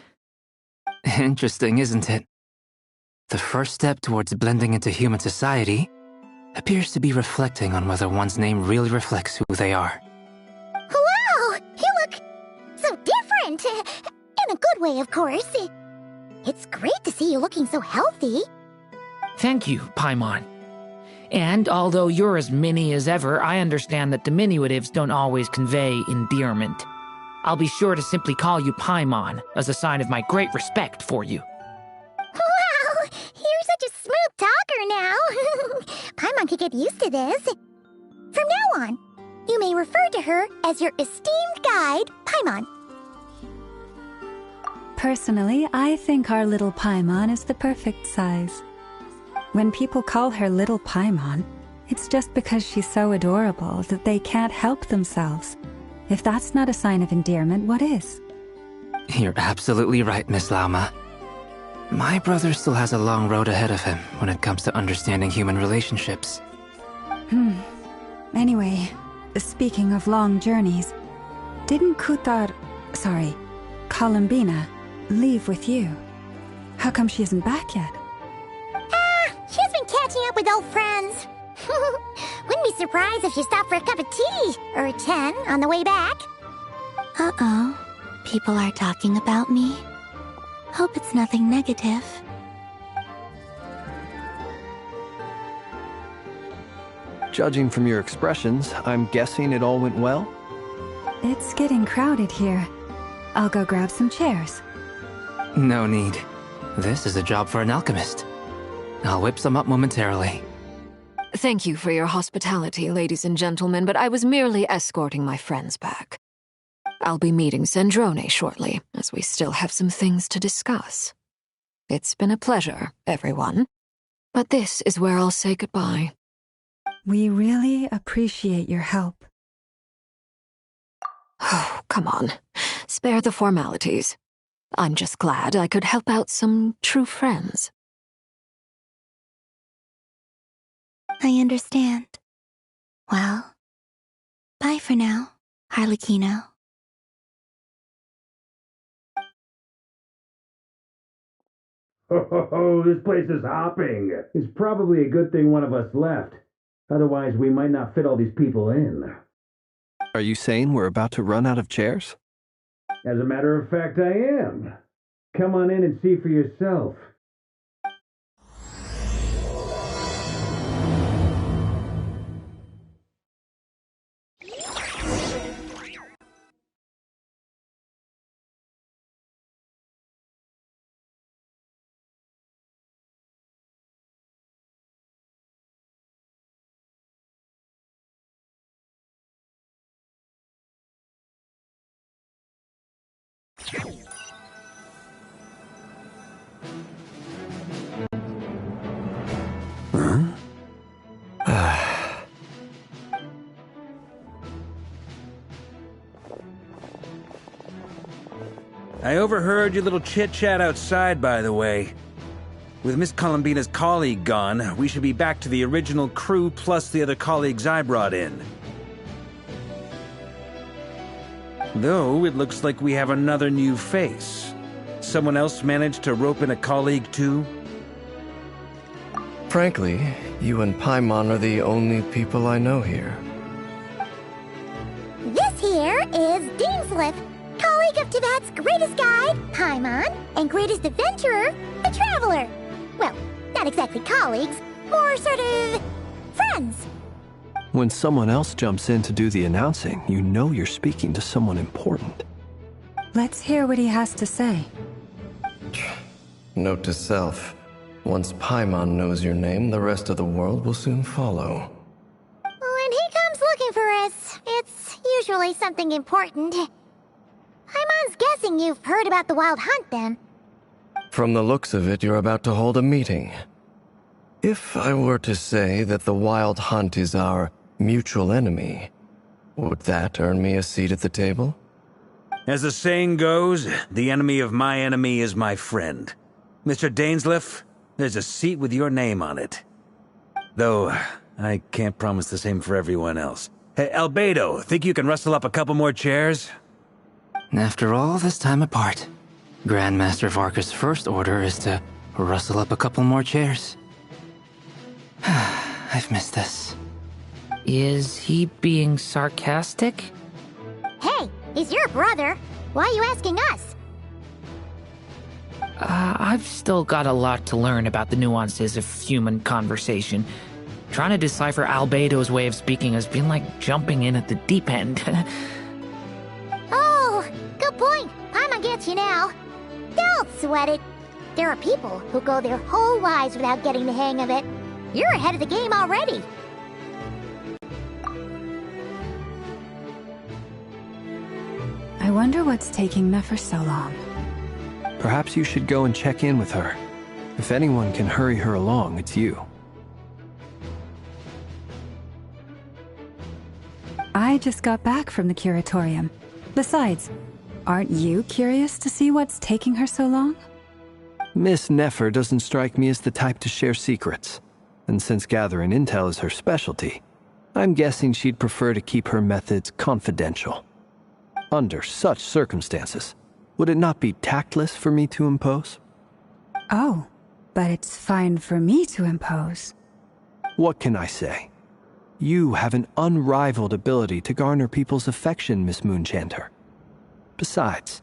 Interesting, isn't it? The first step towards blending into human society appears to be reflecting on whether one's name really reflects who they are. Wow! You look so different! In a good way, of course. It's great to see you looking so healthy. Thank you, Paimon. And although you're as mini as ever, I understand that diminutives don't always convey endearment. I'll be sure to simply call you Paimon as a sign of my great respect for you. Wow! You're such a smooth talker now. Paimon could get used to this. From now on, you may refer to her as your esteemed guide, Paimon. Personally, I think our little Paimon is the perfect size. When people call her Little Paimon, it's just because she's so adorable that they can't help themselves. If that's not a sign of endearment, what is? You're absolutely right, Miss Lauma. My brother still has a long road ahead of him when it comes to understanding human relationships. Anyway, speaking of long journeys, didn't Columbina, leave with you? How come she isn't back yet? She's been catching up with old friends. Wouldn't be surprised if she stopped for a cup of tea or 10 on the way back. Uh-oh. People are talking about me. Hope it's nothing negative. Judging from your expressions, I'm guessing it all went well? It's getting crowded here. I'll go grab some chairs. No need. This is a job for an alchemist. I'll whip some up momentarily. Thank you for your hospitality, ladies and gentlemen, but I was merely escorting my friends back. I'll be meeting Sandrone shortly, as we still have some things to discuss. It's been a pleasure, everyone. But this is where I'll say goodbye. We really appreciate your help. Oh, come on. Spare the formalities. I'm just glad I could help out some true friends. I understand. Well, bye for now, Harlequino. Oh, this place is hopping. It's probably a good thing one of us left. Otherwise, we might not fit all these people in. Are you saying we're about to run out of chairs? As a matter of fact, I am. Come on in and see for yourself. I overheard your little chit-chat outside, by the way. With Miss Columbina's colleague gone, we should be back to the original crew plus the other colleagues I brought in. Though, it looks like we have another new face. Someone else managed to rope in a colleague too? Frankly, you and Paimon are the only people I know here. This here is Deanslip, colleague of Tibet's greatest guide, Paimon, and greatest adventurer, the Traveler. Well, not exactly colleagues, more sort of friends. When someone else jumps in to do the announcing, you know you're speaking to someone important. Let's hear what he has to say. Note to self. Once Paimon knows your name, the rest of the world will soon follow. When he comes looking for us, it's usually something important. Paimon's guessing you've heard about the Wild Hunt, then. From the looks of it, you're about to hold a meeting. If I were to say that the Wild Hunt is our mutual enemy, would that earn me a seat at the table? As the saying goes, the enemy of my enemy is my friend. Mr. Dainsleif, there's a seat with your name on it. Though, I can't promise the same for everyone else. Hey, Albedo, think you can rustle up a couple more chairs? After all this time apart, Grandmaster Varka's first order is to rustle up a couple more chairs. I've missed this. Is he being sarcastic? Hey, he's your brother. Why are you asking us? I've still got a lot to learn about the nuances of human conversation. Trying to decipher Albedo's way of speaking has been like jumping in at the deep end. Oh, good point. Paimon gets you now. Don't sweat it. There are people who go their whole lives without getting the hang of it. You're ahead of the game already. I wonder what's taking Nefer so long. Perhaps you should go and check in with her. If anyone can hurry her along, it's you. I just got back from the curatorium. Besides, aren't you curious to see what's taking her so long? Miss Nefer doesn't strike me as the type to share secrets. And since gathering intel is her specialty, I'm guessing she'd prefer to keep her methods confidential. Under such circumstances, would it not be tactless for me to impose? Oh, but it's fine for me to impose. What can I say? You have an unrivaled ability to garner people's affection, Miss Moonchanter. Besides,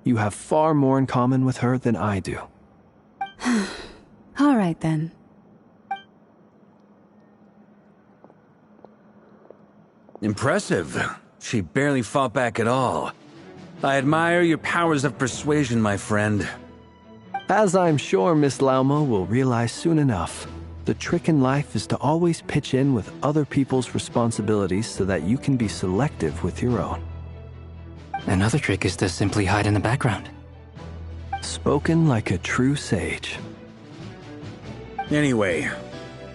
you have far more in common with her than I do. All right, then. Impressive. She barely fought back at all. I admire your powers of persuasion, my friend. As I'm sure Miss Lauma will realize soon enough, the trick in life is to always pitch in with other people's responsibilities so that you can be selective with your own. Another trick is to simply hide in the background. Spoken like a true sage. Anyway,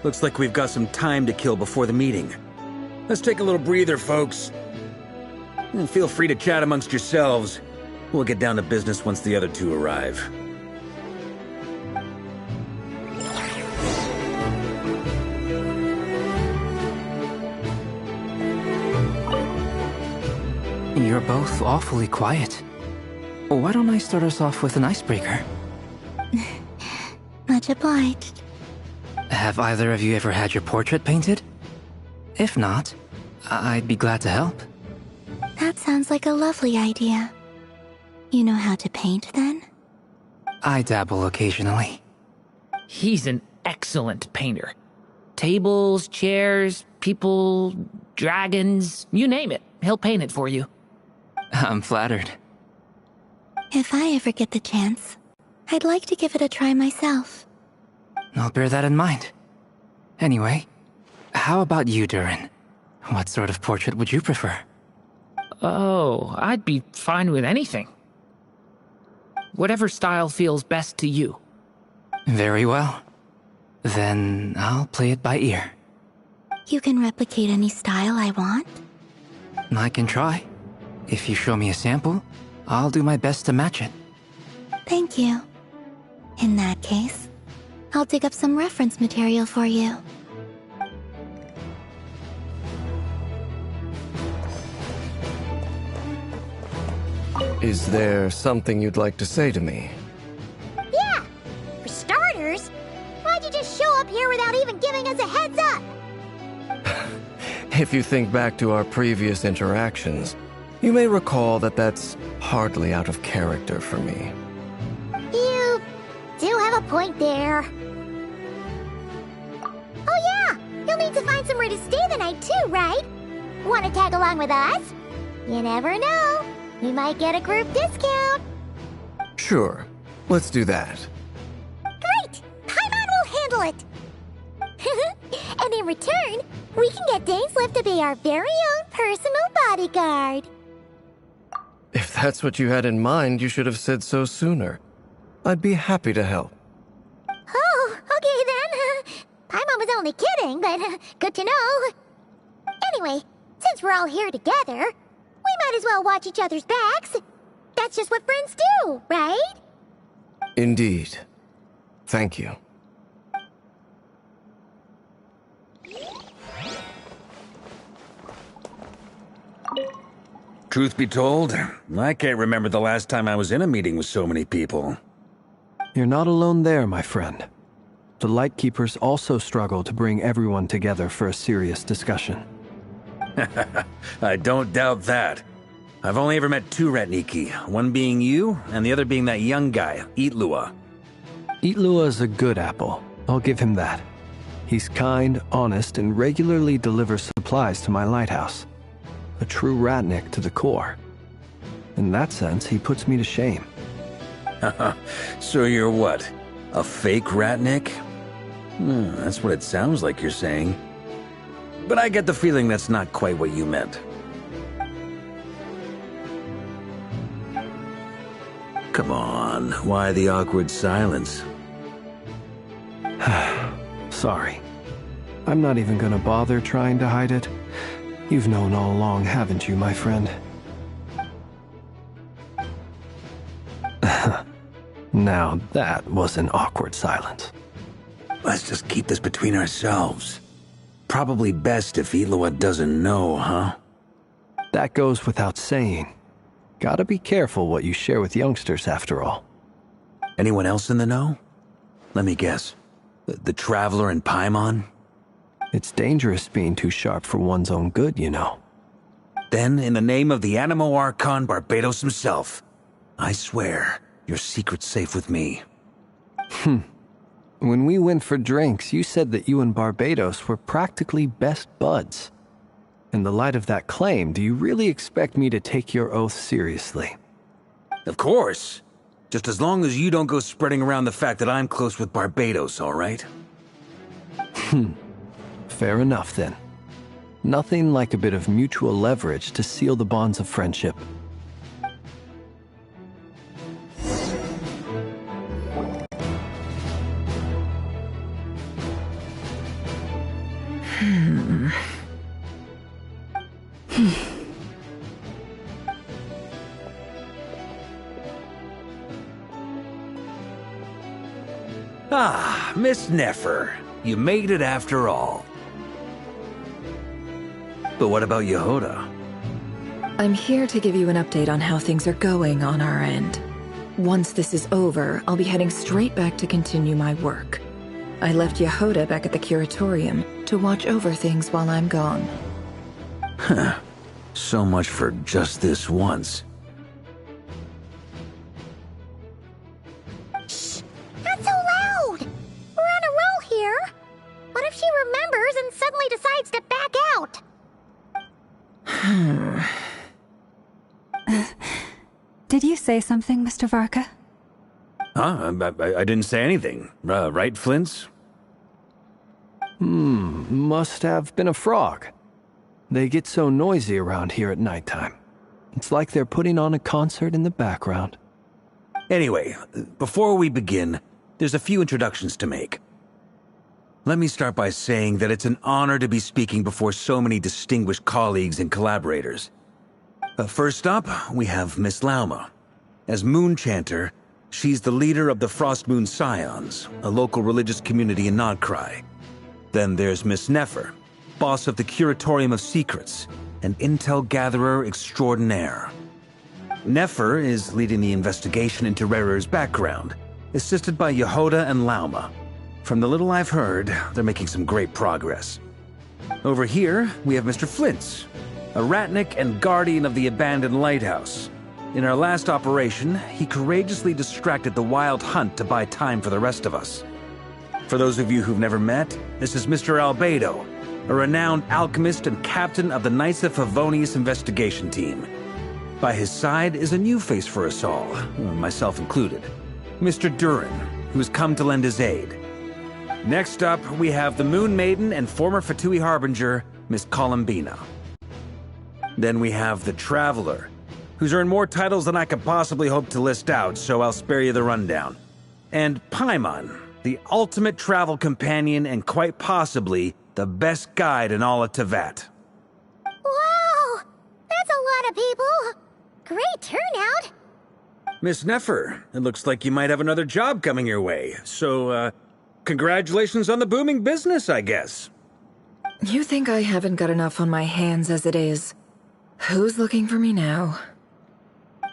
looks like we've got some time to kill before the meeting. Let's take a little breather, folks. And feel free to chat amongst yourselves. We'll get down to business once the other two arrive. You're both awfully quiet. Why don't I start us off with an icebreaker? Much obliged. Have either of you ever had your portrait painted? If not, I'd be glad to help. That sounds like a lovely idea. You know how to paint, then? I dabble occasionally. He's an excellent painter. Tables, chairs, people, dragons, you name it. He'll paint it for you. I'm flattered. If I ever get the chance, I'd like to give it a try myself. I'll bear that in mind. Anyway, how about you, Durin? What sort of portrait would you prefer? Oh, I'd be fine with anything. Whatever style feels best to you. Very well. Then I'll play it by ear. You can replicate any style I want? I can try. If you show me a sample, I'll do my best to match it. Thank you. In that case, I'll dig up some reference material for you. Is there something you'd like to say to me? Yeah! For starters, why'd you just show up here without even giving us a heads up? If you think back to our previous interactions, you may recall that that's hardly out of character for me. You do have a point there. Oh yeah! You'll need to find somewhere to stay the night too, right? Want to tag along with us? You never know. We might get a group discount. Sure, let's do that. Great! Paimon will handle it! And in return, we can get Dainsleif to be our very own personal bodyguard. If that's what you had in mind, you should have said so sooner. I'd be happy to help. Oh, okay then. Paimon was only kidding, but good to know. Anyway, since we're all here together, we might as well watch each other's backs. That's just what friends do, right? Indeed. Thank you. Truth be told, I can't remember the last time I was in a meeting with so many people. You're not alone there, my friend. The Lightkeepers also struggle to bring everyone together for a serious discussion. I don't doubt that. I've only ever met two Ratniki, one being you, and the other being that young guy, Itlua. Itlua is a good apple, I'll give him that. He's kind, honest, and regularly delivers supplies to my lighthouse. A true Ratnik to the core. In that sense, he puts me to shame. So you're what? A fake Ratnik? That's what it sounds like you're saying. But I get the feeling that's not quite what you meant. Come on, why the awkward silence? Sorry. I'm not even gonna bother trying to hide it. You've known all along, haven't you, my friend? Now that was an awkward silence. Let's just keep this between ourselves. Probably best if Itlua doesn't know, huh? That goes without saying. Gotta be careful what you share with youngsters, after all. Anyone else in the know? Let me guess. The Traveler and Paimon? It's dangerous being too sharp for one's own good, you know. Then, in the name of the Animo Archon Barbados himself, I swear, your secret's safe with me. When we went for drinks, you said that you and Barbados were practically best buds. In the light of that claim, do you really expect me to take your oath seriously? Of course. Just as long as you don't go spreading around the fact that I'm close with Barbados, all right? Fair enough, then. Nothing like a bit of mutual leverage to seal the bonds of friendship. Ah, Miss Nefer. You made it after all. But what about Yehoda? I'm here to give you an update on how things are going on our end. Once this is over, I'll be heading straight back to continue my work. I left Yehoda back at the Curatorium to watch over things while I'm gone. So much for just this once. Shh! Not so loud! We're on a roll here! What if she remembers and suddenly decides to back out? Did you say something, Mr. Varka? Huh? I didn't say anything. Right, Flints? Must have been a frog. They get so noisy around here at nighttime. It's like they're putting on a concert in the background. Anyway, before we begin, there's a few introductions to make. Let me start by saying that it's an honor to be speaking before so many distinguished colleagues and collaborators. First up, we have Miss Lauma. As Moon Chanter, she's the leader of the Frost Moon Scions, a local religious community in Nodcry. Then there's Miss Nefer, boss of the Curatorium of Secrets, an intel gatherer extraordinaire. Nefer is leading the investigation into Rerer's background, assisted by Yehoda and Lauma. From the little I've heard, they're making some great progress. Over here, we have Mr. Flintz, a Ratnik and guardian of the abandoned lighthouse. In our last operation, he courageously distracted the Wild Hunt to buy time for the rest of us. For those of you who've never met, this is Mr. Albedo, a renowned alchemist and captain of the Knights of Favonius investigation team. By his side is a new face for us all, myself included, Mr. Durin, who's come to lend his aid. Next up, we have the Moon Maiden and former Fatui Harbinger, Miss Columbina. Then we have the Traveler, who's earned more titles than I could possibly hope to list out, so I'll spare you the rundown. And Paimon, the ultimate travel companion and quite possibly the best guide in all of Tevat. Wow! That's a lot of people! Great turnout! Miss Nefer, it looks like you might have another job coming your way. So, congratulations on the booming business, I guess. You think I haven't got enough on my hands as it is? Who's looking for me now?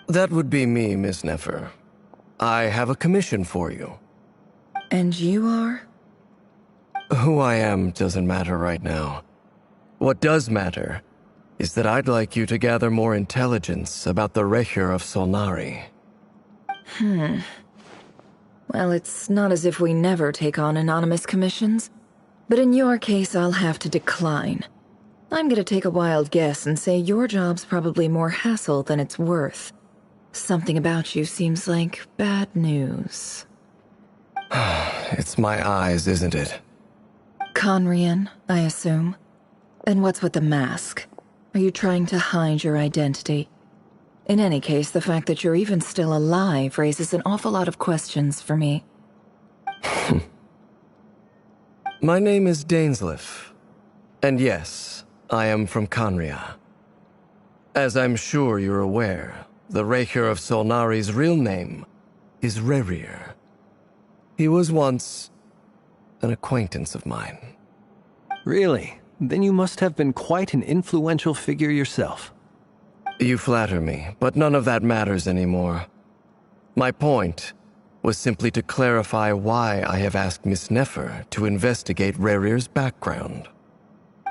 That would be me, Miss Nefer. I have a commission for you. And you are? Who I am doesn't matter right now. What does matter is that I'd like you to gather more intelligence about the Recher of Solnari. Well, it's not as if we never take on anonymous commissions, but in your case, I'll have to decline. I'm gonna take a wild guess and say your job's probably more hassle than it's worth. Something about you seems like bad news. It's my eyes, isn't it? Conrian, I assume. And what's with the mask? Are you trying to hide your identity? In any case, the fact that you're even still alive raises an awful lot of questions for me. My name is Dainsleif. And yes, I am from Conria. As I'm sure you're aware, the Recher of Solnari's real name is Rerir. He was once an acquaintance of mine. Really? Then you must have been quite an influential figure yourself. You flatter me, but none of that matters anymore. My point was simply to clarify why I have asked Miss Nefer to investigate Rerir's background.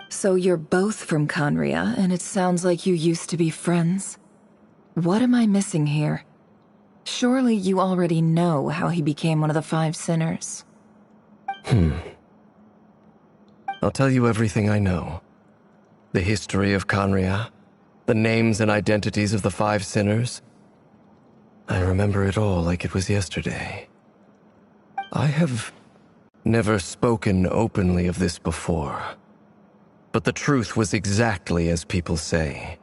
So you're both from Conria, and it sounds like you used to be friends? What am I missing here? Surely you already know how he became one of the Five Sinners. I'll tell you everything I know. The history of Conria, the names and identities of the Five Sinners. I remember it all like it was yesterday. I have never spoken openly of this before, but the truth was exactly as people say.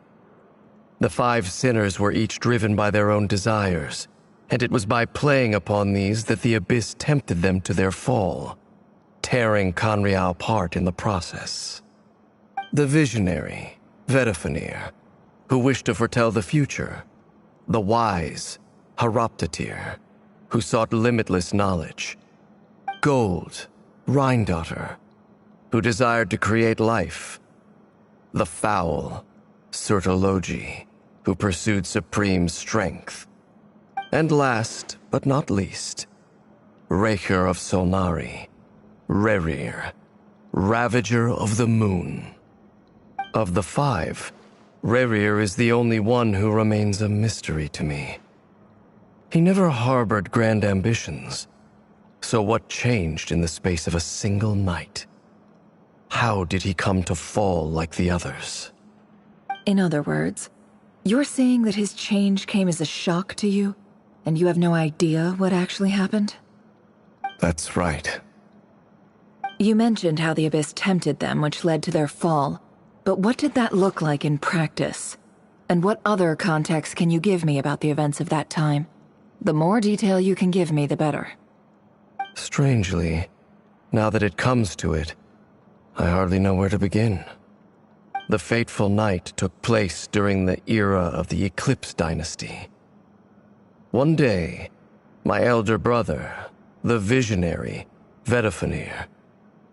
The Five Sinners were each driven by their own desires, and it was by playing upon these that the Abyss tempted them to their fall, tearing Conria apart in the process. The visionary, Vedifenir, who wished to foretell the future. The wise, Haroptatir, who sought limitless knowledge. Gold, Rheindotter, who desired to create life. The foul, Surtologi, who pursued supreme strength. And last, but not least, Recher of Solnari, Rerir, Ravager of the Moon. Of the five, Rerir is the only one who remains a mystery to me. He never harbored grand ambitions. So what changed in the space of a single night? How did he come to fall like the others? In other words, you're saying that his change came as a shock to you, and you have no idea what actually happened? That's right. You mentioned how the Abyss tempted them, which led to their fall. But what did that look like in practice? And what other context can you give me about the events of that time? The more detail you can give me, the better. Strangely, now that it comes to it, I hardly know where to begin. The fateful night took place during the era of the Eclipse Dynasty. One day, my elder brother, the visionary, Vedifenir,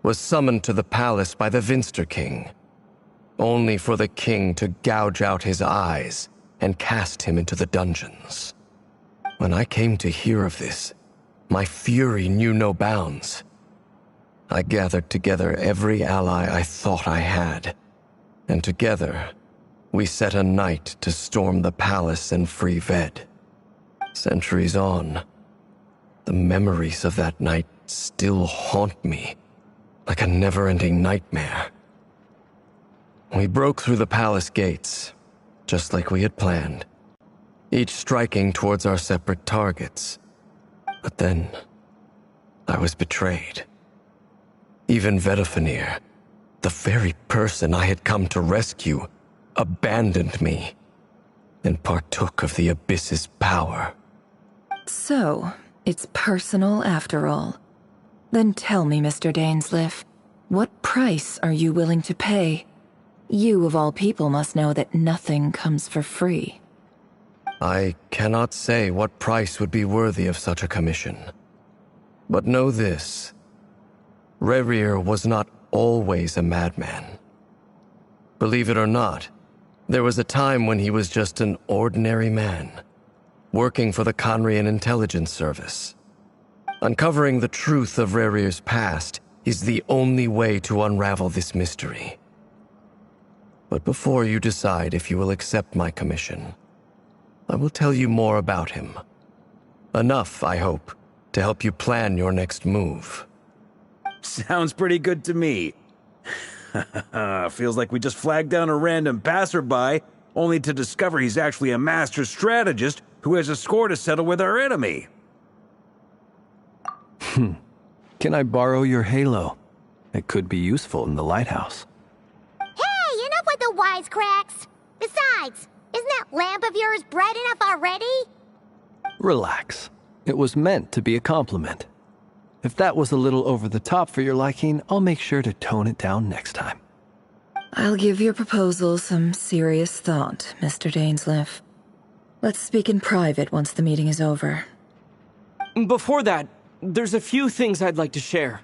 was summoned to the palace by the Vinster King, only for the king to gouge out his eyes and cast him into the dungeons. When I came to hear of this, my fury knew no bounds. I gathered together every ally I thought I had, and together, we set a night to storm the palace and free Ved. Centuries on, the memories of that night still haunt me like a never-ending nightmare. We broke through the palace gates, just like we had planned, each striking towards our separate targets. But then, I was betrayed. Even Vedifenir, the very person I had come to rescue, abandoned me and partook of the Abyss's power. So, it's personal after all. Then tell me, Mr. Dainsleif, what price are you willing to pay? You, of all people, must know that nothing comes for free. I cannot say what price would be worthy of such a commission. But know this. Rerir was not always a madman. Believe it or not, there was a time when he was just an ordinary man, working for the Conrian Intelligence Service. Uncovering the truth of Rerir's past is the only way to unravel this mystery. But before you decide if you will accept my commission, I will tell you more about him. Enough, I hope, to help you plan your next move. Sounds pretty good to me. Feels like we just flagged down a random passerby, only to discover he's actually a master strategist who has a score to settle with our enemy. Can I borrow your halo? It could be useful in the lighthouse. Hey, enough with the wisecracks! Besides, isn't that lamp of yours bright enough already? Relax. It was meant to be a compliment. If that was a little over the top for your liking, I'll make sure to tone it down next time. I'll give your proposal some serious thought, Mr. Dainsleif. Let's speak in private once the meeting is over. Before that, there's a few things I'd like to share.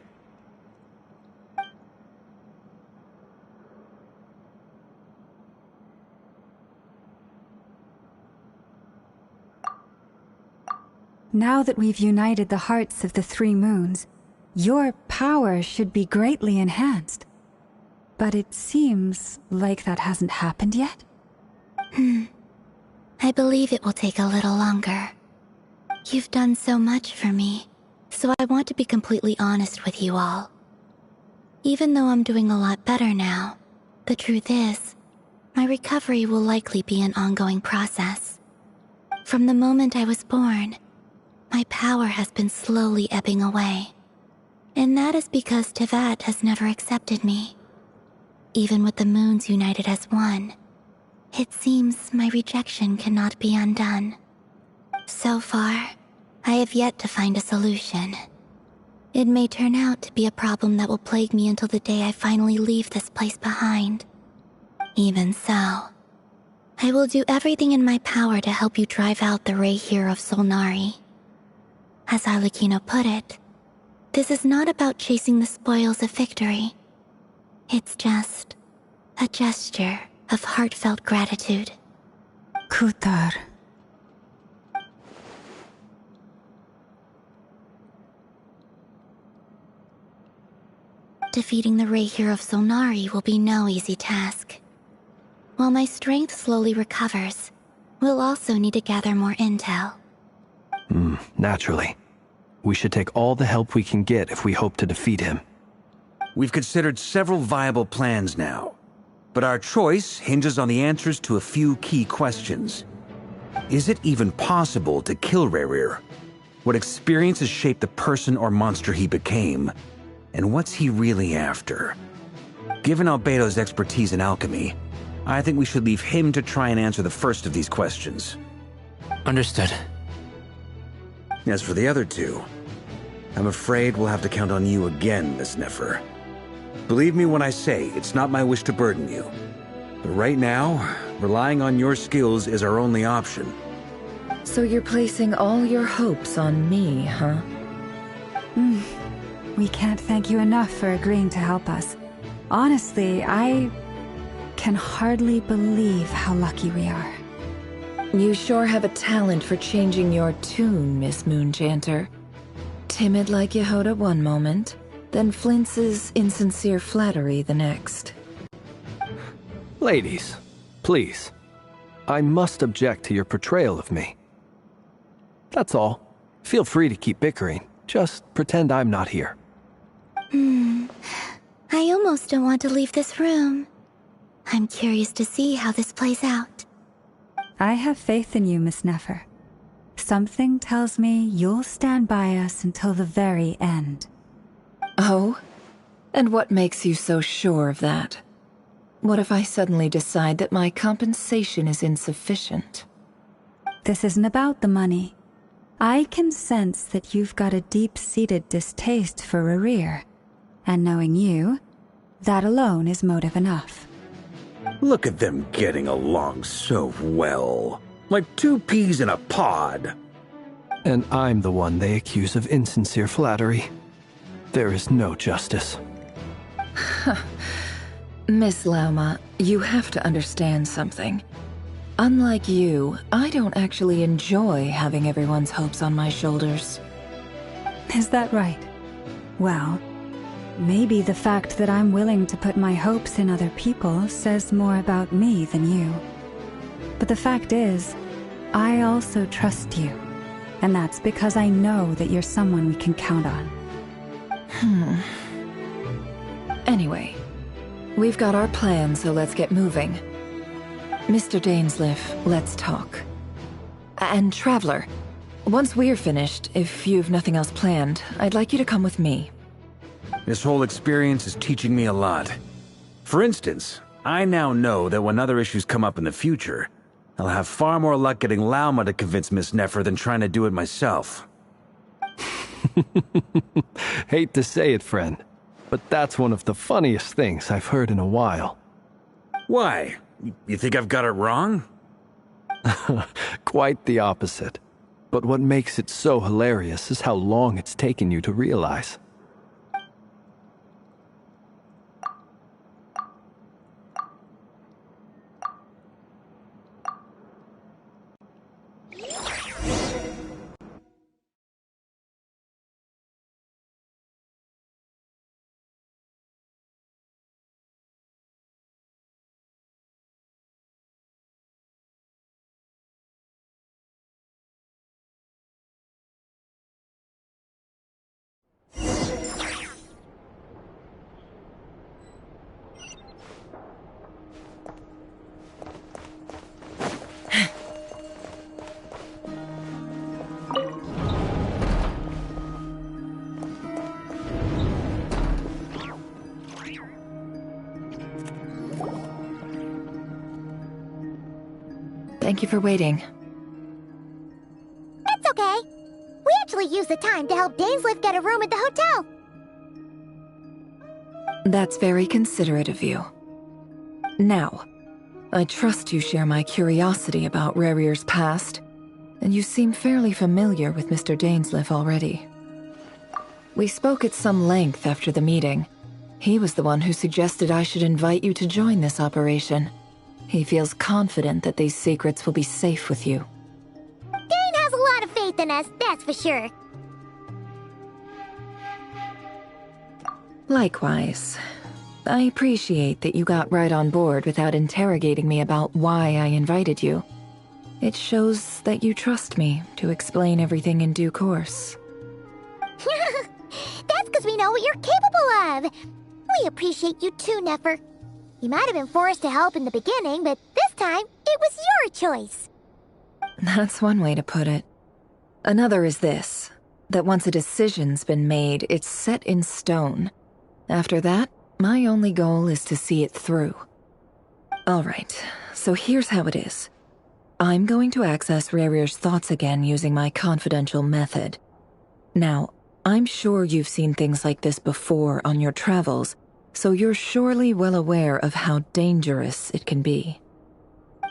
Now that we've united the hearts of the three moons, your power should be greatly enhanced. But it seems like that hasn't happened yet. I believe it will take a little longer. You've done so much for me, so I want to be completely honest with you all. Even though I'm doing a lot better now, the truth is, my recovery will likely be an ongoing process. From the moment I was born, my power has been slowly ebbing away. And that is because Tevat has never accepted me. Even with the moons united as one, it seems my rejection cannot be undone. So far, I have yet to find a solution. It may turn out to be a problem that will plague me until the day I finally leave this place behind. Even so, I will do everything in my power to help you drive out the Ray here of Solnari. As Arlecchino put it, this is not about chasing the spoils of victory. It's just a gesture of heartfelt gratitude. Kutar. Defeating the Ray here of Solnari will be no easy task. While my strength slowly recovers, we'll also need to gather more intel. Naturally. We should take all the help we can get if we hope to defeat him. We've considered several viable plans now, but our choice hinges on the answers to a few key questions. Is it even possible to kill Rerir? What experiences shaped the person or monster he became? And what's he really after? Given Albedo's expertise in alchemy, I think we should leave him to try and answer the first of these questions. Understood. As for the other two, I'm afraid we'll have to count on you again, Miss Nefer. Believe me when I say it's not my wish to burden you. But right now, relying on your skills is our only option. So you're placing all your hopes on me, huh? We can't thank you enough for agreeing to help us. Honestly, I can hardly believe how lucky we are. You sure have a talent for changing your tune, Miss Moonchanter. Timid like Yehoda one moment, then flinces insincere flattery the next. Ladies, please. I must object to your portrayal of me. That's all. Feel free to keep bickering. Just pretend I'm not here. I almost don't want to leave this room. I'm curious to see how this plays out. I have faith in you, Miss Nefer. Something tells me you'll stand by us until the very end. Oh? And what makes you so sure of that? What if I suddenly decide that my compensation is insufficient? This isn't about the money. I can sense that you've got a deep-seated distaste for Rerir. And knowing you, that alone is motive enough. Look at them getting along so well. Like 2 peas in a pod. And I'm the one they accuse of insincere flattery. There is no justice. Miss Lauma, you have to understand something. Unlike you, I don't actually enjoy having everyone's hopes on my shoulders. Is that right? Well, maybe the fact that I'm willing to put my hopes in other people says more about me than you. But the fact is, I also trust you. And that's because I know that you're someone we can count on. Anyway, we've got our plan, so let's get moving. Mr. Dainsleif, let's talk. And Traveler, once we're finished, if you've nothing else planned, I'd like you to come with me. This whole experience is teaching me a lot. For instance, I now know that when other issues come up in the future, I'll have far more luck getting Lauma to convince Miss Nefer than trying to do it myself. Hate to say it, friend, but that's one of the funniest things I've heard in a while. Why? You think I've got it wrong? Quite the opposite. But what makes it so hilarious is how long it's taken you to realize. Thank you for waiting. It's okay. We actually used the time to help Dainsleif get a room at the hotel. That's very considerate of you. Now, I trust you share my curiosity about Rarier's past, and you seem fairly familiar with Mr. Dainsleif already. We spoke at some length after the meeting. He was the one who suggested I should invite you to join this operation. He feels confident that these secrets will be safe with you. Dane has a lot of faith in us, that's for sure. Likewise. I appreciate that you got right on board without interrogating me about why I invited you. It shows that you trust me to explain everything in due course. That's because we know what you're capable of. We appreciate you too, Nefer. You might have been forced to help in the beginning, but this time, it was your choice. That's one way to put it. Another is this, that once a decision's been made, it's set in stone. After that, my only goal is to see it through. Alright, so here's how it is. I'm going to access Rarier's thoughts again using my confidential method. Now, I'm sure you've seen things like this before on your travels, so you're surely well aware of how dangerous it can be.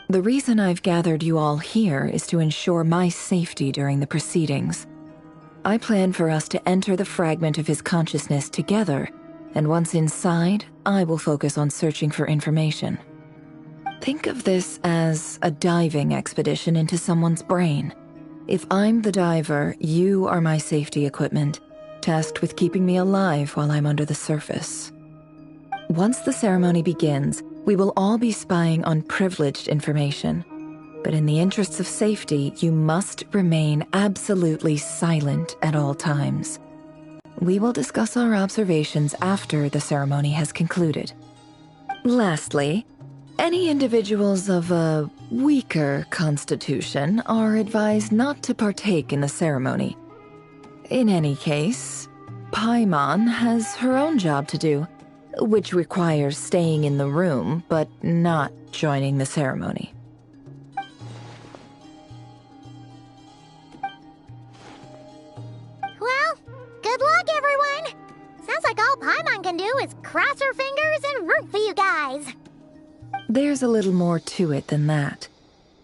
The reason I've gathered you all here is to ensure my safety during the proceedings. I plan for us to enter the fragment of his consciousness together, and once inside, I will focus on searching for information. Think of this as a diving expedition into someone's brain. If I'm the diver, you are my safety equipment, tasked with keeping me alive while I'm under the surface. Once the ceremony begins, we will all be spying on privileged information. But in the interests of safety, you must remain absolutely silent at all times. We will discuss our observations after the ceremony has concluded. Lastly, any individuals of a weaker constitution are advised not to partake in the ceremony. In any case, Paimon has her own job to do, which requires staying in the room, but not joining the ceremony. Well, good luck, everyone. Sounds like all Paimon can do is cross her fingers and root for you guys. There's a little more to it than that.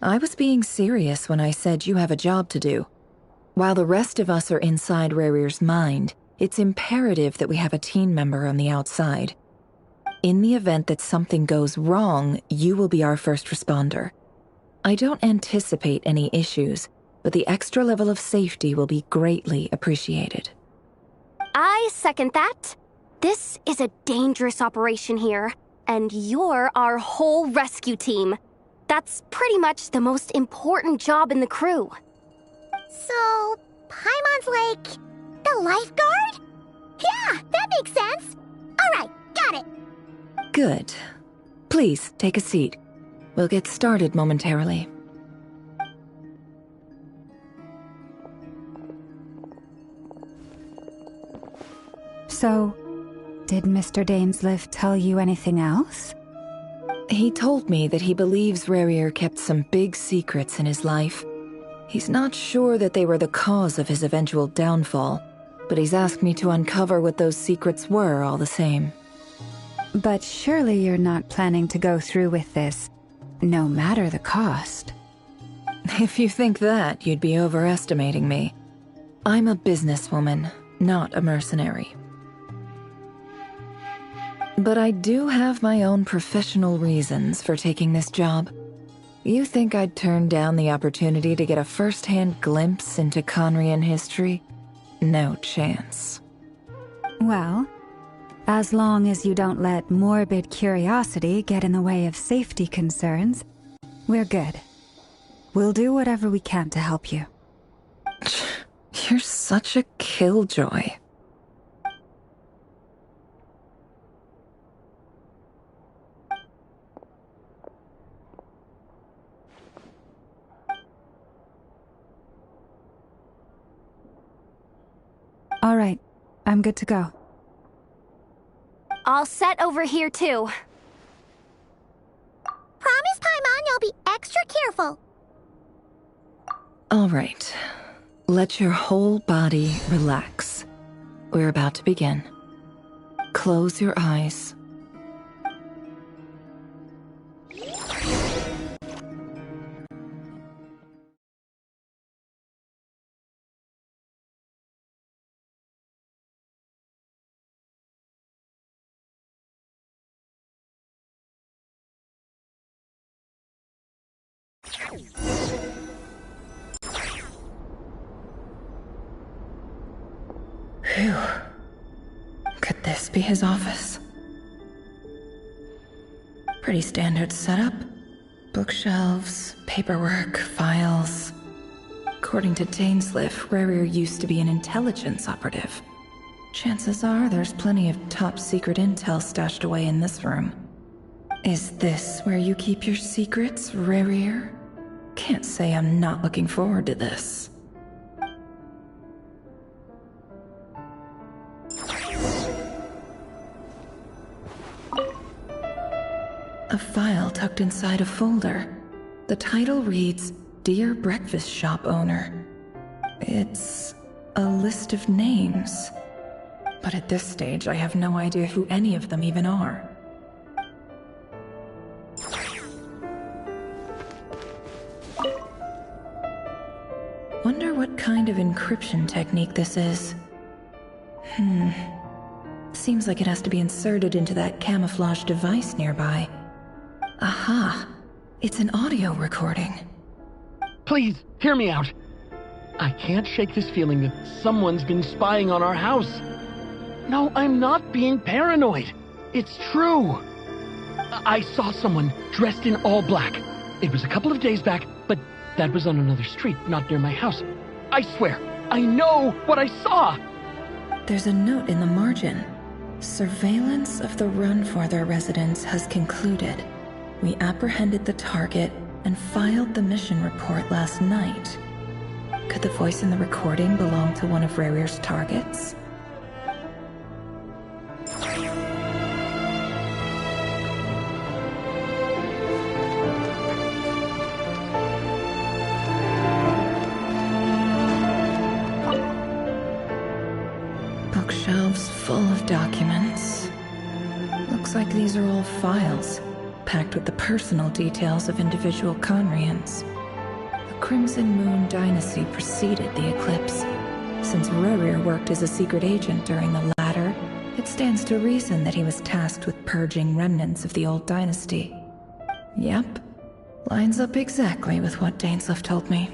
I was being serious when I said you have a job to do. While the rest of us are inside Rerir's mind, it's imperative that we have a team member on the outside. In the event that something goes wrong, you will be our first responder. I don't anticipate any issues, but the extra level of safety will be greatly appreciated. I second that. This is a dangerous operation here, and you're our whole rescue team. That's pretty much the most important job in the crew. So, Paimon's like the lifeguard? Yeah, that makes sense. All right, got it. Good. Please, take a seat. We'll get started momentarily. So, did Mr. Dainsleif tell you anything else? He told me that he believes Rerir kept some big secrets in his life. He's not sure that they were the cause of his eventual downfall, but he's asked me to uncover what those secrets were all the same. But surely you're not planning to go through with this, no matter the cost. If you think that, you'd be overestimating me. I'm a businesswoman, not a mercenary. But I do have my own professional reasons for taking this job. You think I'd turn down the opportunity to get a first-hand glimpse into Conrian history? No chance. Well, as long as you don't let morbid curiosity get in the way of safety concerns, we're good. We'll do whatever we can to help you. You're such a killjoy. All right, I'm good to go. All set over here, too. Promise, Paimon, you'll be extra careful. All right. Let your whole body relax. We're about to begin. Close your eyes. Phew. Could this be his office? Pretty standard setup. Bookshelves, paperwork, files. According to Dainsleif, Rerir used to be an intelligence operative. Chances are there's plenty of top-secret intel stashed away in this room. Is this where you keep your secrets, Rerir? Can't say I'm not looking forward to this. A file tucked inside a folder. The title reads, Dear Breakfast Shop Owner. It's a list of names. But at this stage, I have no idea who any of them even are. Wonder what kind of encryption technique this is. Seems like it has to be inserted into that camouflage device nearby. Aha! It's an audio recording. Please, hear me out. I can't shake this feeling that someone's been spying on our house. No, I'm not being paranoid. It's true. I saw someone dressed in all black. It was a couple of days back, but that was on another street, not near my house. I swear, I know what I saw! There's a note in the margin. Surveillance of the run for their residence has concluded. We apprehended the target and filed the mission report last night. Could the voice in the recording belong to one of Rerir's targets? Bookshelves full of documents. Looks like these are all files. packed with the personal details of individual Conrians. The Crimson Moon dynasty preceded the eclipse. Since Rerir worked as a secret agent during the latter, it stands to reason that he was tasked with purging remnants of the old dynasty. Yep, lines up exactly with what Dainsleif told me.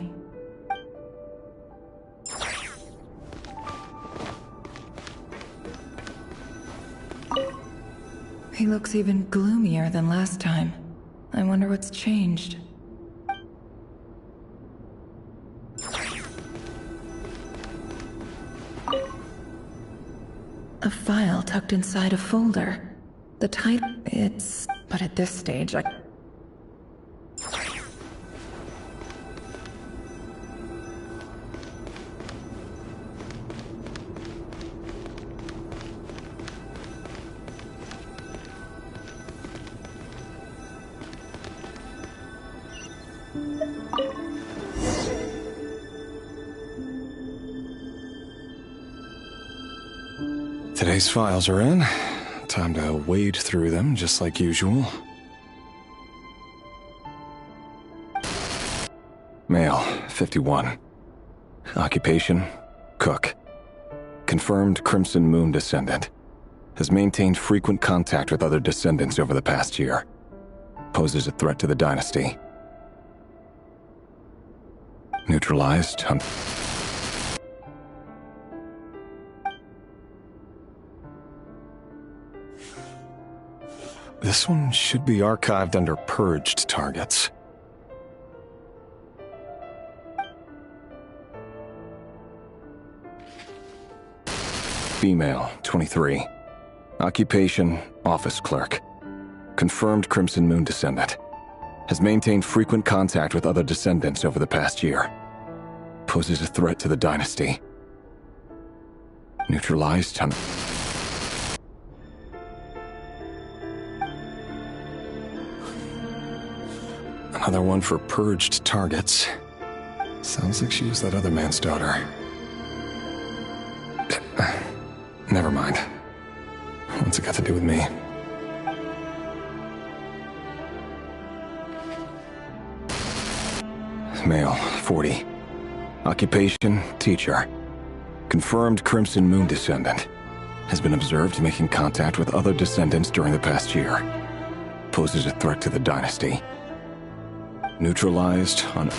He looks even gloomier than last time. I wonder what's changed. A file tucked inside a folder. The title... But at this stage, Today's files are in. Time to wade through them, just like usual. Male, 51. Occupation, cook. Confirmed Crimson Moon descendant. Has maintained frequent contact with other descendants over the past year. Poses a threat to the dynasty. Neutralized on... This one should be archived under purged targets. Female, 23. Occupation, office clerk. Confirmed Crimson Moon descendant. Has maintained frequent contact with other descendants over the past year. Poses a threat to the dynasty. Neutralized on... Another one for purged targets. Sounds like she was that other man's daughter. Never mind. What's it got to do with me? Male, 40. Occupation, teacher. Confirmed Crimson Moon descendant. Has been observed making contact with other descendants during the past year. Poses a threat to the dynasty. Neutralized on...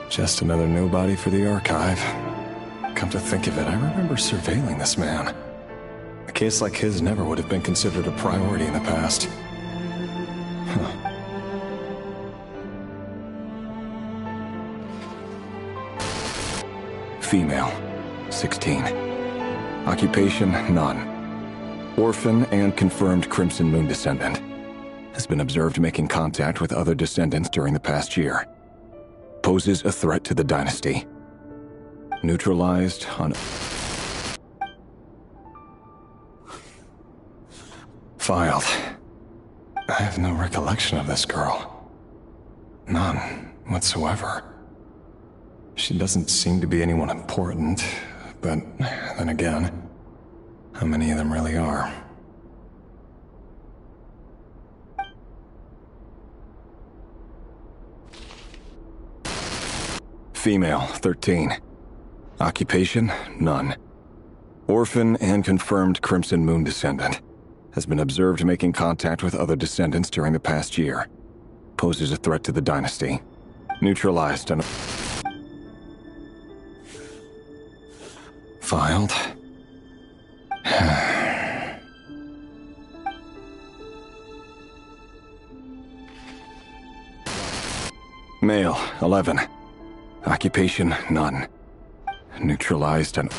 Just another nobody for the archive. Come to think of it, I remember surveilling this man. A case like his never would have been considered a priority in the past. Huh. Female, 16. Occupation, none. Orphan and confirmed Crimson Moon descendant. Has been observed making contact with other descendants during the past year. Poses a threat to the dynasty. Neutralized on... Filed. I have no recollection of this girl. None whatsoever. She doesn't seem to be anyone important, but then again, how many of them really are? Female, 13. Occupation, none. Orphan and confirmed Crimson Moon descendant. Has been observed making contact with other descendants during the past year. Poses a threat to the dynasty. Neutralized on... Filed. Male, 11. Occupation, none. Neutralized on...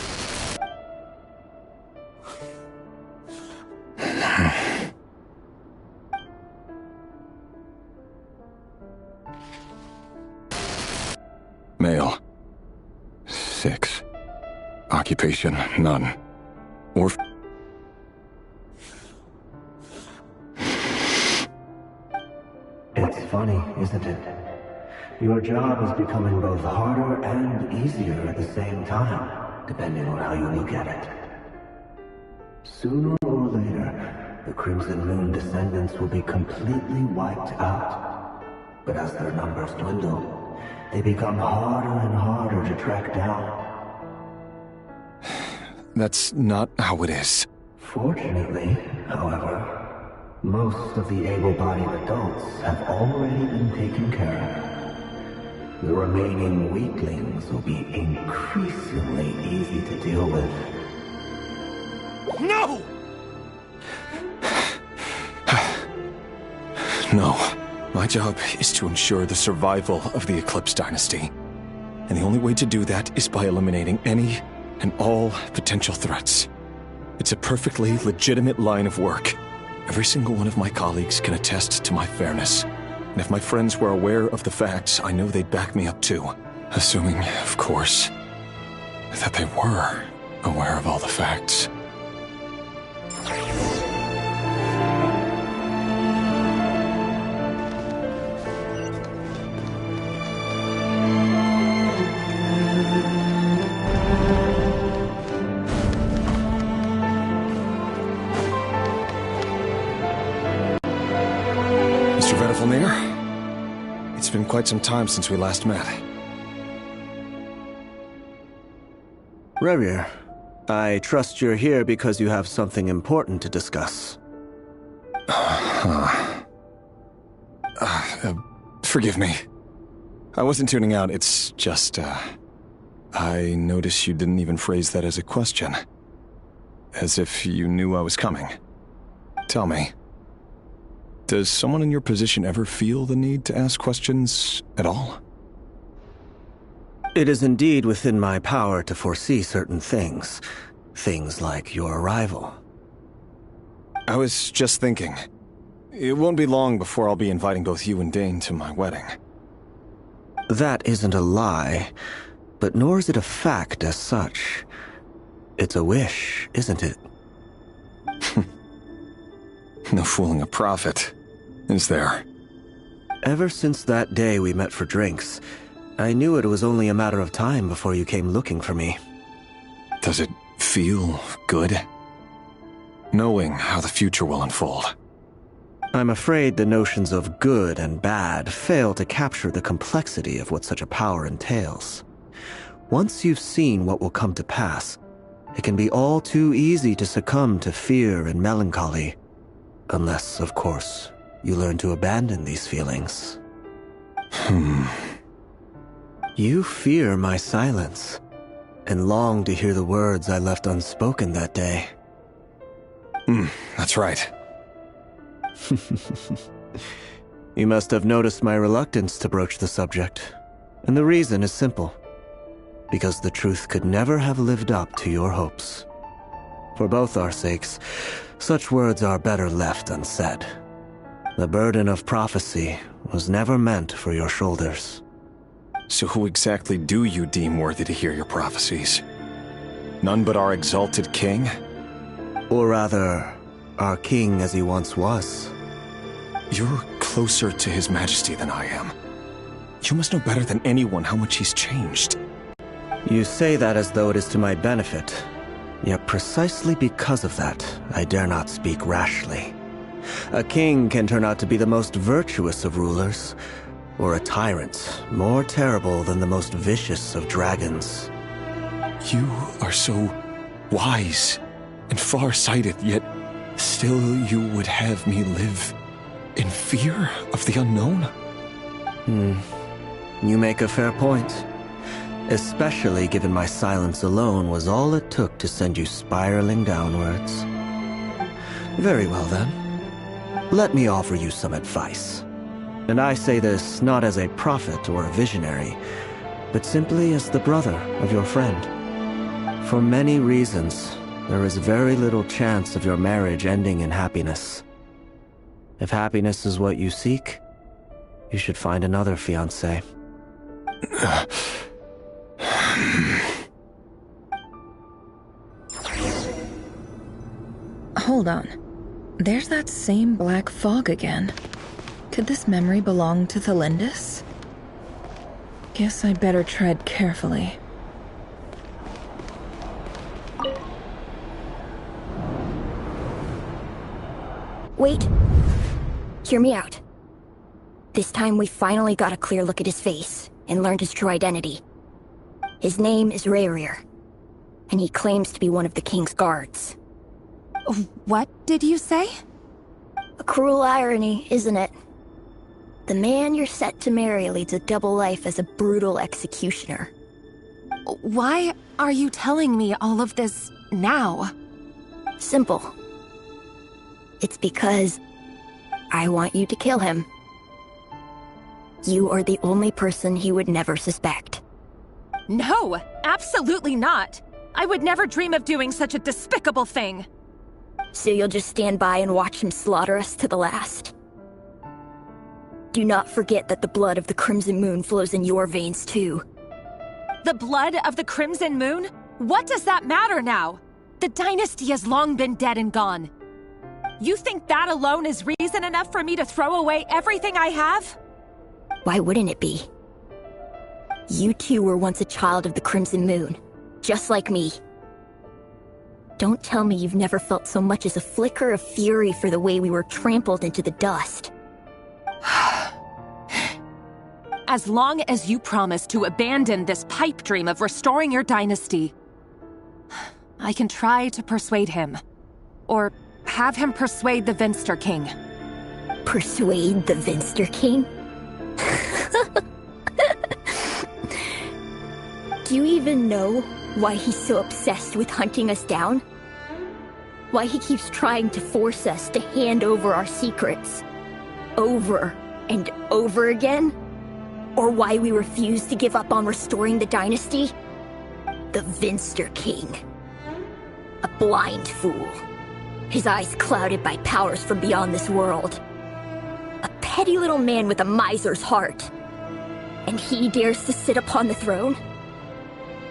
Male, 6. Occupation, none. It's funny, isn't it? Your job is becoming both harder and easier at the same time, depending on how you look at it. Sooner or later, the Crimson Moon descendants will be completely wiped out. But as their numbers dwindle, they become harder and harder to track down. That's not how it is. Fortunately, however, most of the able-bodied adults have already been taken care of. The remaining weaklings will be increasingly easy to deal with. No! No. My job is to ensure the survival of the Eclipse Dynasty. And the only way to do that is by eliminating any and all potential threats. It's a perfectly legitimate line of work. Every single one of my colleagues can attest to my fairness. And if my friends were aware of the facts, I know they'd back me up too. Assuming, of course, that they were aware of all the facts. It's been quite some time since we last met. Rerir, I trust you're here because you have something important to discuss. Forgive me. I wasn't tuning out, it's just, I noticed you didn't even phrase that as a question. As if you knew I was coming. Tell me. Does someone in your position ever feel the need to ask questions at all? It is indeed within my power to foresee certain things. Things like your arrival. I was just thinking. It won't be long before I'll be inviting both you and Dane to my wedding. That isn't a lie, but nor is it a fact as such. It's a wish, isn't it? No fooling a prophet, is there? Ever since that day we met for drinks, I knew it was only a matter of time before you came looking for me. Does it feel good? Knowing how the future will unfold. I'm afraid the notions of good and bad fail to capture the complexity of what such a power entails. Once you've seen what will come to pass, it can be all too easy to succumb to fear and melancholy. Unless, of course, you learn to abandon these feelings. You fear my silence, and long to hear the words I left unspoken that day. That's right. You must have noticed my reluctance to broach the subject, and the reason is simple. Because the truth could never have lived up to your hopes. For both our sakes, such words are better left unsaid. The burden of prophecy was never meant for your shoulders. So who exactly do you deem worthy to hear your prophecies? None but our exalted king? Or rather, our king as he once was. You're closer to his majesty than I am. You must know better than anyone how much he's changed. You say that as though it is to my benefit. Yet precisely because of that, I dare not speak rashly. A king can turn out to be the most virtuous of rulers, or a tyrant more terrible than the most vicious of dragons. You are so wise and far-sighted, yet still you would have me live in fear of the unknown? You make a fair point. Especially given my silence alone was all it took to send you spiraling downwards. Very well then. Let me offer you some advice. And I say this not as a prophet or a visionary, but simply as the brother of your friend. For many reasons, there is very little chance of your marriage ending in happiness. If happiness is what you seek, you should find another fiancé. Hold on. There's that same black fog again. Could this memory belong to Thelindis? Guess I'd better tread carefully. Wait. Hear me out. This time we finally got a clear look at his face and learned his true identity. His name is Rayrir, and he claims to be one of the king's guards. What did you say? A cruel irony, isn't it? The man you're set to marry leads a double life as a brutal executioner. Why are you telling me all of this now? Simple. It's because I want you to kill him. You are the only person he would never suspect. No, absolutely not. I would never dream of doing such a despicable thing. So you'll just stand by and watch him slaughter us to the last? Do not forget that the blood of the Crimson Moon flows in your veins too. The blood of the Crimson Moon? What does that matter now? The dynasty has long been dead and gone. You think that alone is reason enough for me to throw away everything I have? Why wouldn't it be? You two were once a child of the Crimson Moon, just like me. Don't tell me you've never felt so much as a flicker of fury for the way we were trampled into the dust. As long as you promise to abandon this pipe dream of restoring your dynasty, I can try to persuade him. Or have him persuade the Vinster King. Persuade the Vinster King? Do you even know why he's so obsessed with hunting us down? Why he keeps trying to force us to hand over our secrets? Over and over again? Or why we refuse to give up on restoring the dynasty? The Vinster King. A blind fool. His eyes clouded by powers from beyond this world. A petty little man with a miser's heart. And he dares to sit upon the throne?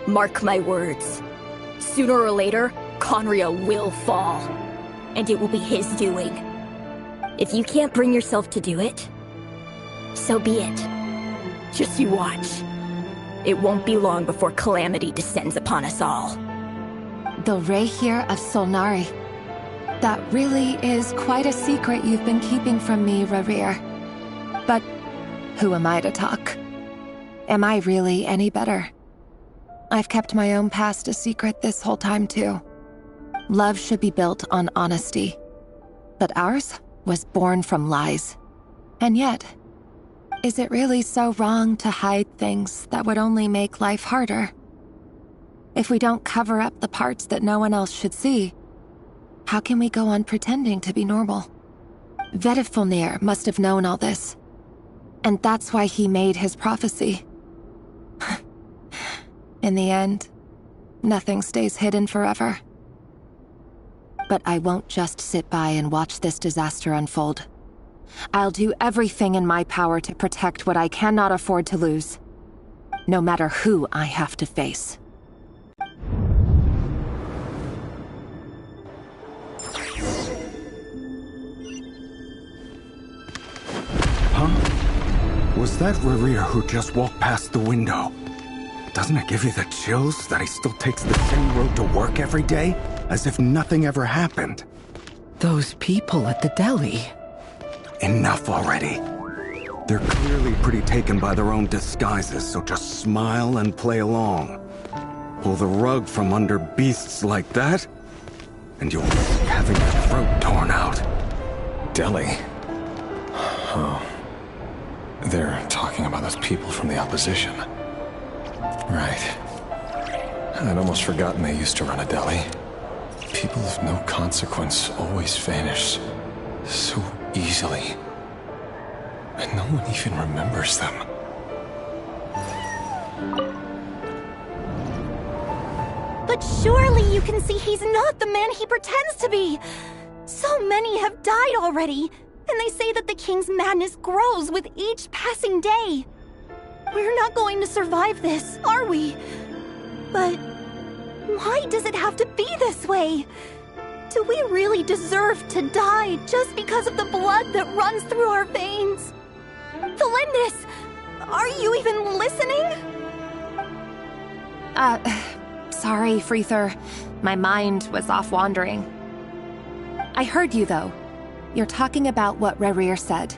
Mark my words. Sooner or later, Conria will fall. And it will be his doing. If you can't bring yourself to do it, so be it. Just you watch. It won't be long before calamity descends upon us all. The Rayrir of Solnari. That really is quite a secret you've been keeping from me, Rayrir. But who am I to talk? Am I really any better? I've kept my own past a secret this whole time, too. Love should be built on honesty. But ours was born from lies. And yet, is it really so wrong to hide things that would only make life harder? If we don't cover up the parts that no one else should see, how can we go on pretending to be normal? Vedifulnir must have known all this. And that's why he made his prophecy. In the end, nothing stays hidden forever. But I won't just sit by and watch this disaster unfold. I'll do everything in my power to protect what I cannot afford to lose, no matter who I have to face. Huh? Was that Rayrir who just walked past the window? Doesn't it give you the chills that he still takes the same road to work every day, as if nothing ever happened? Those people at the deli. Enough already. They're clearly pretty taken by their own disguises, so just smile and play along. Pull the rug from under beasts like that, and you'll risk having your throat torn out. Deli? Oh. They're talking about those people from the opposition. Right. I'd almost forgotten they used to run a deli. People of no consequence always vanish so easily. And no one even remembers them. But surely you can see he's not the man he pretends to be! So many have died already, and they say that the king's madness grows with each passing day. We're not going to survive this, are we? But why does it have to be this way? Do we really deserve to die just because of the blood that runs through our veins? Felindis, are you even listening? Sorry, Freether. My mind was off wandering. I heard you, though. you're talking about what Rerir said.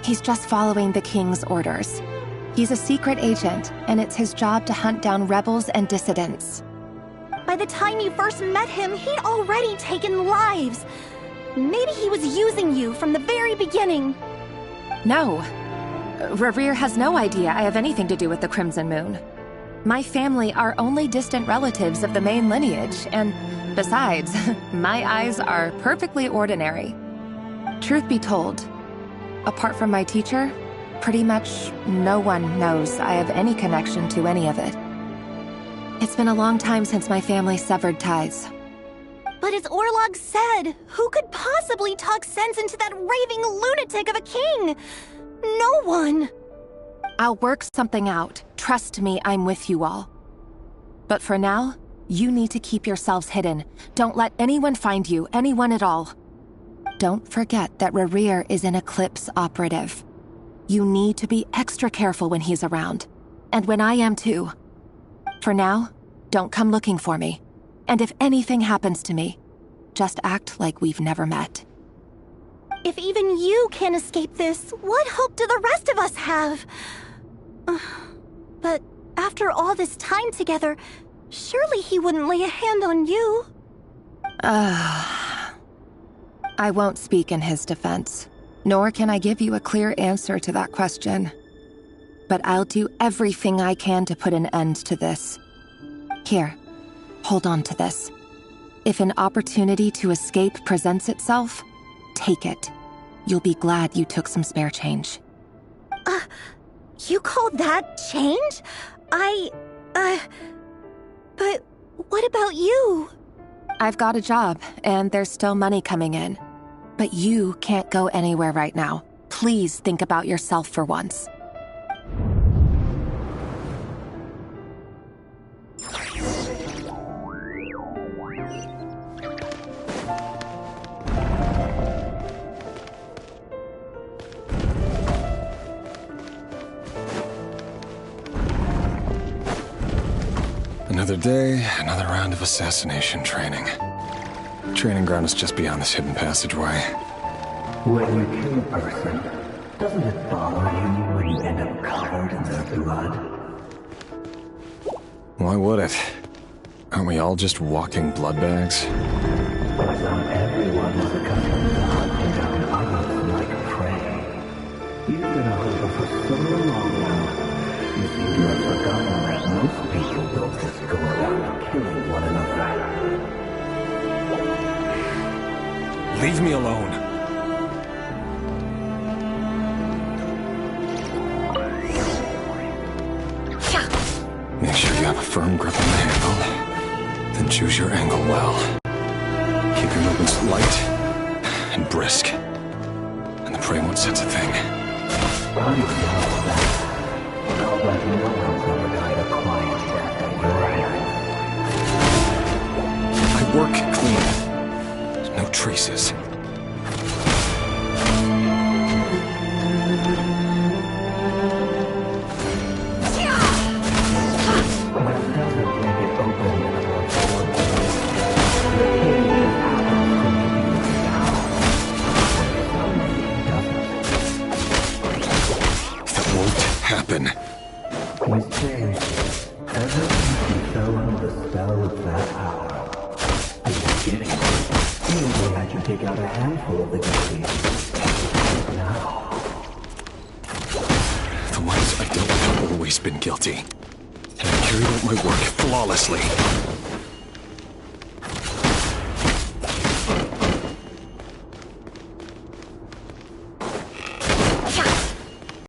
He's just following the king's orders. He's a secret agent, and it's his job to hunt down rebels and dissidents. By the time you first met him, he'd already taken lives. Maybe he was using you from the very beginning. No. Rerir has no idea I have anything to do with the Crimson Moon. My family are only distant relatives of the main lineage, and besides, my eyes are perfectly ordinary. Truth be told, apart from my teacher, pretty much no one knows I have any connection to any of it. It's been a long time since my family severed ties. But as Orlog said, who could possibly talk sense into that raving lunatic of a king? No one. I'll work something out. Trust me, I'm with you all. But for now, you need to keep yourselves hidden. Don't let anyone find you, anyone at all. Don't forget that Rerir is an Eclipse operative. You need to be extra careful when he's around. And when I am too. For now, don't come looking for me. And if anything happens to me, just act like we've never met. If even you can't escape this, what hope do the rest of us have? But after all this time together, surely he wouldn't lay a hand on you. I won't speak in his defense, nor can I give you a clear answer to that question. But I'll do everything I can to put an end to this. Here, hold on to this. If an opportunity to escape presents itself, take it. You'll be glad you took some spare change. You call that change? But what about you? I've got a job, and there's still money coming in. But you can't go anywhere right now. Please think about yourself for once. Another day, another round of assassination training. Training ground is just beyond this hidden passageway. When you kill a person, doesn't it bother you when you end up covered in their blood? Why would it? Aren't we all just walking blood bags? But not everyone is accustomed to hunting down others like prey. You've been a hunter for so long now. You seem to have forgotten that most people don't just go around killing one another. Leave me alone. Make sure you have a firm grip on the handle. Then choose your angle well. Keep your movements light and brisk. And the prey won't sense a thing. I'll bet no one's ever died a quiet death at your hands. I work clean. No traces. That won't happen. He's changed. Ever since he fell under the spell of that power. At the beginning, he only had you take out a handful of the guilty. Now... The ones I dealt with have always been guilty. And I carried out my work flawlessly.